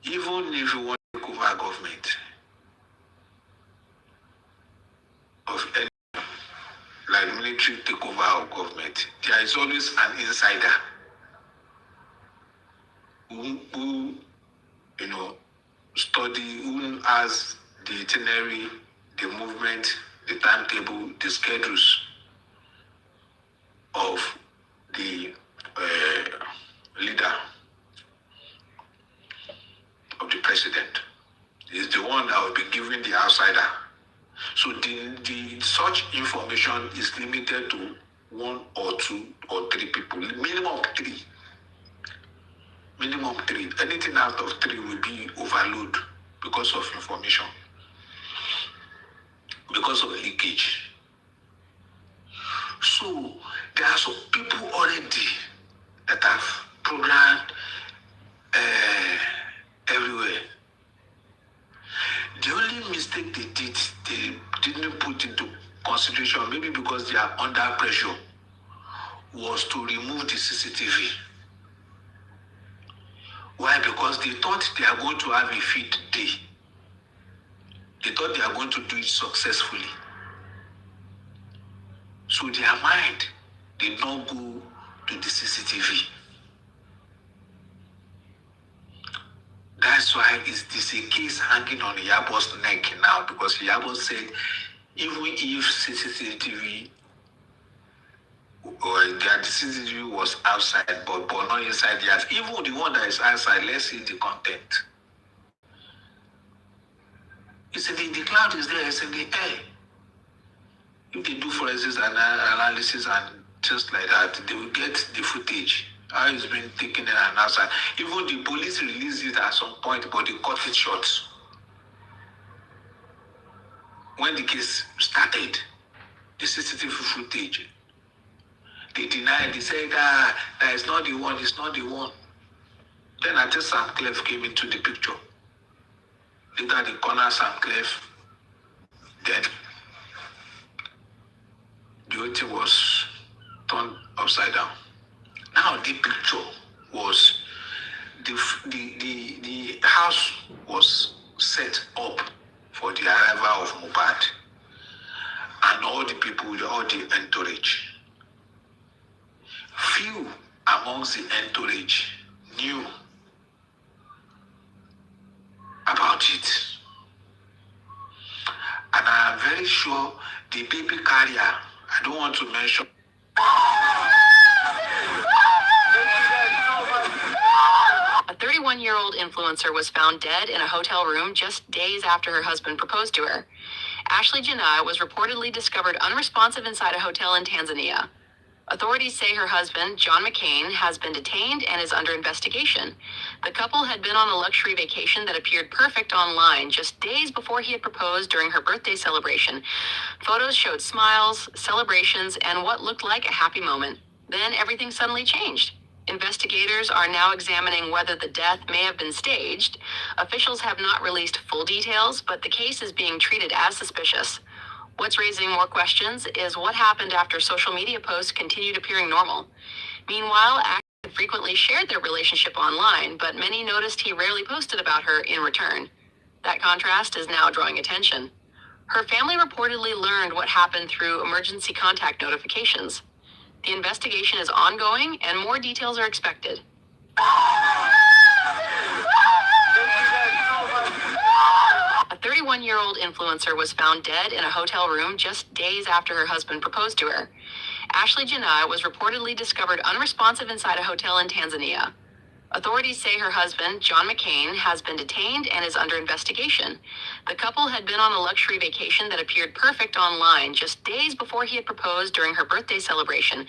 Even if you want to take over government of any, like military takeover of government, there is always an insider who study, who has the itinerary, the movement, the timetable, the schedules of the leader of the president. Is the one that will be giving the outsider. So the such information is limited to 1 or 2 or 3 people, minimum 3. Minimum 3. Anything out of 3 will be overload because of information, because of leakage. So there are some people already that have programmed everywhere. The only mistake they didn't put into consideration, maybe because they are under pressure, was to remove the CCTV. Why? Because they thought they are going to have a fit day. They thought they are going to do it successfully. So their mind did not go to the CCTV. That's why this a case hanging on Yabo's neck now, because Yabo said even if CCTV or the CCTV was outside but not inside the house, even the one that is outside, let's see the content. It's in the cloud is there, it's in the air. If they do forensics analysis and just like that, they will get the footage. How it's been taken in and outside. Even the police released it at some point, but they cut it short. When the case started, the CCTV footage, they denied. They said that it's not the one. It's not the one. Then I think Sam Clef came into the picture. Later, the corner Sam Clef. Then the whole thing was turned upside down. Now the picture was the house was set up for the arrival of Mohbad and all the people, all the entourage. Few amongst the entourage knew about it. And I am very sure the baby carrier, I don't want to mention. A 31-year-old influencer was found dead in a hotel room just days after her husband proposed to her. Ashley Janai was reportedly discovered unresponsive inside a hotel in Tanzania. Authorities say her husband, John McCain, has been detained and is under investigation. The couple had been on a luxury vacation that appeared perfect online just days before he had proposed during her birthday celebration. Photos showed smiles, celebrations, and what looked like a happy moment. Then everything suddenly changed. Investigators are now examining whether the death may have been staged. Officials have not released full details, but the case is being treated as suspicious. What's raising more questions is what happened after social media posts continued appearing normal. Meanwhile, actors frequently shared their relationship online, but many noticed he rarely posted about her in return. That contrast is now drawing attention. Her family reportedly learned what happened through emergency contact notifications. The investigation is ongoing and more details are expected. A 31-year-old influencer was found dead in a hotel room just days after her husband proposed to her. Ashley Janai was reportedly discovered unresponsive inside a hotel in Tanzania. Authorities say her husband, John McCain, has been detained and is under investigation. The couple had been on a luxury vacation that appeared perfect online just days before he had proposed during her birthday celebration.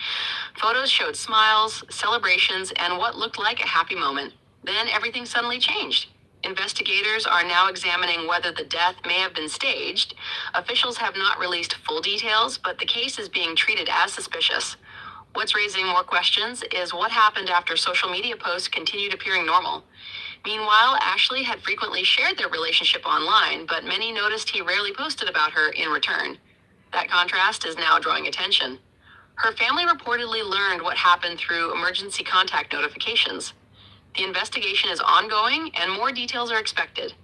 Photos showed smiles, celebrations, and what looked like a happy moment. Then everything suddenly changed. Investigators are now examining whether the death may have been staged. Officials have not released full details, but the case is being treated as suspicious. What's raising more questions is what happened after social media posts continued appearing normal. Meanwhile, Ashley had frequently shared their relationship online, but many noticed he rarely posted about her in return. That contrast is now drawing attention. Her family reportedly learned what happened through emergency contact notifications. The investigation is ongoing and more details are expected.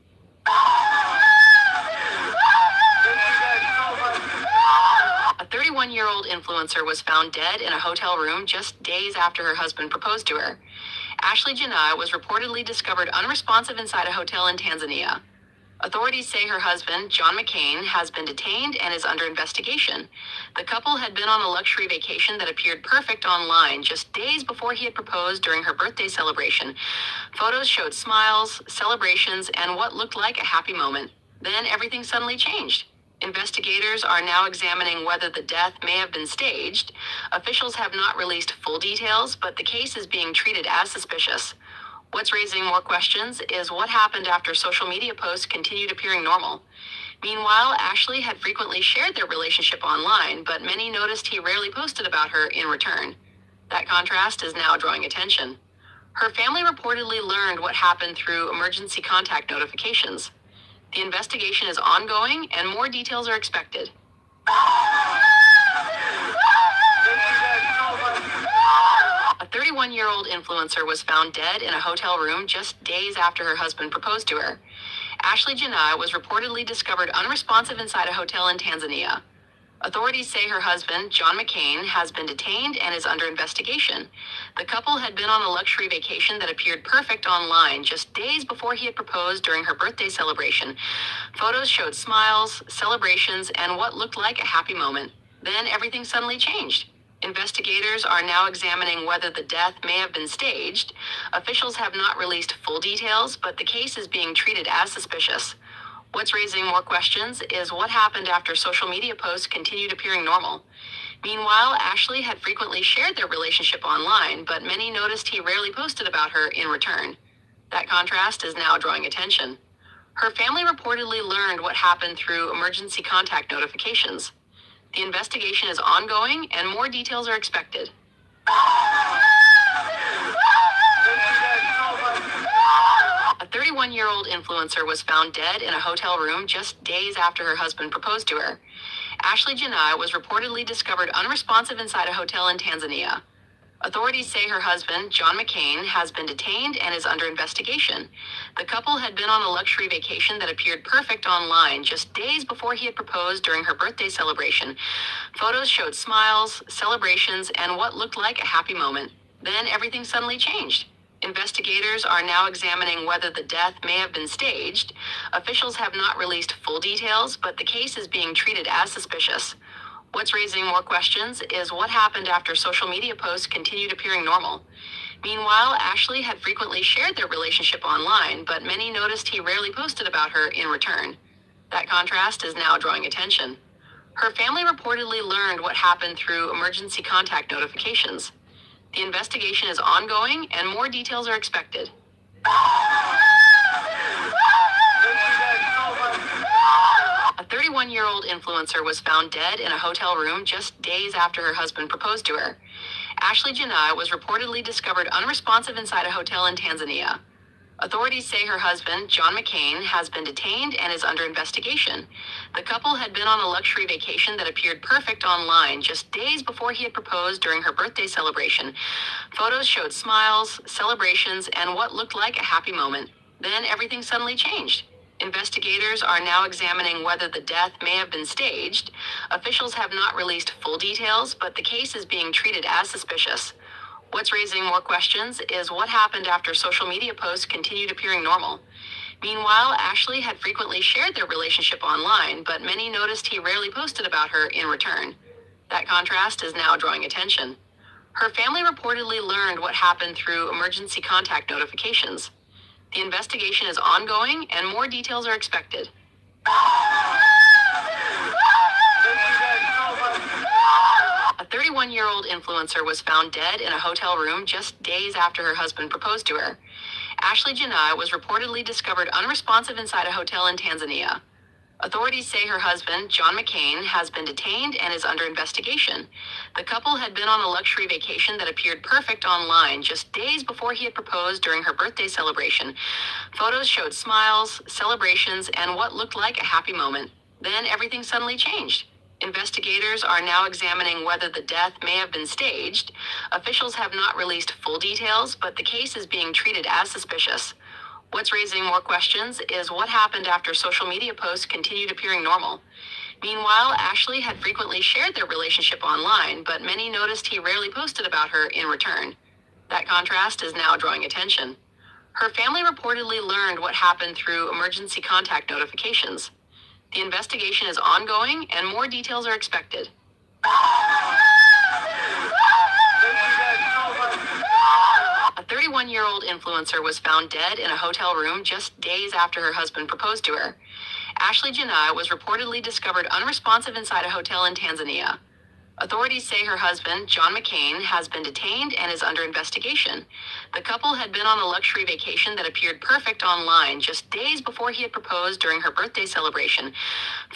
A 31-year-old influencer was found dead in a hotel room just days after her husband proposed to her. Ashley Janai was reportedly discovered unresponsive inside a hotel in Tanzania. Authorities say her husband, John McCain, has been detained and is under investigation. The couple had been on a luxury vacation that appeared perfect online just days before he had proposed during her birthday celebration. Photos showed smiles, celebrations, and what looked like a happy moment. Then everything suddenly changed. Investigators are now examining whether the death may have been staged. Officials have not released full details, but the case is being treated as suspicious. What's raising more questions is what happened after social media posts continued appearing normal. Meanwhile, Ashley had frequently shared their relationship online, but many noticed he rarely posted about her in return. That contrast is now drawing attention. Her family reportedly learned what happened through emergency contact notifications. The investigation is ongoing and more details are expected. A 31-year-old influencer was found dead in a hotel room just days after her husband proposed to her. Ashley Janai was reportedly discovered unresponsive inside a hotel in Tanzania. Authorities say her husband, John McCain, has been detained and is under investigation. The couple had been on a luxury vacation that appeared perfect online just days before he had proposed during her birthday celebration. Photos showed smiles, celebrations, and what looked like a happy moment. Then everything suddenly changed. Investigators are now examining whether the death may have been staged. Officials have not released full details, but the case is being treated as suspicious. What's raising more questions is what happened after social media posts continued appearing normal. Meanwhile, Ashley had frequently shared their relationship online, but many noticed he rarely posted about her in return. That contrast is now drawing attention. Her family reportedly learned what happened through emergency contact notifications. The investigation is ongoing and more details are expected. A 31-year-old influencer was found dead in a hotel room just days after her husband proposed to her. Ashley Janai was reportedly discovered unresponsive inside a hotel in Tanzania. Authorities say her husband, John McCain, has been detained and is under investigation. The couple had been on a luxury vacation that appeared perfect online just days before he had proposed during her birthday celebration. Photos showed smiles, celebrations, and what looked like a happy moment. Then everything suddenly changed. Investigators are now examining whether the death may have been staged. Officials have not released full details, but the case is being treated as suspicious. What's raising more questions is what happened after social media posts continued appearing normal. Meanwhile, Ashley had frequently shared their relationship online, but many noticed he rarely posted about her in return. That contrast is now drawing attention. Her family reportedly learned what happened through emergency contact notifications. The investigation is ongoing and more details are expected. A 31-year-old influencer was found dead in a hotel room just days after her husband proposed to her. Ashley Janai was reportedly discovered unresponsive inside a hotel in Tanzania. Authorities say her husband, John McCain, has been detained and is under investigation. The couple had been on a luxury vacation that appeared perfect online just days before he had proposed during her birthday celebration. Photos showed smiles, celebrations, and what looked like a happy moment. Then everything suddenly changed. Investigators are now examining whether the death may have been staged. Officials have not released full details, but the case is being treated as suspicious. What's raising more questions is what happened after social media posts continued appearing normal. Meanwhile, Ashley had frequently shared their relationship online, but many noticed he rarely posted about her in return. That contrast is now drawing attention. Her family reportedly learned what happened through emergency contact notifications. The investigation is ongoing and more details are expected. A 31-year-old influencer was found dead in a hotel room just days after her husband proposed to her. Ashley Janai was reportedly discovered unresponsive inside a hotel in Tanzania. Authorities say her husband, John McCain, has been detained and is under investigation. The couple had been on a luxury vacation that appeared perfect online just days before he had proposed during her birthday celebration. Photos showed smiles, celebrations, and what looked like a happy moment. Then everything suddenly changed. Investigators are now examining whether the death may have been staged. Officials have not released full details, but the case is being treated as suspicious. What's raising more questions is what happened after social media posts continued appearing normal. Meanwhile, Ashley had frequently shared their relationship online, but many noticed he rarely posted about her in return. That contrast is now drawing attention. Her family reportedly learned what happened through emergency contact notifications. The investigation is ongoing and more details are expected. A 31-year-old influencer was found dead in a hotel room just days after her husband proposed to her. Ashley Janai was reportedly discovered unresponsive inside a hotel in Tanzania. Authorities say her husband, John McCain, has been detained and is under investigation. The couple had been on a luxury vacation that appeared perfect online just days before he had proposed during her birthday celebration.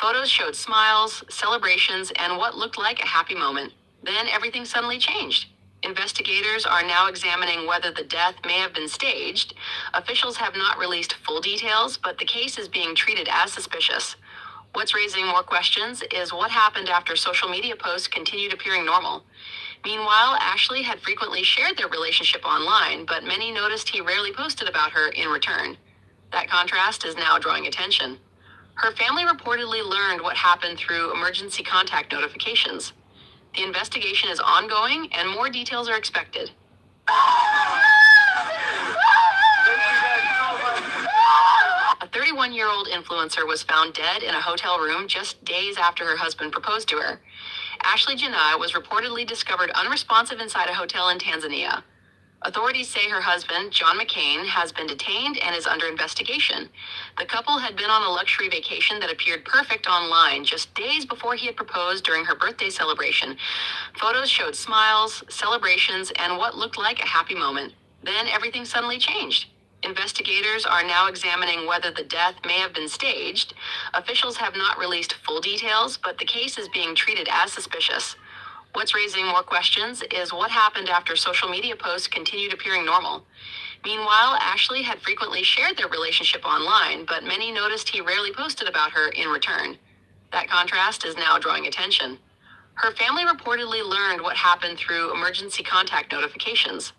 Photos showed smiles, celebrations, and what looked like a happy moment. Then everything suddenly changed. Investigators are now examining whether the death may have been staged. Officials have not released full details, but the case is being treated as suspicious. What's raising more questions is what happened after social media posts continued appearing normal. Meanwhile, Ashley had frequently shared their relationship online, but many noticed he rarely posted about her in return. That contrast is now drawing attention. Her family reportedly learned what happened through emergency contact notifications. The investigation is ongoing and more details are expected. A 31-year-old influencer was found dead in a hotel room just days after her husband proposed to her. Ashley Janai was reportedly discovered unresponsive inside a hotel in Tanzania. Authorities say her husband, John McCain, has been detained and is under investigation. The couple had been on a luxury vacation that appeared perfect online just days before he had proposed during her birthday celebration. Photos showed smiles, celebrations, and what looked like a happy moment. Then everything suddenly changed. Investigators are now examining whether the death may have been staged. Officials have not released full details, but the case is being treated as suspicious. What's raising more questions is what happened after social media posts continued appearing normal. Meanwhile, Ashley had frequently shared their relationship online, but many noticed he rarely posted about her in return. That contrast is now drawing attention. Her family reportedly learned what happened through emergency contact notifications.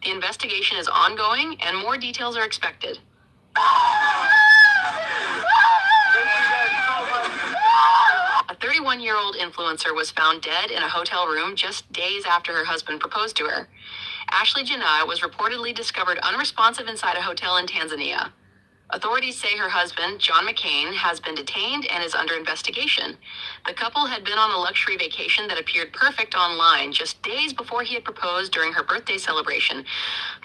The investigation is ongoing and more details are expected. A 31-year-old influencer was found dead in a hotel room just days after her husband proposed to her. Ashley Janai was reportedly discovered unresponsive inside a hotel in Tanzania. Authorities say her husband, John McCain, has been detained and is under investigation. The couple had been on a luxury vacation that appeared perfect online just days before he had proposed during her birthday celebration.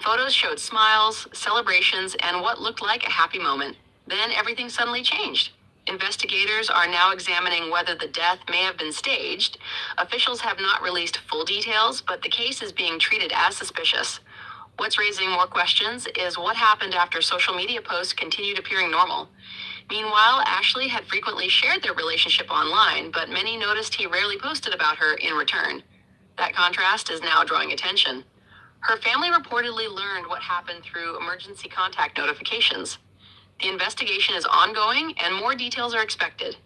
Photos showed smiles, celebrations, and what looked like a happy moment. Then everything suddenly changed. Investigators are now examining whether the death may have been staged. Officials have not released full details, but the case is being treated as suspicious. What's raising more questions is what happened after social media posts continued appearing normal. Meanwhile, Ashley had frequently shared their relationship online, but many noticed he rarely posted about her in return. That contrast is now drawing attention. Her family reportedly learned what happened through emergency contact notifications. The investigation is ongoing and more details are expected.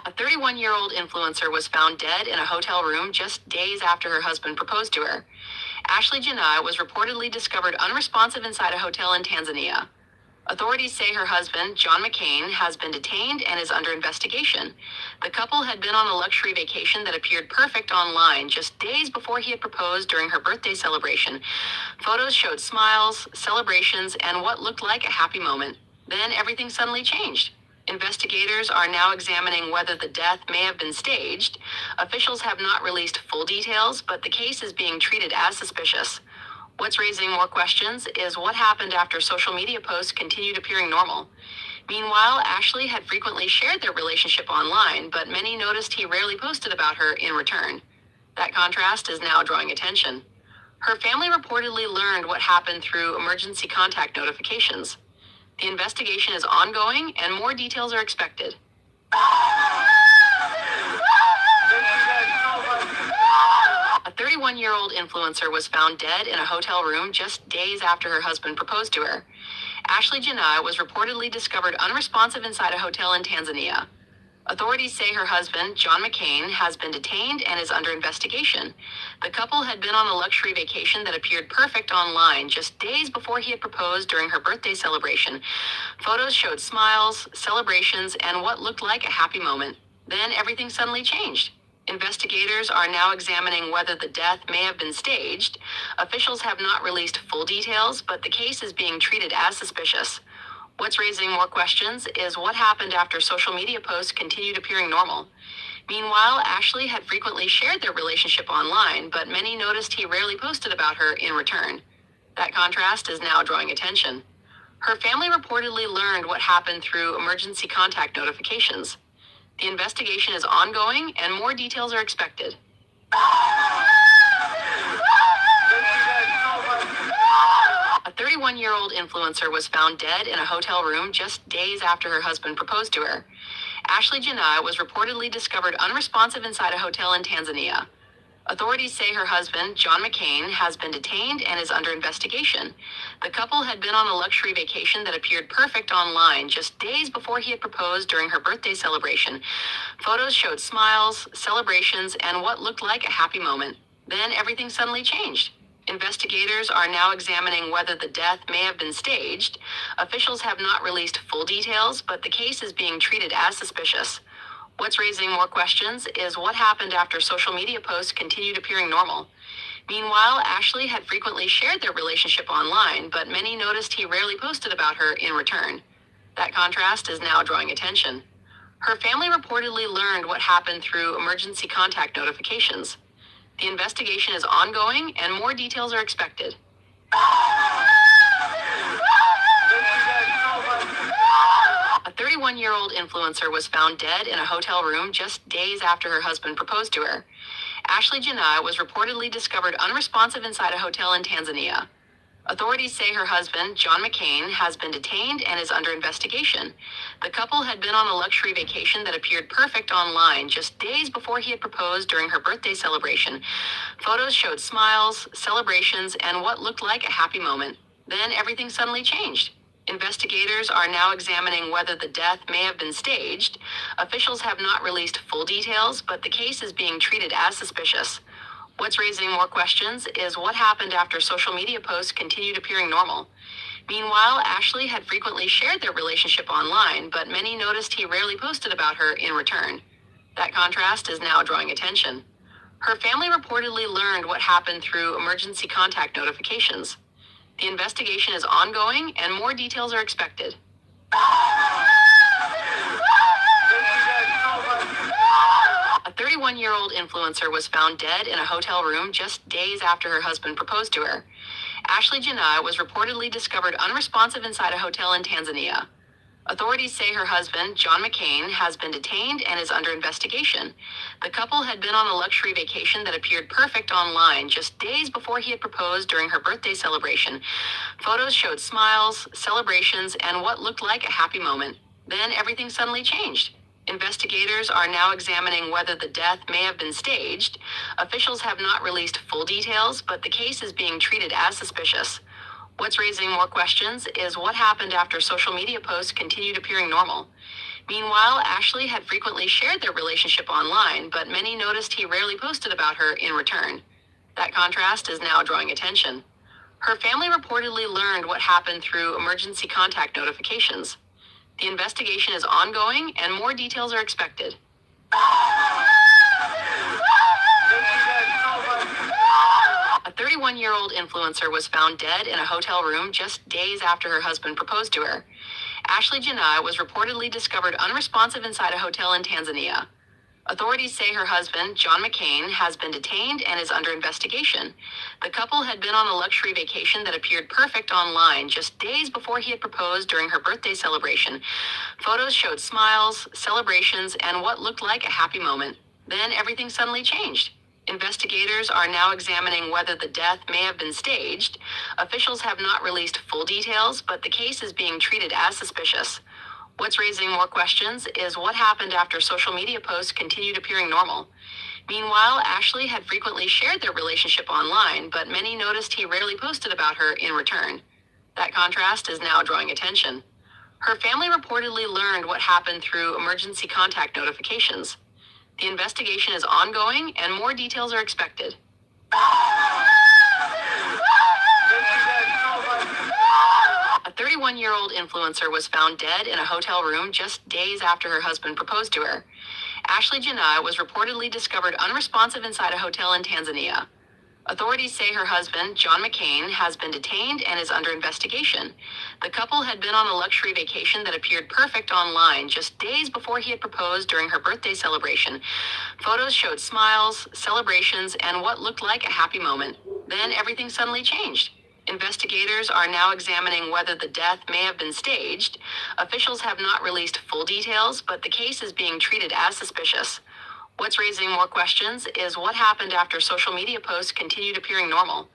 A 31-year-old influencer was found dead in a hotel room just days after her husband proposed to her. Ashley Janai was reportedly discovered unresponsive inside a hotel in Tanzania. Authorities say her husband, John McCain, has been detained and is under investigation. The couple had been on a luxury vacation that appeared perfect online just days before he had proposed during her birthday celebration. Photos showed smiles, celebrations, and what looked like a happy moment. Then everything suddenly changed. Investigators are now examining whether the death may have been staged. Officials have not released full details, but the case is being treated as suspicious. What's raising more questions is what happened after social media posts continued appearing normal. Meanwhile, Ashley had frequently shared their relationship online, but many noticed he rarely posted about her in return. That contrast is now drawing attention. Her family reportedly learned what happened through emergency contact notifications. The investigation is ongoing and more details are expected. A 31-year-old influencer was found dead in a hotel room just days after her husband proposed to her. Ashley Janai was reportedly discovered unresponsive inside a hotel in Tanzania. Authorities say her husband, John McCain, has been detained and is under investigation. The couple had been on a luxury vacation that appeared perfect online just days before he had proposed during her birthday celebration. Photos showed smiles, celebrations, and what looked like a happy moment. Then everything suddenly changed. Investigators are now examining whether the death may have been staged. Officials have not released full details, but the case is being treated as suspicious. What's raising more questions is what happened after social media posts continued appearing normal. Meanwhile, Ashley had frequently shared their relationship online, but many noticed he rarely posted about her in return. That contrast is now drawing attention. Her family reportedly learned what happened through emergency contact notifications. The investigation is ongoing and more details are expected. A 31-year-old influencer was found dead in a hotel room just days after her husband proposed to her. Ashley Janai was reportedly discovered unresponsive inside a hotel in Tanzania. Authorities say her husband, John McCain, has been detained and is under investigation. The couple had been on a luxury vacation that appeared perfect online just days before he had proposed during her birthday celebration. Photos showed smiles, celebrations, and what looked like a happy moment. Then everything suddenly changed. Investigators are now examining whether the death may have been staged. Officials have not released full details, but the case is being treated as suspicious. What's raising more questions is what happened after social media posts continued appearing normal. Meanwhile, Ashley had frequently shared their relationship online, but many noticed he rarely posted about her in return. That contrast is now drawing attention. Her family reportedly learned what happened through emergency contact notifications. The investigation is ongoing and more details are expected. A 31-year-old influencer was found dead in a hotel room just days after her husband proposed to her. Ashley Janai was reportedly discovered unresponsive inside a hotel in Tanzania. Authorities say her husband, John McCain, has been detained and is under investigation. The couple had been on a luxury vacation that appeared perfect online just days before he had proposed during her birthday celebration. Photos showed smiles, celebrations, and what looked like a happy moment. Then everything suddenly changed. Investigators are now examining whether the death may have been staged. Officials have not released full details, but the case is being treated as suspicious. What's raising more questions is what happened after social media posts continued appearing normal. Meanwhile, Ashley had frequently shared their relationship online, but many noticed he rarely posted about her in return. That contrast is now drawing attention. Her family reportedly learned what happened through emergency contact notifications. The investigation is ongoing and more details are expected. A 31-year-old influencer was found dead in a hotel room just days after her husband proposed to her. Ashley Janai was reportedly discovered unresponsive inside a hotel in Tanzania. Authorities say her husband, John McCain, has been detained and is under investigation. The couple had been on a luxury vacation that appeared perfect online just days before he had proposed during her birthday celebration. Photos showed smiles, celebrations, and what looked like a happy moment. Then everything suddenly changed. Investigators are now examining whether the death may have been staged. Officials have not released full details, but the case is being treated as suspicious. What's raising more questions is what happened after social media posts continued appearing normal. Meanwhile, Ashley had frequently shared their relationship online, but many noticed he rarely posted about her in return. That contrast is now drawing attention. Her family reportedly learned what happened through emergency contact notifications. The investigation is ongoing and more details are expected. A 31-year-old influencer was found dead in a hotel room just days after her husband proposed to her. Ashley Janai was reportedly discovered unresponsive inside a hotel in Tanzania. Authorities say her husband, John McCain, has been detained and is under investigation. The couple had been on a luxury vacation that appeared perfect online just days before he had proposed during her birthday celebration. Photos showed smiles, celebrations, and what looked like a happy moment. Then everything suddenly changed. Investigators are now examining whether the death may have been staged. Officials have not released full details, but the case is being treated as suspicious. What's raising more questions is what happened after social media posts continued appearing normal. Meanwhile, Ashley had frequently shared their relationship online, but many noticed he rarely posted about her in return. That contrast is now drawing attention. Her family reportedly learned what happened through emergency contact notifications. The investigation is ongoing and more details are expected. A 31-year-old influencer was found dead in a hotel room just days after her husband proposed to her. Ashley Janai was reportedly discovered unresponsive inside a hotel in Tanzania. Authorities say her husband, John McCain, has been detained and is under investigation. The couple had been on a luxury vacation that appeared perfect online just days before he had proposed during her birthday celebration. Photos showed smiles, celebrations, and what looked like a happy moment. Then everything suddenly changed. Investigators are now examining whether the death may have been staged. Officials have not released full details, but the case is being treated as suspicious. What's raising more questions is what happened after social media posts continued appearing normal.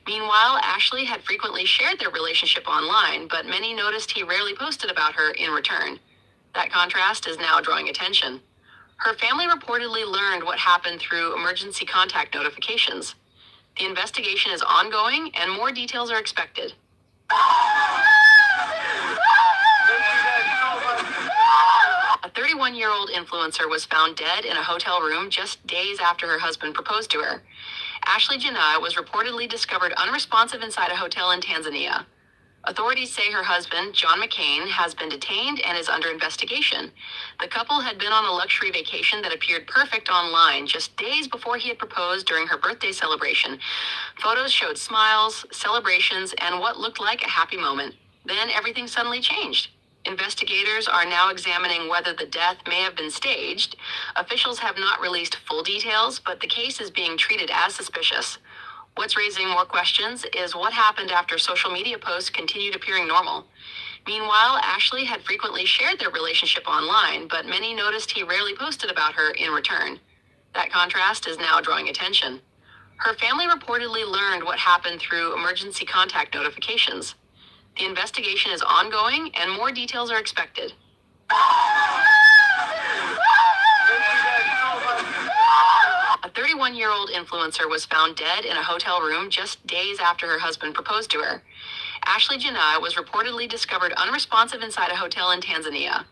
Meanwhile, Ashley had frequently shared their relationship online, but many noticed he rarely posted about her in return. That contrast is now drawing attention. Her family reportedly learned what happened through emergency contact notifications. The investigation is ongoing and more details are expected. A 31-year-old influencer was found dead in a hotel room just days after her husband proposed to her. Ashley Janai was reportedly discovered unresponsive inside a hotel in Tanzania. Authorities say her husband, John McCain, has been detained and is under investigation. The couple had been on a luxury vacation that appeared perfect online just days before he had proposed during her birthday celebration. Photos showed smiles, celebrations, and what looked like a happy moment. Then everything suddenly changed. Investigators are now examining whether the death may have been staged. Officials have not released full details, but the case is being treated as suspicious. What's raising more questions is what happened after social media posts continued appearing normal. Meanwhile, Ashley had frequently shared their relationship online, but many noticed he rarely posted about her in return. That contrast is now drawing attention. Her family reportedly learned what happened through emergency contact notifications. The investigation is ongoing and more details are expected. A 31-year-old influencer was found dead in a hotel room just days after her husband proposed to her. Ashley Janai was reportedly discovered unresponsive inside a hotel in Tanzania.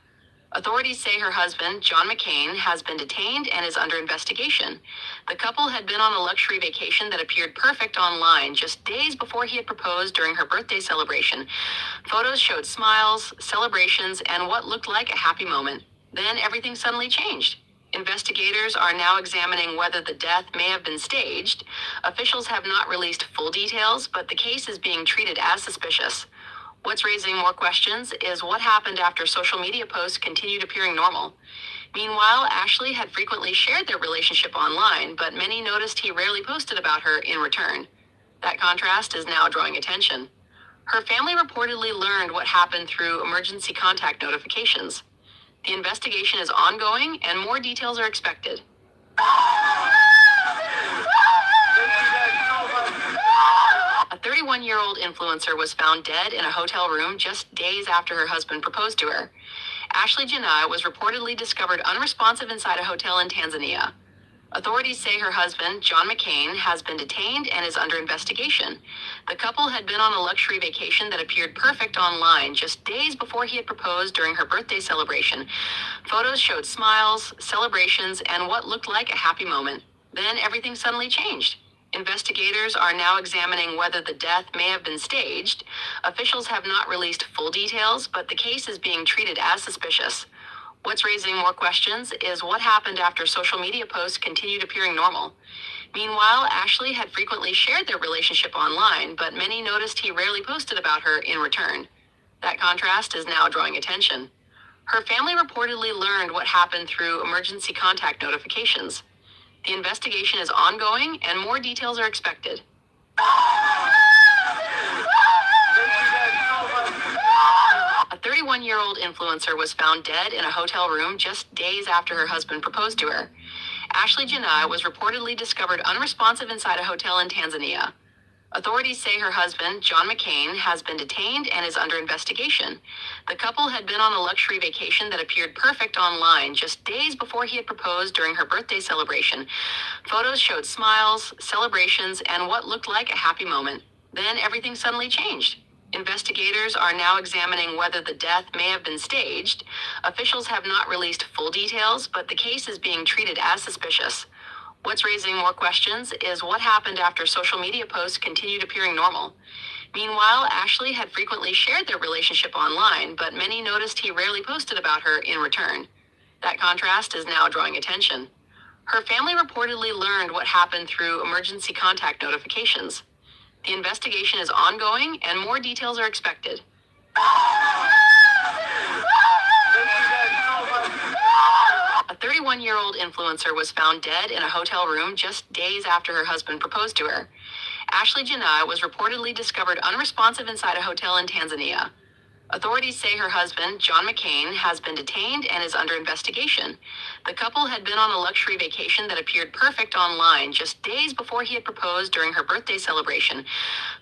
Authorities say her husband, John McCain, has been detained and is under investigation. The couple had been on a luxury vacation that appeared perfect online just days before he had proposed during her birthday celebration. Photos showed smiles, celebrations, and what looked like a happy moment. Then everything suddenly changed. Investigators are now examining whether the death may have been staged. Officials have not released full details, but the case is being treated as suspicious. What's raising more questions is what happened after social media posts continued appearing normal. Meanwhile, Ashley had frequently shared their relationship online, but many noticed he rarely posted about her in return. That contrast is now drawing attention. Her family reportedly learned what happened through emergency contact notifications. The investigation is ongoing and more details are expected. A 31-year-old influencer was found dead in a hotel room just days after her husband proposed to her. Ashley Janai was reportedly discovered unresponsive inside a hotel in Tanzania. Authorities say her husband, John McCain, has been detained and is under investigation. The couple had been on a luxury vacation that appeared perfect online just days before he had proposed during her birthday celebration. Photos showed smiles, celebrations, and what looked like a happy moment. Then everything suddenly changed. Investigators are now examining whether the death may have been staged. Officials have not released full details, but the case is being treated as suspicious. What's raising more questions is what happened after social media posts continued appearing normal. Meanwhile, Ashley had frequently shared their relationship online, but many noticed he rarely posted about her in return. That contrast is now drawing attention. Her family reportedly learned what happened through emergency contact notifications. The investigation is ongoing and more details are expected. A 31-year-old influencer was found dead in a hotel room just days after her husband proposed to her. Ashley Janai was reportedly discovered unresponsive inside a hotel in Tanzania. Authorities say her husband, John McCain, has been detained and is under investigation. The couple had been on a luxury vacation that appeared perfect online just days before he had proposed during her birthday celebration. Photos showed smiles, celebrations, and what looked like a happy moment. Then everything suddenly changed. Investigators are now examining whether the death may have been staged. Officials have not released full details, but the case is being treated as suspicious. What's raising more questions is what happened after social media posts continued appearing normal. Meanwhile, Ashley had frequently shared their relationship online, but many noticed he rarely posted about her in return. That contrast is now drawing attention. Her family reportedly learned what happened through emergency contact notifications. The investigation is ongoing and more details are expected. A 31-year-old influencer was found dead in a hotel room just days after her husband proposed to her. Ashley Janai was reportedly discovered unresponsive inside a hotel in Tanzania. Authorities say her husband, John McCain, has been detained and is under investigation. The couple had been on a luxury vacation that appeared perfect online just days before he had proposed during her birthday celebration.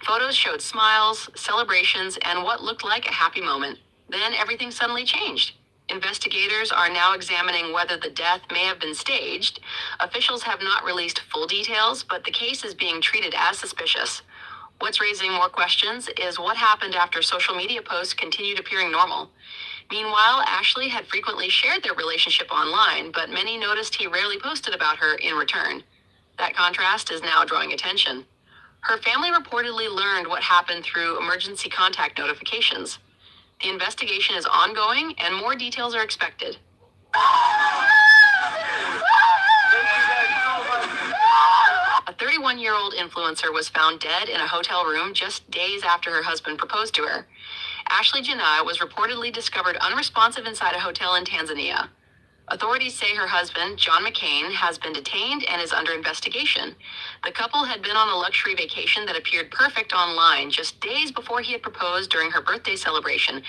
Photos showed smiles, celebrations, and what looked like a happy moment. Then everything suddenly changed. Investigators are now examining whether the death may have been staged. Officials have not released full details, but the case is being treated as suspicious. What's raising more questions is what happened after social media posts continued appearing normal. Meanwhile, Ashley had frequently shared their relationship online, but many noticed he rarely posted about her in return. That contrast is now drawing attention. Her family reportedly learned what happened through emergency contact notifications. The investigation is ongoing and more details are expected. A 31-year-old influencer was found dead in a hotel room just days after her husband proposed to her. Ashley Janai was reportedly discovered unresponsive inside a hotel in Tanzania. Authorities say her husband, John McCain, has been detained and is under investigation. The couple had been on a luxury vacation that appeared perfect online just days before he had proposed during her birthday celebration.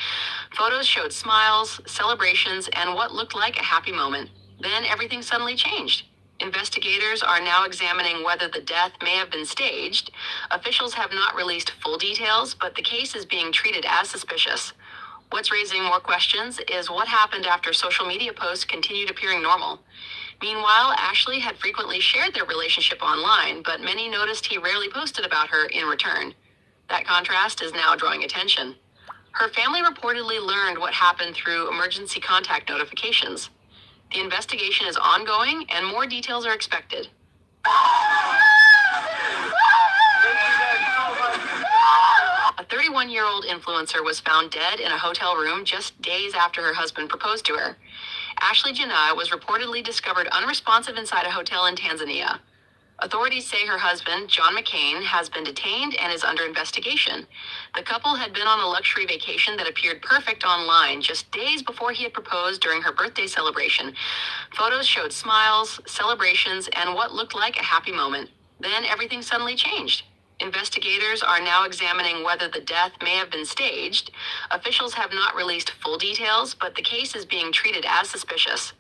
Photos showed smiles, celebrations, and what looked like a happy moment. Then everything suddenly changed. Investigators are now examining whether the death may have been staged. Officials have not released full details, but the case is being treated as suspicious. What's raising more questions is what happened after social media posts continued appearing normal. Meanwhile, Ashley had frequently shared their relationship online, but many noticed he rarely posted about her in return. That contrast is now drawing attention. Her family reportedly learned what happened through emergency contact notifications. The investigation is ongoing and more details are expected. A 31-year-old influencer was found dead in a hotel room just days after her husband proposed to her. Ashley Janai was reportedly discovered unresponsive inside a hotel in Tanzania. Authorities say her husband, John McCain, has been detained and is under investigation. The couple had been on a luxury vacation that appeared perfect online just days before he had proposed during her birthday celebration. Photos showed smiles, celebrations, and what looked like a happy moment. Then everything suddenly changed. Investigators are now examining whether the death may have been staged. Officials have not released full details, but the case is being treated as suspicious.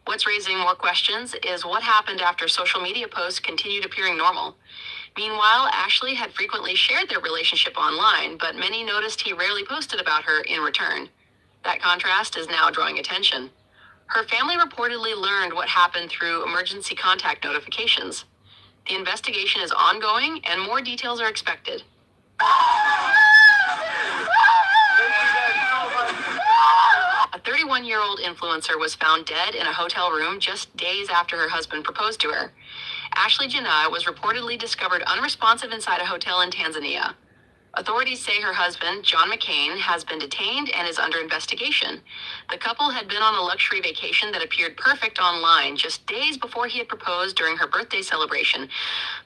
What's raising more questions is what happened after social media posts continued appearing normal. Meanwhile, Ashley had frequently shared their relationship online, but many noticed he rarely posted about her in return. That contrast is now drawing attention. Her family reportedly learned what happened through emergency contact notifications. The investigation is ongoing and more details are expected. A 31-year-old influencer was found dead in a hotel room just days after her husband proposed to her. Ashley Janai was reportedly discovered unresponsive inside a hotel in Tanzania. Authorities say her husband, John McCain, has been detained and is under investigation. The couple had been on a luxury vacation that appeared perfect online just days before he had proposed during her birthday celebration.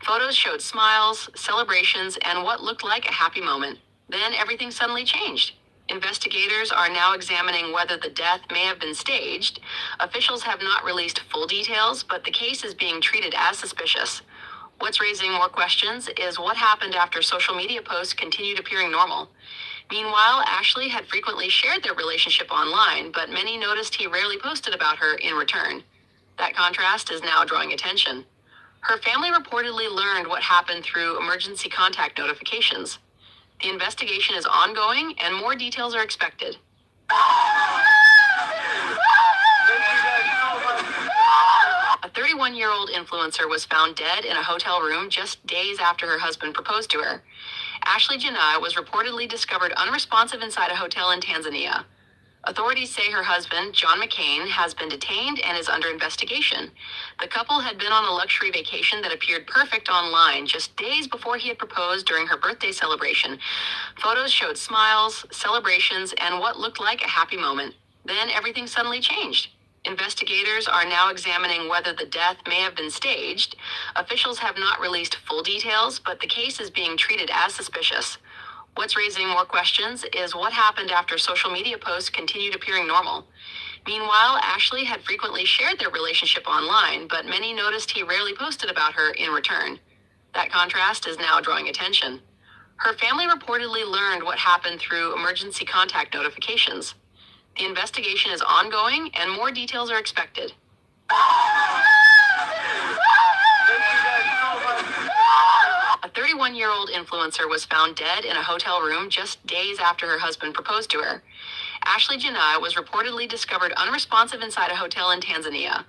Photos showed smiles, celebrations, and what looked like a happy moment. Then everything suddenly changed. Investigators are now examining whether the death may have been staged. Officials have not released full details, but the case is being treated as suspicious. What's raising more questions is what happened after social media posts continued appearing normal. Meanwhile, Ashley had frequently shared their relationship online, but many noticed he rarely posted about her in return. That contrast is now drawing attention. Her family reportedly learned what happened through emergency contact notifications. The investigation is ongoing and more details are expected. A 31-year-old influencer was found dead in a hotel room just days after her husband proposed to her. Ashley Janai was reportedly discovered unresponsive inside a hotel in Tanzania. Authorities say her husband, John McCain, has been detained and is under investigation. The couple had been on a luxury vacation that appeared perfect online just days before he had proposed during her birthday celebration. Photos showed smiles, celebrations, and what looked like a happy moment. Then everything suddenly changed. Investigators are now examining whether the death may have been staged. Officials have not released full details, but the case is being treated as suspicious. What's raising more questions is what happened after social media posts continued appearing normal. Meanwhile, Ashley had frequently shared their relationship online, but many noticed he rarely posted about her in return. That contrast is now drawing attention. Her family reportedly learned what happened through emergency contact notifications. The investigation is ongoing and more details are expected. A 31-year-old influencer was found dead in a hotel room just days after her husband proposed to her. Ashley Janai was reportedly discovered unresponsive inside a hotel in Tanzania.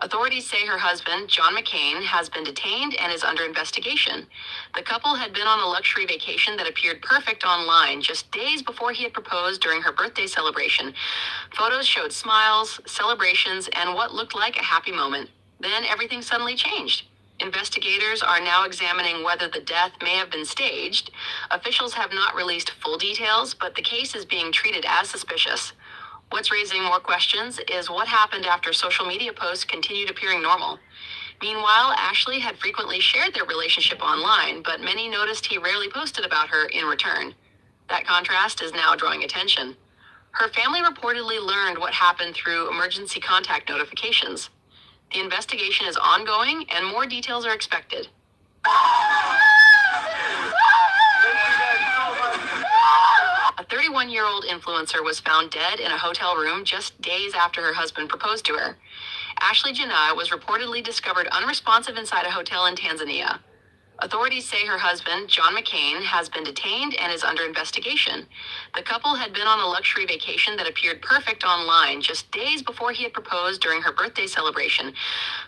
Authorities say her husband, John McCain, has been detained and is under investigation. The couple had been on a luxury vacation that appeared perfect online just days before he had proposed during her birthday celebration. Photos showed smiles, celebrations, and what looked like a happy moment. Then everything suddenly changed. Investigators are now examining whether the death may have been staged. Officials have not released full details, but the case is being treated as suspicious. What's raising more questions is what happened after social media posts continued appearing normal. Meanwhile, Ashley had frequently shared their relationship online, but many noticed he rarely posted about her in return. That contrast is now drawing attention. Her family reportedly learned what happened through emergency contact notifications. The investigation is ongoing and more details are expected. A 31-year-old influencer was found dead in a hotel room just days after her husband proposed to her. Ashley Janai was reportedly discovered unresponsive inside a hotel in Tanzania. Authorities say her husband, John McCain, has been detained and is under investigation. The couple had been on a luxury vacation that appeared perfect online just days before he had proposed during her birthday celebration.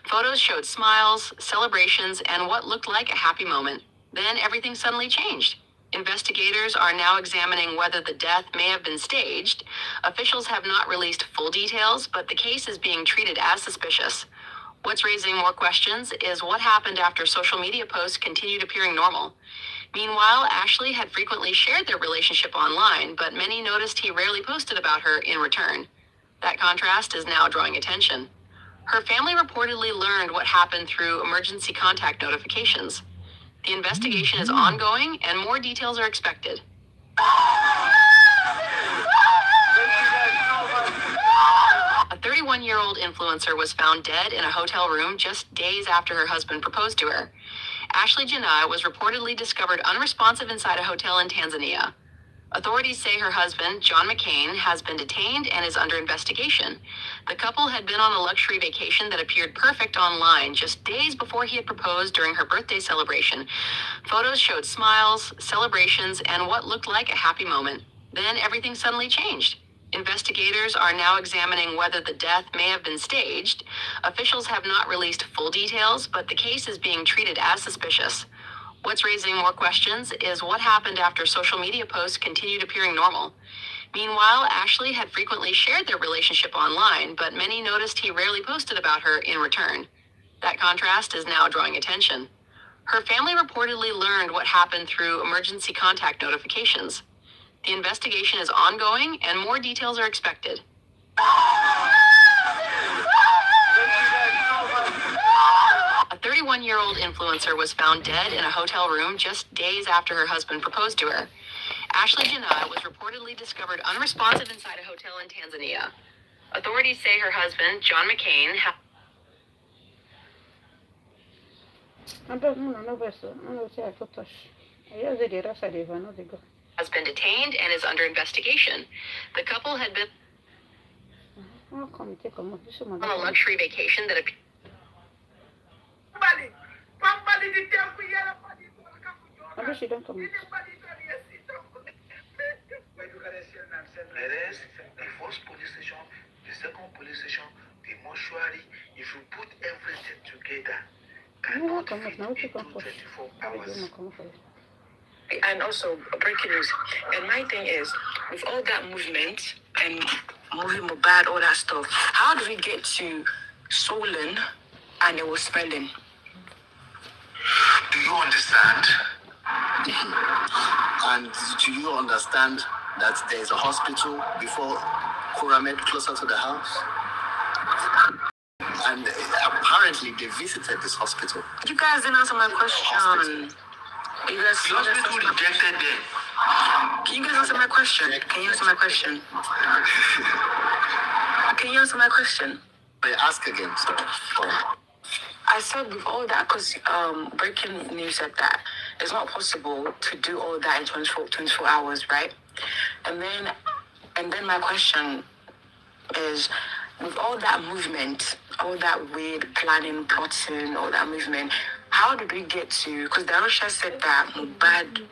Photos showed smiles, celebrations, and what looked like a happy moment. Then everything suddenly changed. Investigators are now examining whether the death may have been staged. Officials have not released full details, but the case is being treated as suspicious. What's raising more questions is what happened after social media posts continued appearing normal. Meanwhile, Ashley had frequently shared their relationship online, but many noticed he rarely posted about her in return. That contrast is now drawing attention. Her family reportedly learned what happened through emergency contact notifications. The investigation is ongoing and more details are expected. A 31-year-old influencer was found dead in a hotel room just days after her husband proposed to her. Ashley Janai was reportedly discovered unresponsive inside a hotel in Tanzania. Authorities say her husband, John McCain, has been detained and is under investigation. The couple had been on a luxury vacation that appeared perfect online just days before he had proposed during her birthday celebration. Photos showed smiles, celebrations, and what looked like a happy moment. Then everything suddenly changed. Investigators are now examining whether the death may have been staged. Officials have not released full details, but the case is being treated as suspicious. What's raising more questions is what happened after social media posts continued appearing normal. Meanwhile, Ashley had frequently shared their relationship online, but many noticed he rarely posted about her in return. That contrast is now drawing attention. Her family reportedly learned what happened through emergency contact notifications. The investigation is ongoing and more details are expected. A 31-year-old influencer was found dead in a hotel room just days after her husband proposed to her. Ashley Janai was reportedly discovered unresponsive inside a hotel in Tanzania. Authorities say her husband, John McCain, has been detained and is under investigation. The couple had been on a luxury vacation that appeared. The first police station, the second police station, the mortuary, if you put everything together, cannot fit into 24 hours. And also breaking news. And my thing is, with all that movement and moving bad, all that stuff, how do we get to Solon and it was smelling? Do you understand? And do you understand that there is a hospital before Kuramed closer to the house? And apparently they visited this hospital. You guys didn't answer my question. You guys The hospital rejected them. Can you guys answer my question? Can you answer my question? Can you answer my question? They ask again, so. I said with all that, because breaking news said that it's not possible to do all that in 24 hours, right? And then my question is, with all that movement, all that weird planning, plotting, all that movement, how did we get to, because Darusha said that Mubad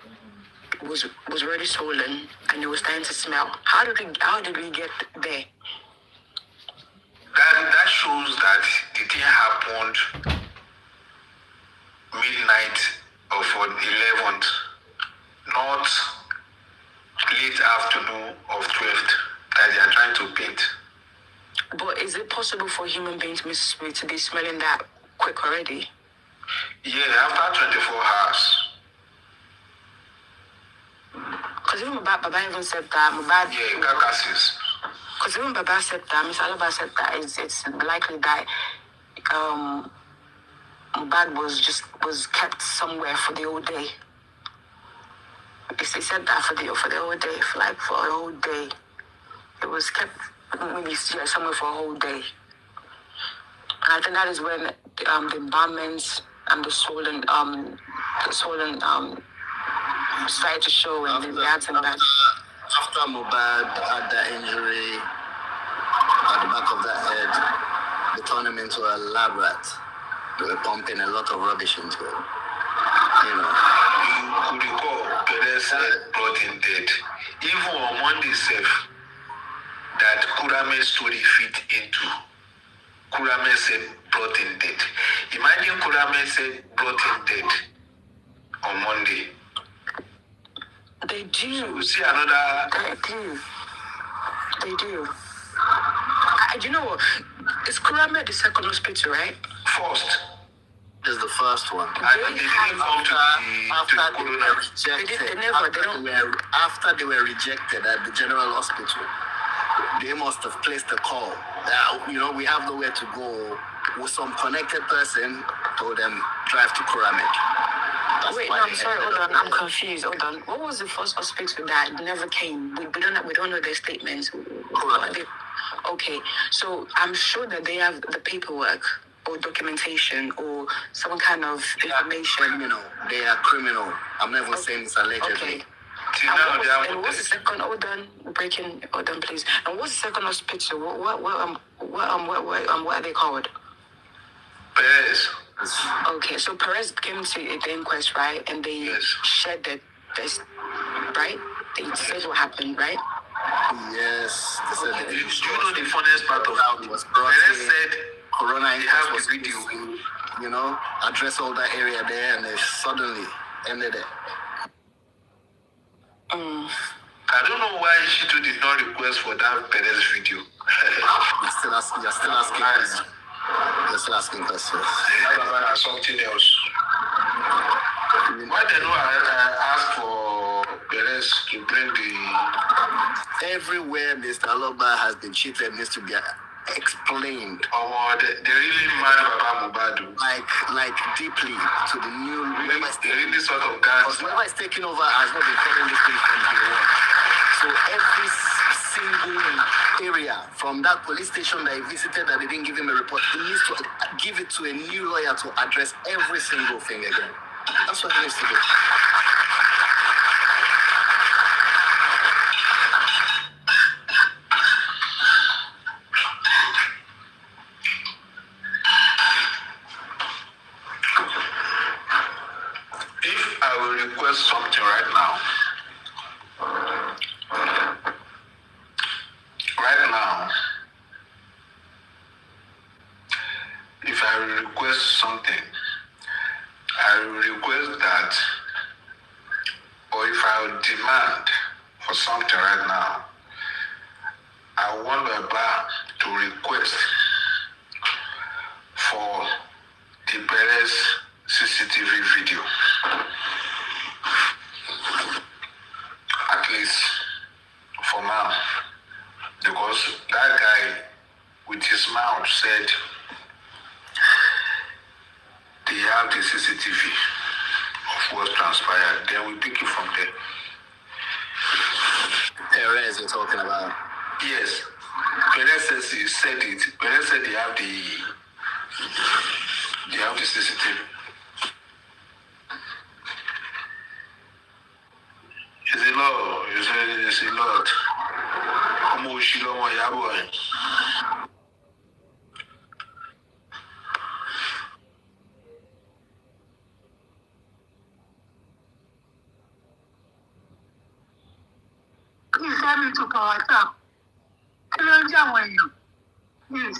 was already swollen and it was starting to smell. How did we get there? That shows that the thing happened midnight of the 11th, not late afternoon of 12th that they are trying to paint. But is it possible for human beings to be smelling that quick already? Yeah, after 24 hours. Because even Baba even said that Mubad. Yeah, carcasses. Because even Baba said that, Miss Alaba said that it's likely that Mubad was kept somewhere for the whole day. He said that for the whole day, for a whole day. It was kept maybe somewhere for a whole day. And I think that is when the embalments and the swollen started to show and the bats and bats. After Mubad had that injury at the back of the head, they turned him into a lab rat. They were pumping a lot of rubbish into it. You know. You could recall Perez said brought him dead. Even on Monday self, that Kurame's story fit into. Kurame said brought him dead. Imagine Kurame said brought him dead on Monday. They do. So we see another. They do. You know what? Is Kurame the second hospital, right? First. This is the first one. I think they didn't come to After they were rejected at the general hospital, they must have placed a call. We have nowhere to go. With some connected person told them drive to Kuramed. Wait, no, I'm sorry. Hold on, I'm confused. Hold on. What was the first hospital that never came? We don't know their statements. Okay, so I'm sure that they have the paperwork or documentation or some kind of information. They are criminal. I'm never saying it's allegedly. Okay. And what's the second? Hold on, please. And what's the second hospital? What are they called? Perez. Okay, so Perez came to the inquest, right? And they shared this, right? They said what happened, right? Yes. Okay. You know the funniest part of how it was Perez said Corona have the video. Address all that area there, and they suddenly ended it. I don't know why she did not request for that Perez video. You're still asking questions. You're still asking questions. Something else. Why did not ask for Perez to bring the... Everywhere Mr. Aloba has been cheated needs to be explained. They're really mad about Mubadu. Like deeply to the new... They really sort of guys. Because whoever is taking over has not been following this thing from day one. So every single area from that police station that he visited that they didn't give him a report, he needs to give it to a new lawyer to address every single thing again. That's what he needs to do. If I will request something right now, if I will request something, I will request that right now. I want Baba to request for the parents' CCTV video. At least for now. Because that guy with his mouth said they have the CCTV of what transpired. Then we pick it from there. Perez you're talking about? Yes. Perez says he said it. Perez said they have the CCTV. It's a lot. It's a lot. Please send me to WhatsApp. Kí ló ń jẹ́ àwọn èèyàn? Please.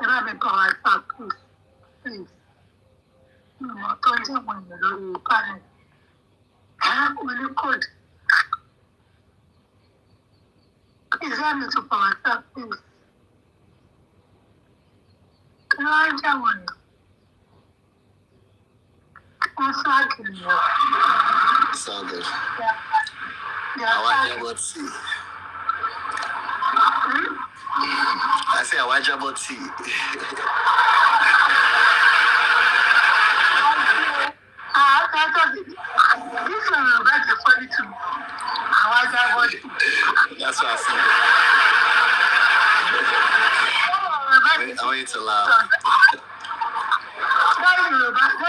Ẹ bá mi kọ WhatsApp, please. Please. Mi ò mọ̀ tó ń jẹ́ àwọn èèyàn lórí panel. Mo ní code. Please send me to WhatsApp, please. Kí ló ń jẹ́ àwọn èèyàn? Wọ́n flag mi o. It's all good. Yeah, I want your tea. I say I want your tea. This one is very funny to me. I want your tea. That's what I said. I want you to laugh.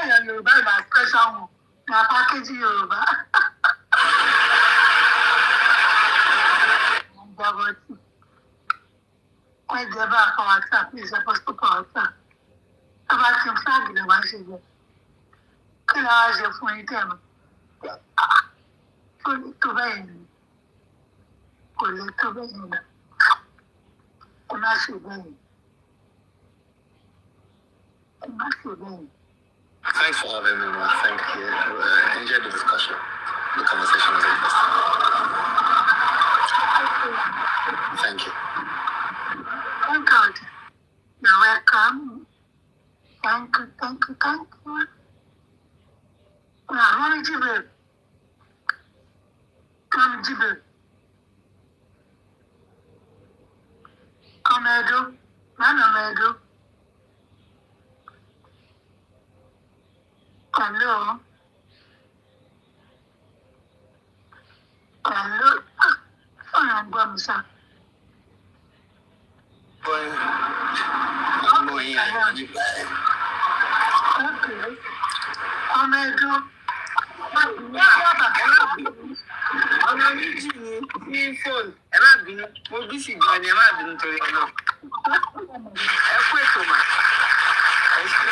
That Yoruba is my special one. My package Yoruba. Why the back for WhatsApp is supposed to call WhatsApp? About some flag the one she did. Can I ask you for anything? To Ben. To Ben. I'm not sure Ben. Thanks for having me, man. Thank you. Enjoyed the discussion. The conversation was interesting. Thank you. Thank God. You're welcome. Thank you. Now, how did you live? Come, Jibu. Come, Edo. Edo. Hello. I'm going to okay. I'm going to go. ọmọ méjì ní fóònù ẹ má bínú mo bí sì gan ni ẹ má bínú torí ẹ náà ẹ kú ètò mà ẹ ṣe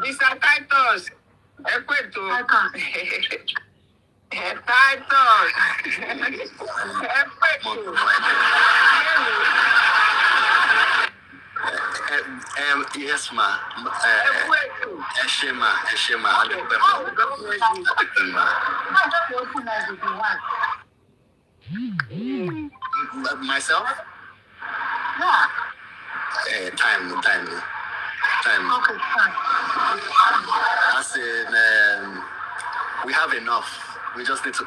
Mr. Titus ẹ kú ètò Titus ẹ kú ètò yes, ma. Eshema. Myself? Yeah. Time. Okay, fine. I said, we have enough. We just need to,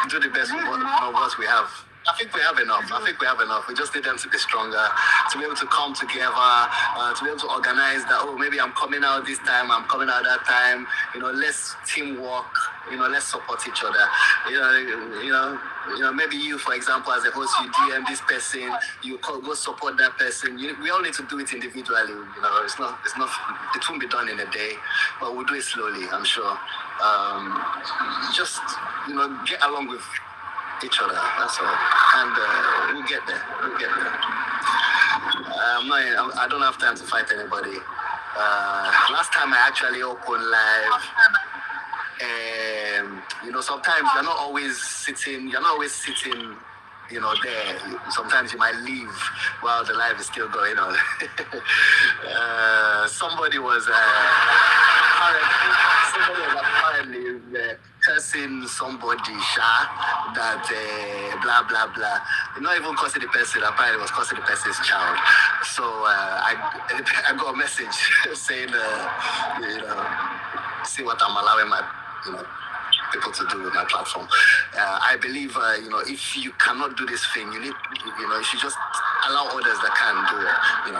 do the best with what we have. I think we have enough. We just need them to be stronger, to be able to come together, to be able to organize that, maybe I'm coming out this time, I'm coming out that time. Let's teamwork, let's support each other. Maybe you, for example, as a host, you DM this person, you go support that person. We all need to do it individually. It won't be done in a day, but we'll do it slowly, I'm sure. Just, get along with each other, that's all, and we'll get there. I don't have time to fight anybody. Last time I actually opened live, sometimes you're not always sitting there. Sometimes you might leave while the life is still going on. Somebody was apparently cursing somebody, that blah blah blah. Not even cursing the person. Apparently, it was cursing the person's child. So I got a message saying, see what I'm allowing my people to do with my platform. I believe, if you cannot do this thing, you should just allow others that can do it.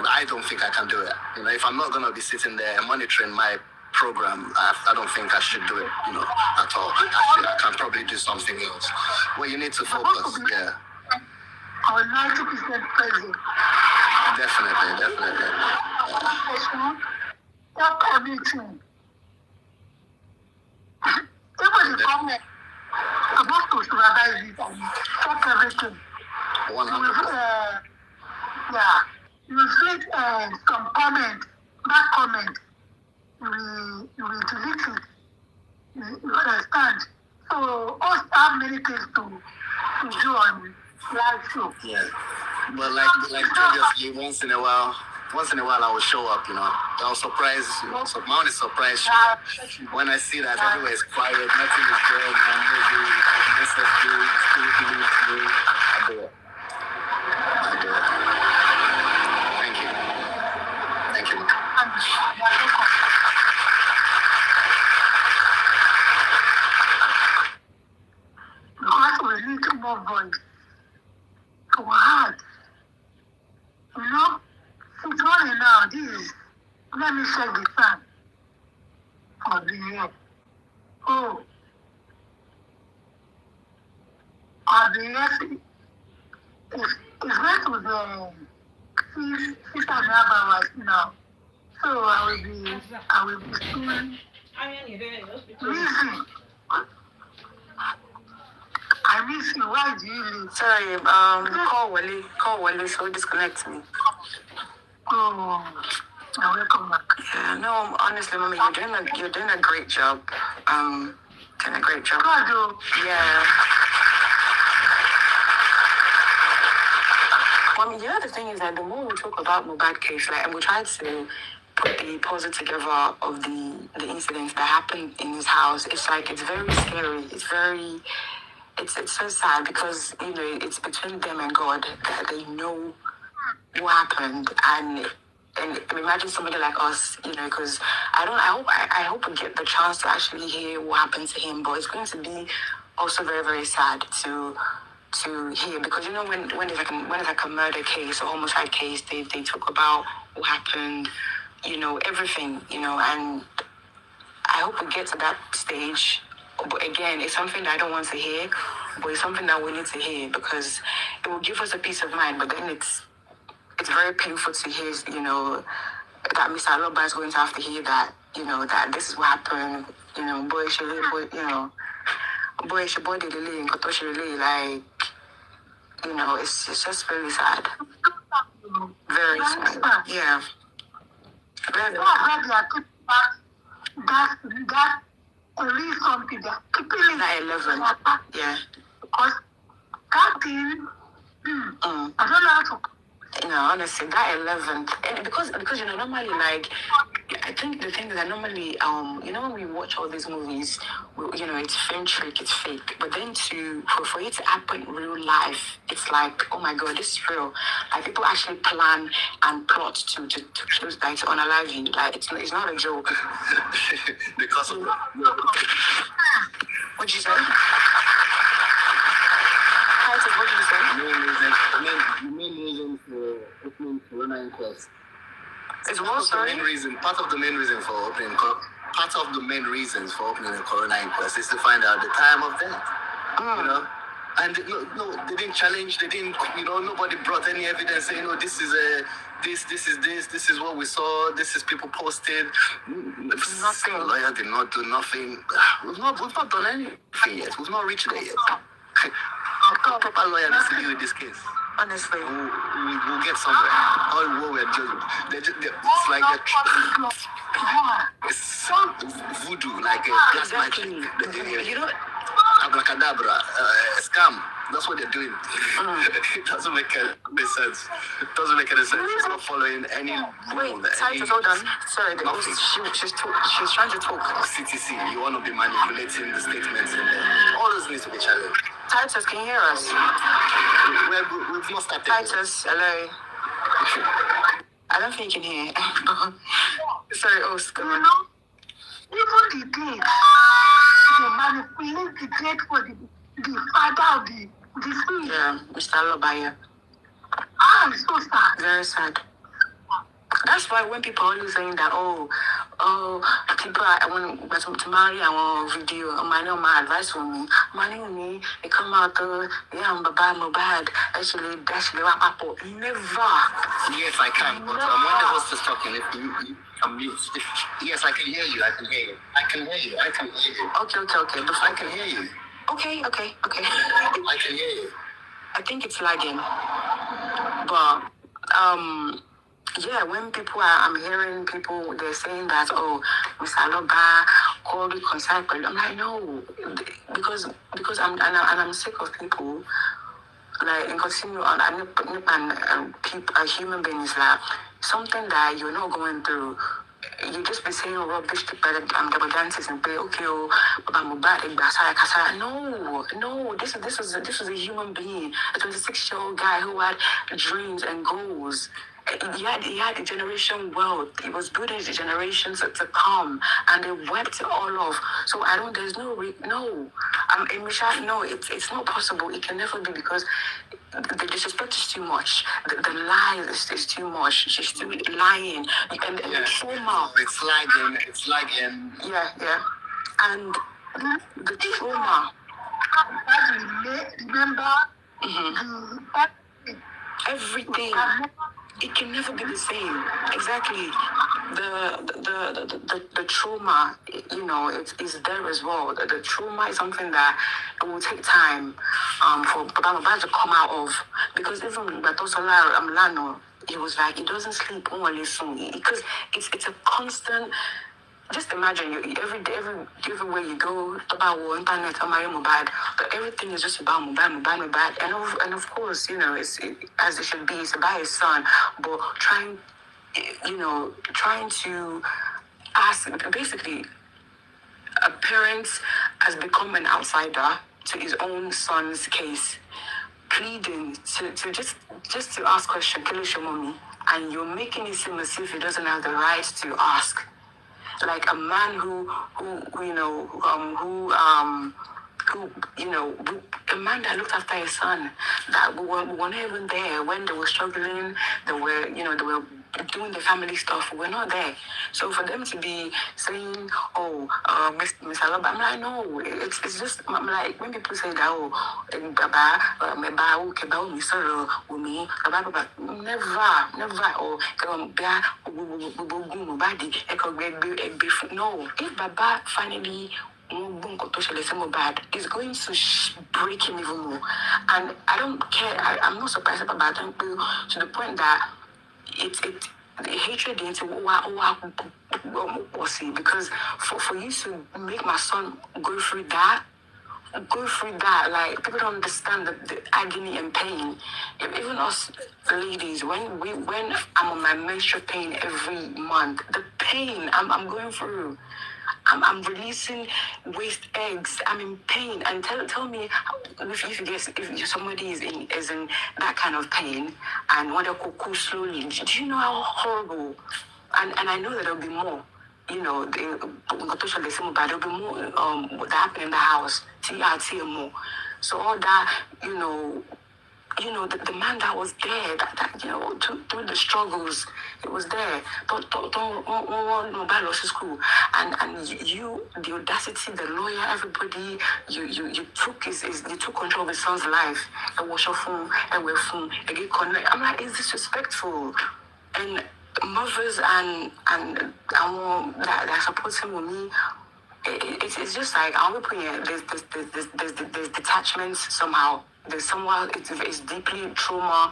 I don't think I can do it. If I'm not gonna be sitting there monitoring my program, I don't think I should do it, at all. I can probably do something else. Well, you need to focus, yeah. Or 90% present. Definitely. Stop everything. Even the comment supposed to supervise it and stop everything. 100%. You see some comment, that comment, you will delete it. You understand? So us have many things to do on live show. Yeah. But like previously, once in a while I will show up, I'll surprise, so my own is surprise show. When I see that everywhere is quiet, nothing is going on, maybe necessary, still believe me, I do it. Thank you. Because we need more voice to heart. It's only now, let me check the time for the year. Oh, the year is going to be 6.5 hours now. So I will be soon leaving. I miss you. Why do you leave? Sorry, call Wale, so disconnect me. Oh, now welcome back. Yeah, no, honestly, Mommy, you're doing a great job. Doing a great job. God, oh. Yeah. Mommy, the thing is that the more we talk about Mohbad case, and we try to put the puzzle together of the incidents that happened in his house, it's very scary. It's so sad because it's between them and God that they know what happened, and imagine somebody like us, because I hope we get the chance to actually hear what happened to him, but it's going to be also very, very sad to hear, because when it's like a murder case or homicide case, they talk about what happened, everything, and I hope we get to that stage. But again, it's something that I don't want to hear, but it's something that we need to hear because it will give us a peace of mind. But then it's very painful to hear, that Mr. Aloba is going to have to hear that, that this is what happened, it's just really sad. Very sad. Yeah. Very sad. That only something that keeping it at 11. Yeah. Because that thing, I don't know how to. Honestly, that 11th, and because normally, I think the thing is that normally, when we watch all these movies, it's film trick, it's fake, but then for it to happen in real life, it's like, oh my God, this is real. Like people actually plan and plot to close that, to unalive you. Like it's not a joke. Because of What'd you say? What did you say? The main reason for opening Corona inquest. Is what, sorry? Part of the main reasons for opening a Corona inquest is to find out the time of death. And no, they didn't challenge. They didn't. Nobody brought any evidence saying, this is this is what we saw. This is people posted. Nothing. The lawyer did not do nothing. We've not done anything yet. We've not reached there yet. A proper lawyer needs to deal with this case. Honestly, we'll get somewhere. All what we're doing, it's like it's voodoo, like a black magic. Abracadabra, scam. That's what they're doing. It doesn't make any sense. It doesn't make any sense. It's not following any rule. Titus, hold on. Sorry, she's trying to talk. CTC, you want to be manipulating the statements in there. All this needs to be challenged. Titus, can you hear us? We've not started. Titus, hello. I don't think you can hear. Sorry, Oscar. You know, even the date, they manipulate the date for the father of the deceased. Yeah, Mr. Alobaya. Ah, it's so sad. Very sad. That's why when people are always saying that, people I want to marry, I want video, my advice for me. Money, they come out, I'm bad. Actually, wrap up. Never. Yes, I can, but when the host is talking, if you mute. Yes, I can hear you. I can hear you. Okay. I can hear you. Okay. I can hear you. I think it's lagging. But, yeah, when I'm hearing people, they're saying that, Mr. Aloba, call reconcile. I'm like, no, because I'm sick of people, like, and continue on, and human beings, like, something that you're not going through. You just be saying rubbish to double dances and play no, this was a human being, a 26-year-old guy who had dreams and goals. He had a generation wealth. He was building the generations to come, and they wiped it all off. So there's no, it's not possible. It can never be, because the disrespect is too much. The lies is too much. She's still lying. And the trauma. It's lagging. Yeah. And the trauma. Remember, everything. It can never be the same. Exactly. The trauma, it's there as well. The trauma is something that it will take time for Baba to come out of. Because even Batosola Amlano, he was like, he doesn't sleep only soon. Because it's a constant. Just imagine, everywhere you go, about internet, mobile, but everything is just about mobile, and of course, it's as it should be. It's about his son, but trying to ask. Basically, a parent has become an outsider to his own son's case, pleading to just to ask question, kill your mommy, and you're making it seem as if he doesn't have the right to ask. Like a man who a man that looked after his son, that we were not even there when they were struggling. They were doing the family stuff. We're not there. So for them to be saying, Miss Alaba, I'm like, no, it's just, I'm like, when people say that, no, if Baba finally bad, it's going to break him even more. And I don't care. I'm not surprised about that. To the point that the hatred into because for you to make my son go through that, like, people don't understand the agony and pain. Even us ladies, when I'm on my menstrual pain every month, the pain I'm going through, I'm releasing waste eggs. I'm in pain. And tell me if somebody is in that kind of pain and want to cook slowly. Do you know how horrible? And I know that there'll be more. There'll be more that happen in the house. TRT and more. So all that, the man that was there, that through the struggles, it was there. Don't lost school, and the audacity, the lawyer, everybody, you took control of his son's life. And wash off phone, and we're phone, and get connect. I'm like, it's disrespectful, and mothers and that support him with me. It's just like there's detachments somehow. There's someone it's deeply trauma.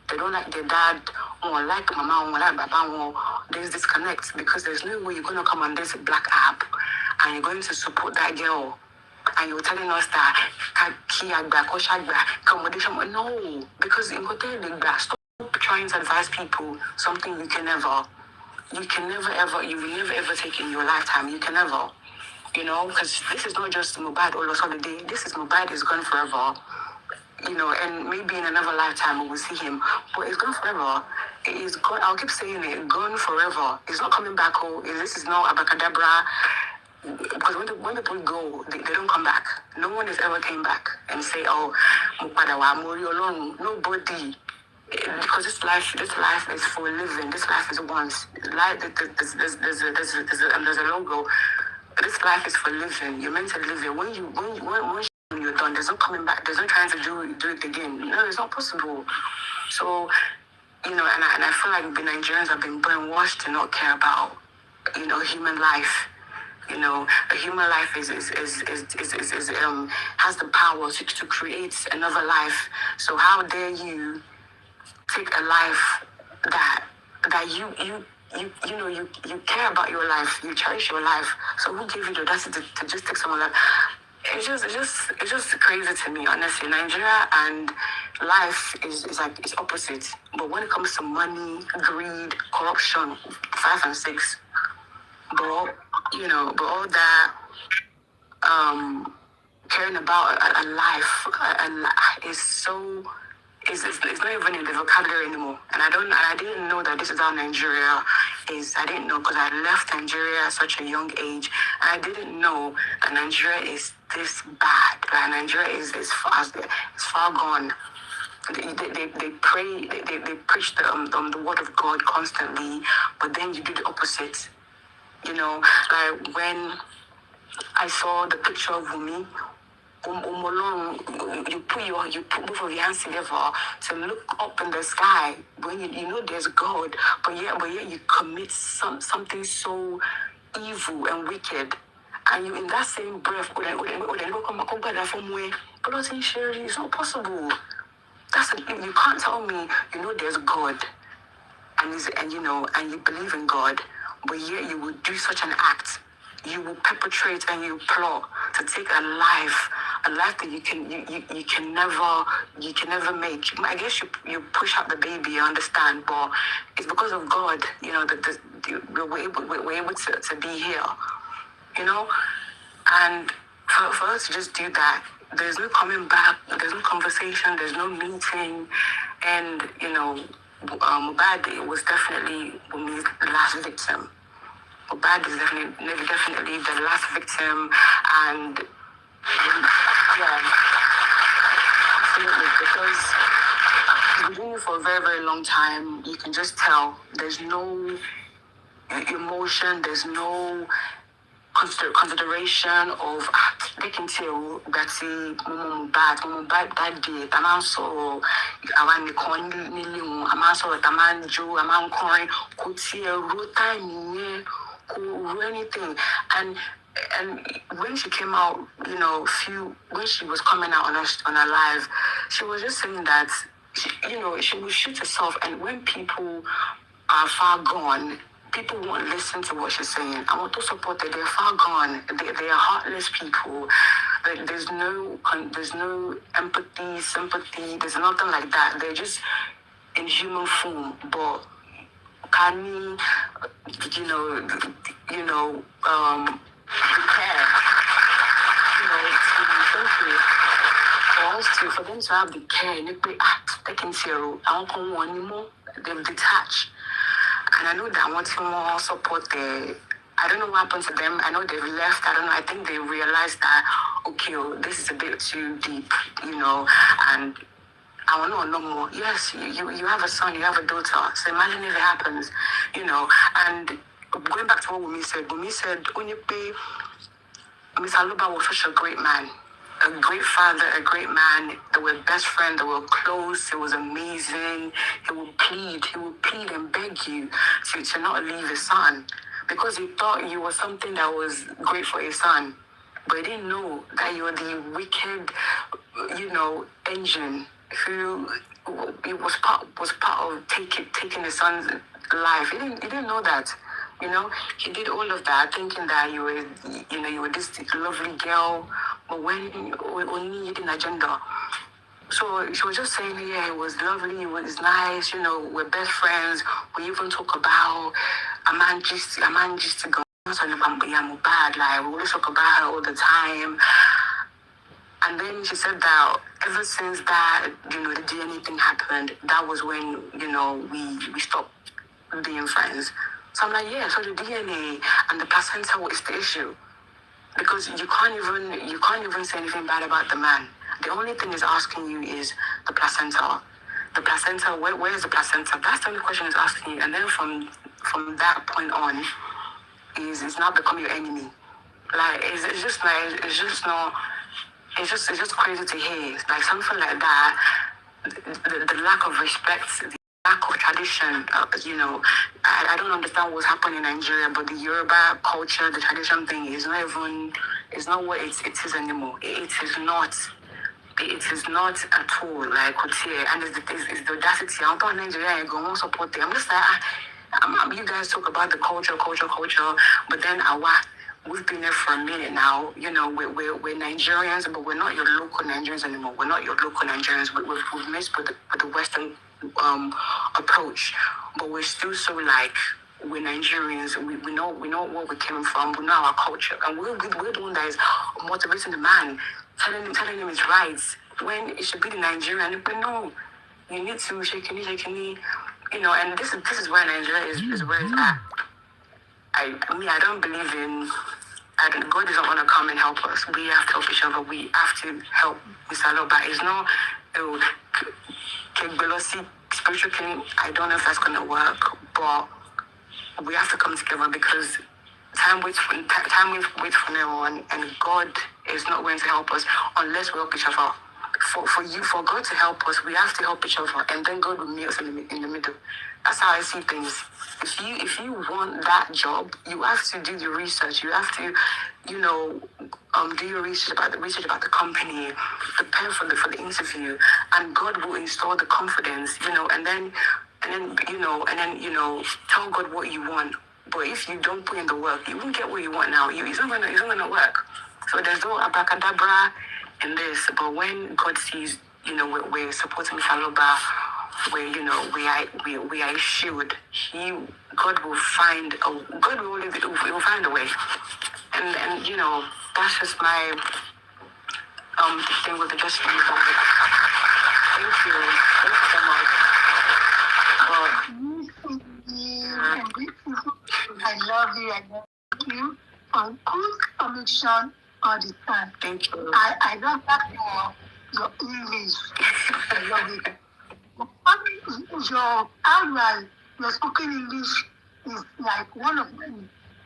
They don't like their dad, or like mama, or like baba. There's disconnect because there's no way you're gonna come on this black app and you're going to support that girl and you're telling us that accommodation. No, because in hotel, stop trying to advise people something you can never ever, you will never ever take in your lifetime. You can never, because this is not just Mubad or Lost Holiday. This is Mubad is gone forever. And maybe in another lifetime we will see him, but it's gone forever. It is gone. I'll keep saying it, gone forever. It's not coming back. This is not abracadabra. Because when people go, they don't come back. No one has ever came back and say, "Oh, Mupadawa, Mori Olorun." Nobody. Because this life is for living. This life is once. Life, there's a logo. This life is for living. You're meant to live it. When you're done, there's no coming back. There's no trying to do it again. No, it's not possible. So, and I feel like the Nigerians have been brainwashed to not care about, human life. A human life has the power to create another life. So how dare you take a life that you care about your life, you cherish your life. So who gave you the audacity to just take someone life? It's just crazy to me, honestly. Nigeria and life is like it's opposite. But when it comes to money, greed, corruption, 5 and 6, but all that caring about a life is so. It's not even in the vocabulary anymore. And I didn't know that this is how Nigeria is. I didn't know because I left Nigeria at such a young age. And I didn't know that Nigeria is this bad. That Nigeria is far gone. They pray, they preach the word of God constantly, but then you do the opposite. Like when I saw the picture of Wumi, you put both of your hands together to look up in the sky when you know there's God, but yet you commit something so evil and wicked, and you in that same breath, it's not possible. You can't tell me there's God, and you believe in God, but yet you would do such an act. You will perpetrate and you plot to take a life that you can never make. I guess you push out the baby, I understand, but it's because of God, we're able to be here, and for us to just do that, there's no coming back, there's no conversation, there's no meeting, and Mubad was definitely Wumi's last victim. Mubad is definitely the last victim, and absolutely, because he's been doing it for a very, very long time. You can just tell there's no emotion, there's no consideration of they can tell that Mubad that day, a man saw around the corner, a man saw a man Joe, a man coin, could see a road time, could anything. And when she came out, when she was coming out on her live, she was just saying that she would shoot herself, and when people are far gone, people won't listen to what she's saying. I want to support that they're far gone. They are heartless people. There's no empathy, sympathy. There's nothing like that. They're just in human form, but can prepare, for them to have the care, they can zero. I don't want one anymore. They've detached. And I know that I want to more support I don't know what happened to them. I know they've left. I don't know. I think they realized that, okay, this is a bit too deep, and I want to know more. Yes, you have a son, you have a daughter. So imagine if it happens, and going back to what Wumi said, Onyepe, Miss Aluba was such a great man, a great father, a great man. They were best friends, they were close, it was amazing. He would plead and beg you to not leave his son, because he thought you were something that was great for his son. But he didn't know that you were the wicked, engine who it was part of taking his son's life. He didn't know that. You know, he did all of that thinking that you were this lovely girl, but when only hidden agenda. So she was just saying, yeah, it was lovely, it was nice, we're best friends. We even talk about a man just to go on bad, like we always talk about her all the time. And then she said that ever since that, the DNA thing happened, that was when, we stopped being friends. So I'm like, yeah, so the DNA and the placenta is the issue. Because you can't even say anything bad about the man. The only thing he's asking you is the placenta. The placenta, where is the placenta? That's the only question he's asking you. And then from that point on, it's not become your enemy. Like it's just crazy to hear. Like something like that. The lack of respect, the lack of tradition. I don't understand what's happening in Nigeria, but the Yoruba culture, the tradition thing is not what it is anymore. It is not. It is not at all like what's here, and it's the audacity. I'm not Nigeria. I go on support them. I'm just like, you guys talk about the culture, but then we've been there for a minute now. We're Nigerians, but we're not your local Nigerians anymore. We're not your local Nigerians. We've mixed with the Western approach, but we're still so like we're Nigerians. We know where we came from. We know our culture, and we're the one that is motivating the man, telling him his rights when it should be the Nigerian. But no, you need to shake me. And this is where Nigeria is where it's at. I don't believe in. God doesn't want to come and help us. We have to help each other. We have to help Mr. Loba. It's not spiritual king. I don't know if that's gonna work, but we have to come together because time waits for no one, and God is not going to help us unless we help each other. For God to help us, we have to help each other, and then God will meet us in the middle. That's how I see things. If you want that job, you have to do the research. You have to, do your research about the company, prepare for the interview, and God will install the confidence, and then tell God what you want. But if you don't put in the work, you won't get what you want now. It's not gonna work. So there's no abracadabra in this. But when God sees, we're supporting Saloba, where we are a shield, God will find a way. And that's just my thing with the justice. Thank you so much. I love you for good connection all the time. Thank you. I love that your English. I love it. Your spoken English is like one of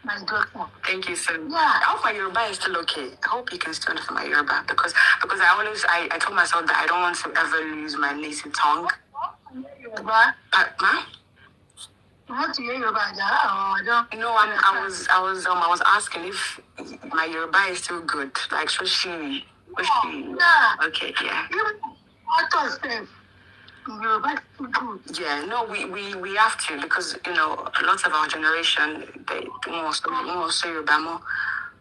my daughter. Thank you so much. Yeah. I hope my Yoruba is still okay. I hope you can still understand my Yoruba because I told myself that I don't want to ever lose my native tongue. Yoruba? Ma? You want to hear Yoruba? I don't. No, I was asking if my Yoruba is still good. Like, so she. Yeah. Okay, yeah. Yoruba is too good. Yeah, no, we have to because lots of our generation they want to say Yoruba more.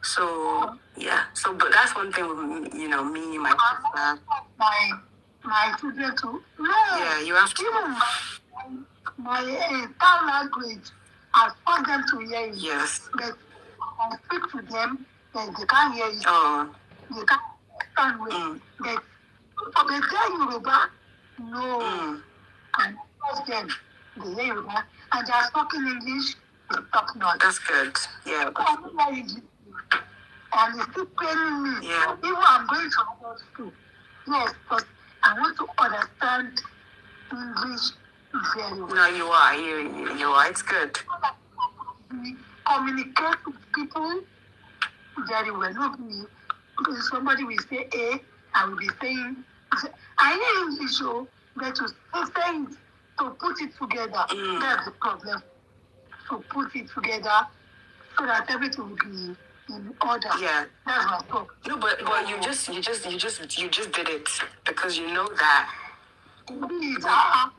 So yeah, but that's one thing with me, my sister. My children too. No. Yeah, you have to. Even my town language, I want them to hear it. Yes. But I speak to them, and they can't hear it. Oh. They can't understand me. But for the day Yoruba, no. And ask them, they hear Yoruba, and they are speaking English, they talk not. That's good. Yeah. And it's still paining me. Yeah. Even I'm going to another school. Yes, but I want to understand English very well. No, you are. You are. It's good. Communicate with people very well. Not me. Because somebody will say A, I will be saying. I hear English, but to say it, to put it together, that's the problem. To put it together so that everything will be in order. Yeah. That's my problem. No, but you just did it because you know that.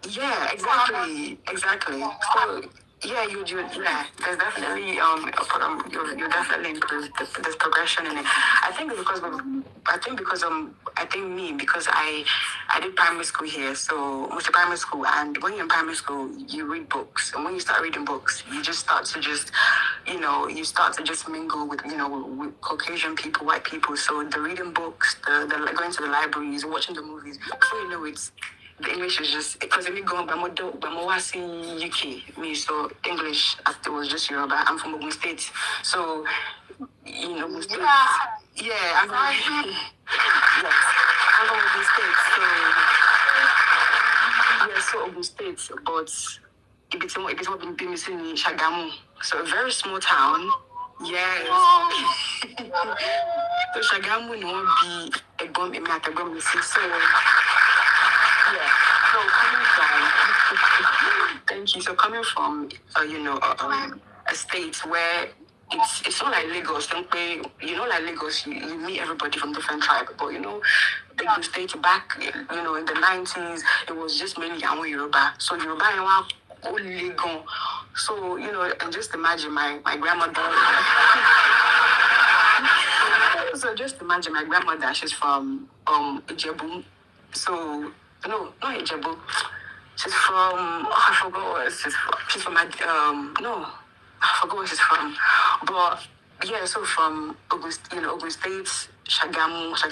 Yeah, exactly. So Yeah, yeah. There's definitely you definitely improve. There's progression in it. I think because I did primary school here, so went to primary school, and when you're in primary school, you read books, and when you start reading books, you start to just mingle with with Caucasian people, white people. So the reading books, the going to the libraries, watching the movies. Before you know it, the English is just because if you go by in UK, me so English after was just Yoruba. I'm from Ogun State, so Ogun State. Yeah, I'm from yes, I'm from Ogun State, so Ogun State, but it's what been missing in Shagamu, so a very small town. Yes. So Shagamu won't be a bomb in Matagom, so. Yeah. So coming from, thank you. So coming from, a state where it's not like Lagos. Don't pay. Like Lagos, you meet everybody from different tribes. But take the state back. In the 90s, it was just mainly Àwọn Yoruba. So Yoruba and only gone. So and just imagine my grandmother. So just imagine my grandmother. She's from Ijebu. So no, not Ijebu. She's from I forgot where she's from. She's from no, I forgot where she's from. But yeah, so from Ogun State, Shagamu to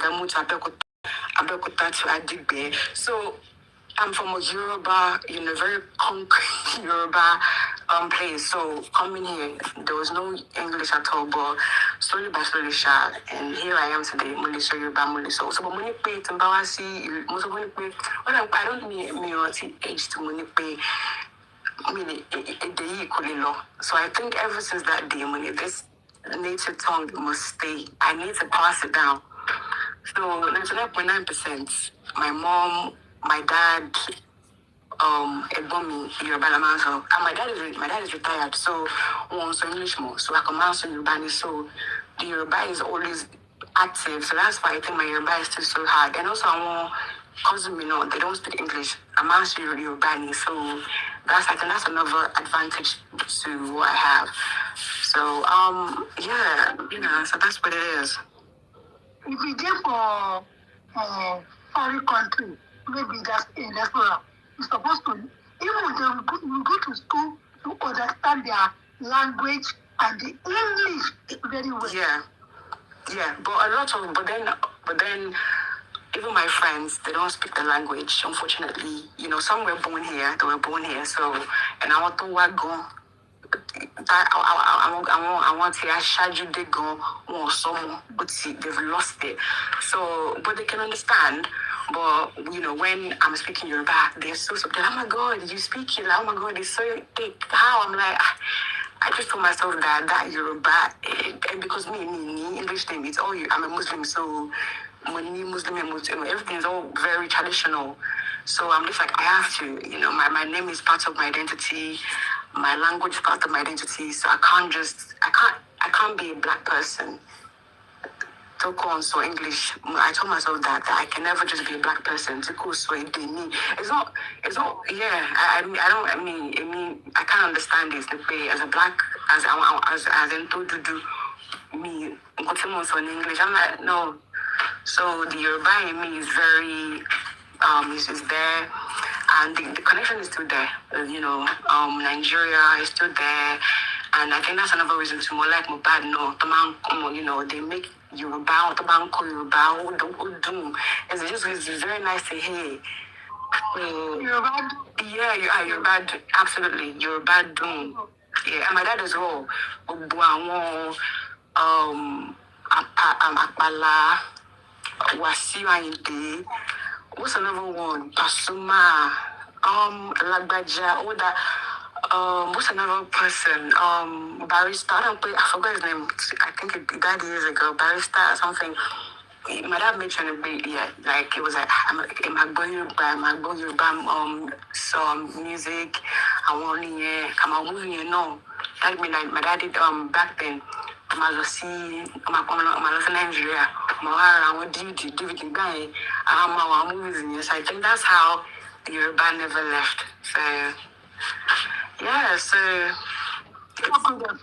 Abeokuta to Adigbe. So I'm from a Yoruba, very concrete Yoruba place. So coming here, there was no English at all, but slowly by slowly, and here I am today, Muliso Yoruba Muliso. So, but money pay to Mbawasi, most money pay. Well, I don't mean age to money pay. I mean, a day equally low. So I think ever since that day, when this native tongue must stay, I need to pass it down. So 99.9%, my mom, my dad, Ebomi, Yoruba Lamanso, and my dad is retired, so so English more, so I can answer Yoruba, so the Yoruba is always active, so that's why I think my Yoruba is still so hard. And also I want cousin they don't speak English. I'm answering Yoruba, so I think that's another advantage to what I have. So yeah, so that's what it is. If you go for foreign country, maybe that's in diaspora, you're supposed to, even you go to school to understand their language and the English very well. Yeah, but then even my friends, they don't speak the language, unfortunately. Some were born here, so, and I want to work go. I want to Ashaju they go or someone, but see, they've lost it. So, but they can understand. But when I'm speaking Yoruba, they're so surprised. Oh my God, you speak it? Oh my God, it's so thick. How? I'm like, I just told myself that Yoruba, and because me English name, it's all you. I'm a Muslim, so Muslim, everything is all very traditional. So I'm just like, I have to, my name is part of my identity. My language is part of my identity, so I can't be a black person. Talk on so English. I told myself that I can never just be a black person. To go so it's not. Yeah, I can't understand this. The way as a black, as in to do me, so in English. I'm like no. So the Yoruba in me is very is there. And the connection is still there. Nigeria is still there. And I think that's another reason to more like Mubad, they make Yoruba, Yoruba, it's very nice to hear. Yoruba? Yeah, Yoruba, absolutely. Yoruba doom. Yeah, and my dad as well. Apala, Wasiu. What's another one? Pasuma, Lagbaja, all that. What's another person? Barista. I forgot his name. I think it died years ago. Barista or something. My dad mentioned it, yeah, like it was like I'm going Yoruba some music. I want to come out moving, That mean like my dad did back then. I'm Nigeria. I'm movies in yes. I think that's how the Yoruba never left. So Yeah, so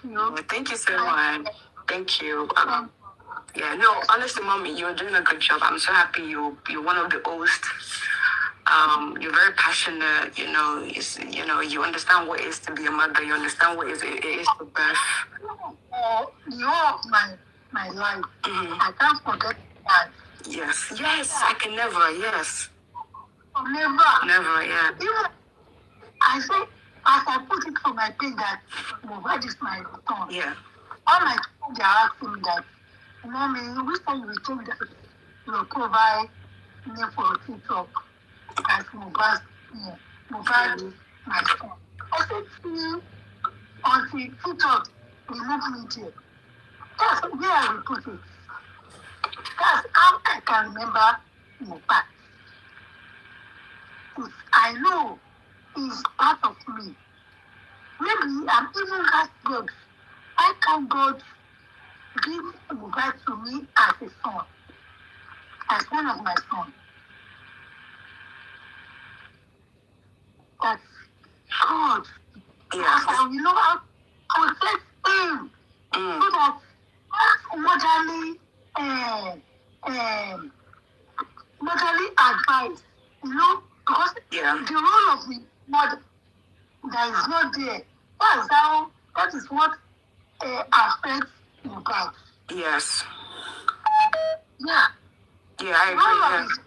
You. thank you so much. Thank you. Yeah, no, honestly, Mommy, you're doing a good job. I'm so happy you're one of the hosts. You're very passionate. You understand what it is to be a mother. You understand what it is to birth. You are my life. I can't forget that. Yes, I can never. Yes, Never. Yeah. Even I say, as I put it on my page that Mohbad is my son. Yeah. All my friends are asking me that, Mommy, which time you think that you provide me for TikTok as Mohbad is my son? I said, until TikTok remove me there. That's where I will put it. That's how I can remember Mohbad. I know he's part of me. Maybe I'm even asked God, why can't God give Mohbad to me as a son, as one of my sons? That's God. Yeah. I will know how to protect him so that motherly advice, because the role of the mother that is not there, that is what affects Mohbad. Yes. Yeah. Yeah, I agree.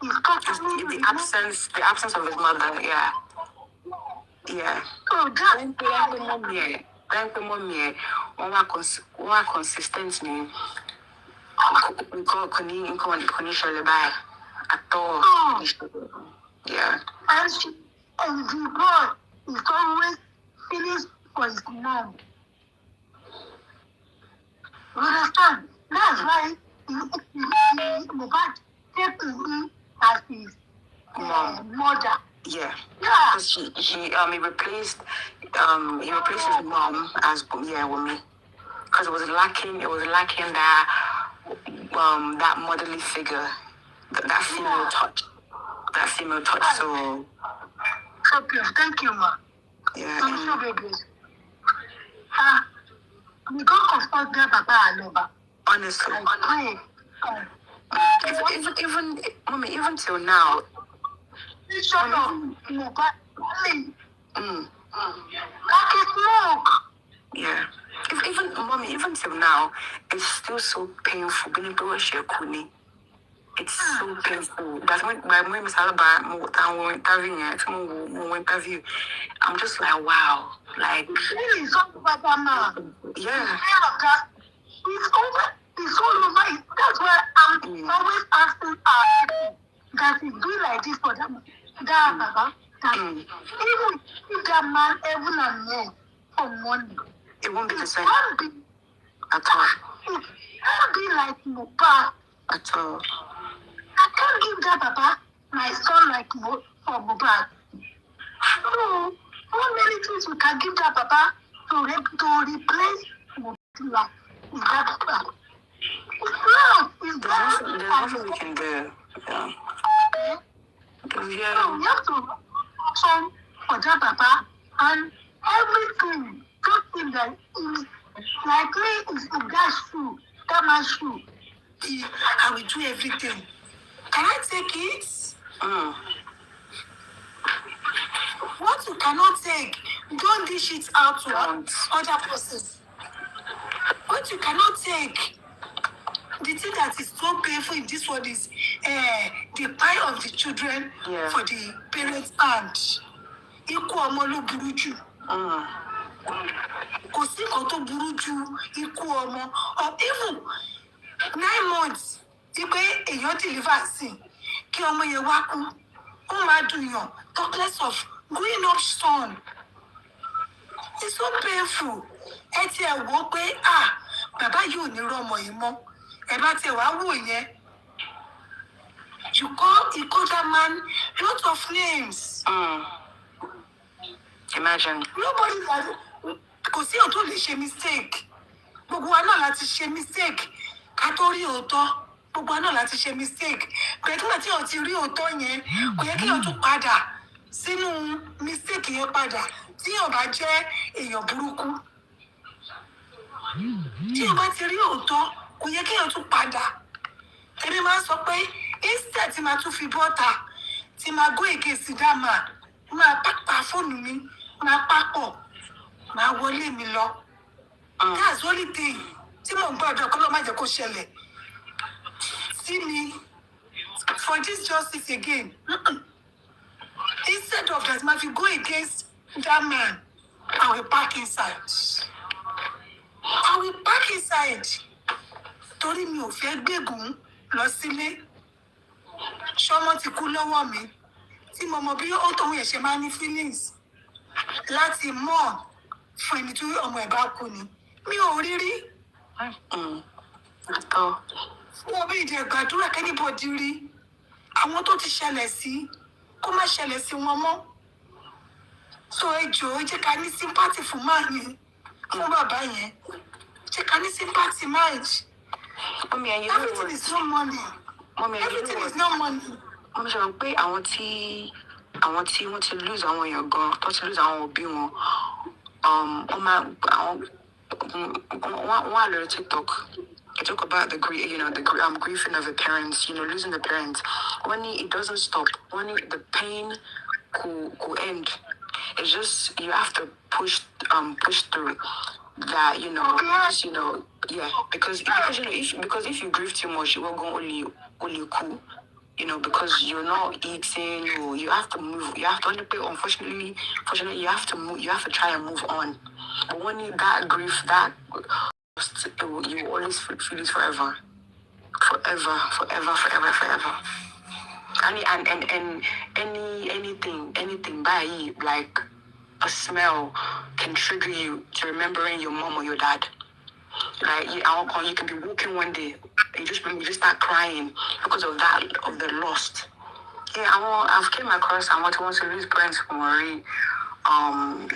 Is the absence of his mother. Yeah. Yeah. So that Thank you, Mommy. One consistent me. At all. Yeah. And the boy is always feeling for his mom. You understand? That's why Mohbad takes me as his mother. Yeah. Yeah. Because he replaced his mom as with me. Because it was lacking that motherly figure, that female touch. So Okay, thank you, ma. yeah. I'm so very good. Because of all that, Papa Aloba. Honestly. I Even Mommy, even till now. Yeah. Even till now, it's still so painful. It's so painful. That's when my mom is interview. I'm just like, wow. Like, yeah. It's all over. That's why I'm always asking that it be like this for them. Even if that man heaven and earth for money, it won't be the same can't be at all. It can't be like Mohbad at all. I can't give that Papa my son like for Mohbad. So, how many things we can give that Papa to replace Mohbad's life? Is that Papa? It's There's nothing we can do. Yeah. So we have to action for that Papa and everything. Don't think that is like me is in that shoe, that man's shoe. I will do everything. Can I take it? What you cannot take, don't dish it out to other persons. What you cannot take, the thing that is so painful in this one is the pie of the children for the parents' hand. Ikú ọmọ ló burú jù. Kò sí nǹkan tó burú jù ikú ọmọ. Or even 9 months, tí pé èèyàn deliver sí, kí ọmọ yẹn wá kú. Ó máa dùn yàn. Talk less of growing up son. It's so painful. Ẹ ti ẹ̀ wò pé bàbá yìí ò ní rọ́mọ yìí mọ́. Ẹ bá tiẹ̀ wá wò yẹn. You call that man lots of names. Imagine. Nobody has. Kò sí ọ̀tọ̀ lè ṣe mistake. Gbogbo wa náà láti ṣe mistake. Ká tó rí òótọ́. Gbogbo wa náà láti ṣe mistake. Kò yẹ kí wọ́n ti rí òótọ́ yẹn. Kò yẹ kí wọ́n tún padà sínú mistake yẹn padà tí yóò bá jẹ́ èèyàn burúkú. Tí yóò bá ti rí òótọ́ kò yẹ kéèyàn tún padà. Èmi máa ń sọ pé instead tí máa tún fi bọ́ta tí máa go against that man máa pa fóònù mi máa papọ̀ máa wọlé mi lọ. That's the only thing tí mò ń gbọ́dọ̀ kọ́ ló má jẹ́ kó ṣẹlẹ̀ sí mi for this justice again. Instead of that, if you go against that man, I will park inside. I will park inside. Torí mi ò fẹ́ gbégùn lọ sílé. Ṣọmọ ti kú lọ́wọ́ mi. Tí mo mọ bí ó tóun yẹn ṣe máa ní feelings láti mọ̀ fún ẹni tí ọmọ ẹ̀ bá kú ni. Mi ò rí rí. Wọ́n bí ìjẹ́ gbàdúrà kẹ́nìbọ̀dì rí. Àwọn tó ti ṣẹlẹ̀ sí kó má ṣẹlẹ̀ sí wọn mọ́. So ẹ jọ̀ọ́ jẹ́ ká ní sympathy fún máa yẹn fún bàbá yẹn. Jẹ́ ká ní sympathy mind. Everything is no money. Everything is no money. Mo sọ pé àwọn tí wọ́n ti lose àwọn èèyàn gan tó ti lose àwọn òbí wọn wọ́n á lórí TikTok. I talk about the grieving of the parents, losing the parents. When it doesn't stop, when the pain could end, it's just you have to push through that, because if you grieve too much, you will go only cool, because you're not eating, or you have to move. You have to unfortunately, you have to move. You have to try and move on. But when that grief, you will always feel it forever. And anything by like a smell can trigger you to remembering your mom or your dad. Like you can be walking one day and you just start crying because of the loss. Yeah, I've came across someone who wants to lose parents for Marie, on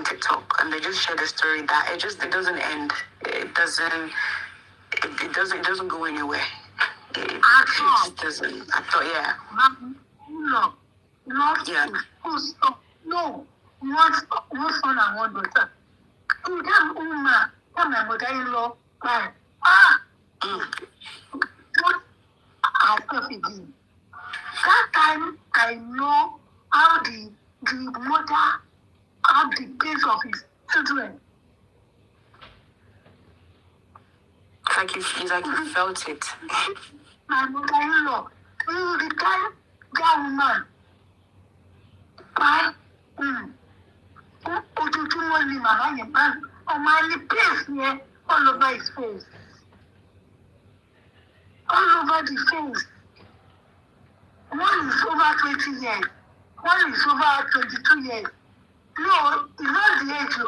TikTok, and they just share the story that it doesn't end. It doesn't go anywhere. It just doesn't. I thought, yeah. No, one son and one daughter. That woman, that my mother-in-law, right? What I felt again. That time I know how the mother had the pace of his children. It's like you felt it. My mother-in-law, the time that woman, ojoojúmọ́ ni màmá yẹn máa ọmọ ní pace yẹn all over his face. All over the face. One is over 20 years. One is over 22 years. No, it's not the age.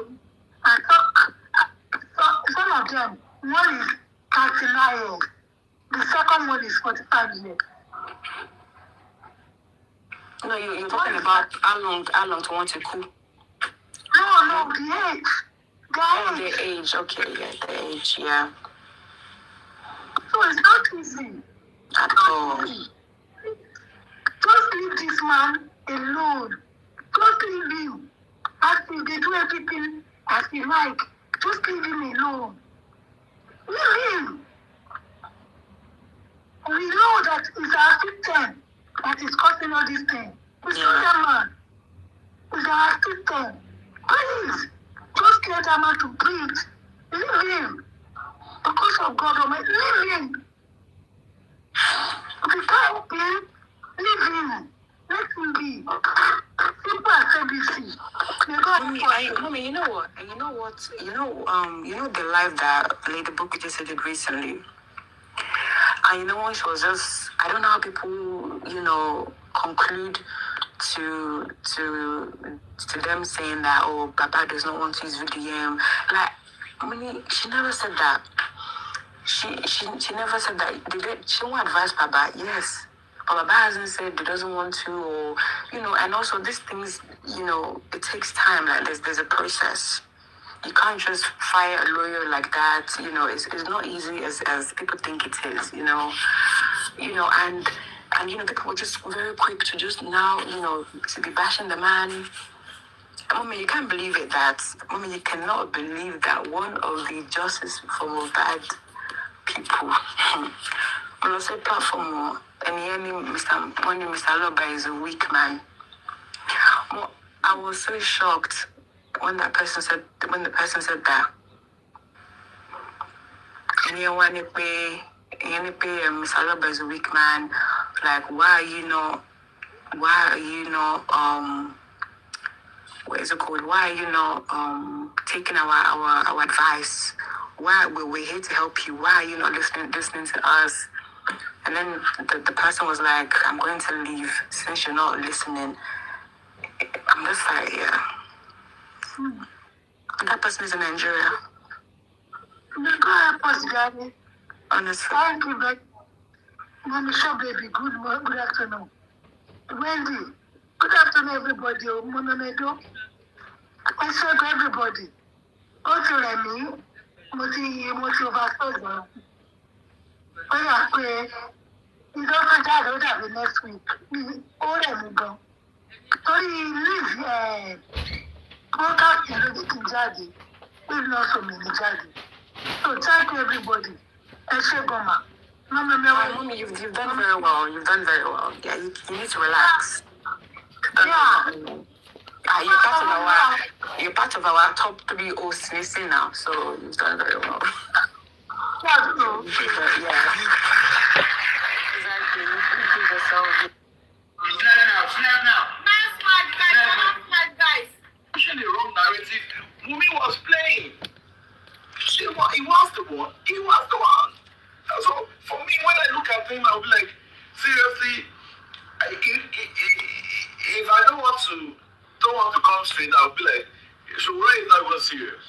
Some of them, one is 39 years. The second one is 45 years. No, you're talking about how long to want to cool. No, the age. The age, okay, yeah, the age, yeah. So it's not easy. At all. Just leave this man alone. Just leave him. As if they do everything as he like. Just leave him alone. Leave him. We know that it's our system that is causing all these things. It's not that man. It's our system. Please, just let that man to breathe. Leave him. Because of God Almighty, leave him. If you can't play, leave him. Let him be. Simple as ABC. Mommy, you know what? You know the life that Lady Book just did recently. And it was just, I don't know how people, conclude to them saying that, oh, Baba does not want to use VDM. Like, she never said that. She never said that. She won't advise Baba, yes. But Baba hasn't said he doesn't want to, or, and also these things, it takes time. Like, there's a process. You can't just fire a lawyer like that. It's not easy as people think it is, and And, people were just very quick to just now, to be bashing the man. Mommy, you can't believe it you cannot believe that one of the justice for bad people on the platform, and Mr. Loba is a weak man. I was so shocked when the person said that. And Mr. Loba is a weak man. Like, why are you not what is it called? Why are you not taking our advice? Why we're here to help you? Why are you not listening to us? And then the person was like, I'm going to leave since you're not listening. I'm just like, yeah. That person is in Nigeria. Honestly. Thank you, but Mommy Show Baby, good afternoon. Wendy, good afternoon, everybody. Monomedo. I said to everybody, go to Remy, Moti Oversold. Oh, yeah, he's also died over the next week. Oh, let me go. So he lives broadcast in the Jadi. He's not so many Jadi. So thank you, everybody. Eshegoma. Mommy, you've done very well. Yeah, you need to relax. You're part of our top 3 hosts listening now, so you've done very well. That's true. Yeah. Exactly. You give yourself. Snap now. Smart guys. Pushing the wrong narrative. Mumi was playing. He was the one. So for me, when I look at him, I'll be like, seriously, if I don't want to come straight, I'll be like, so why is not even serious?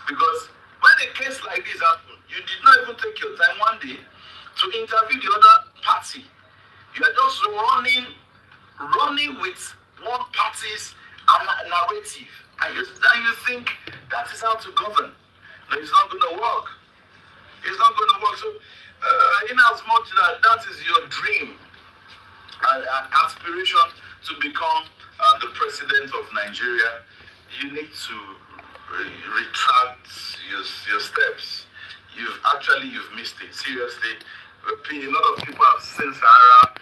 Because when a case like this happened, you did not even take your time one day to interview the other party. You are just running with one party's narrative, and you think that is how to govern. No, it's not going to work. So, in as much that is your dream and aspiration to become the president of Nigeria, you need to retract your steps. You've missed it. Seriously, a lot of people have seen Sahara.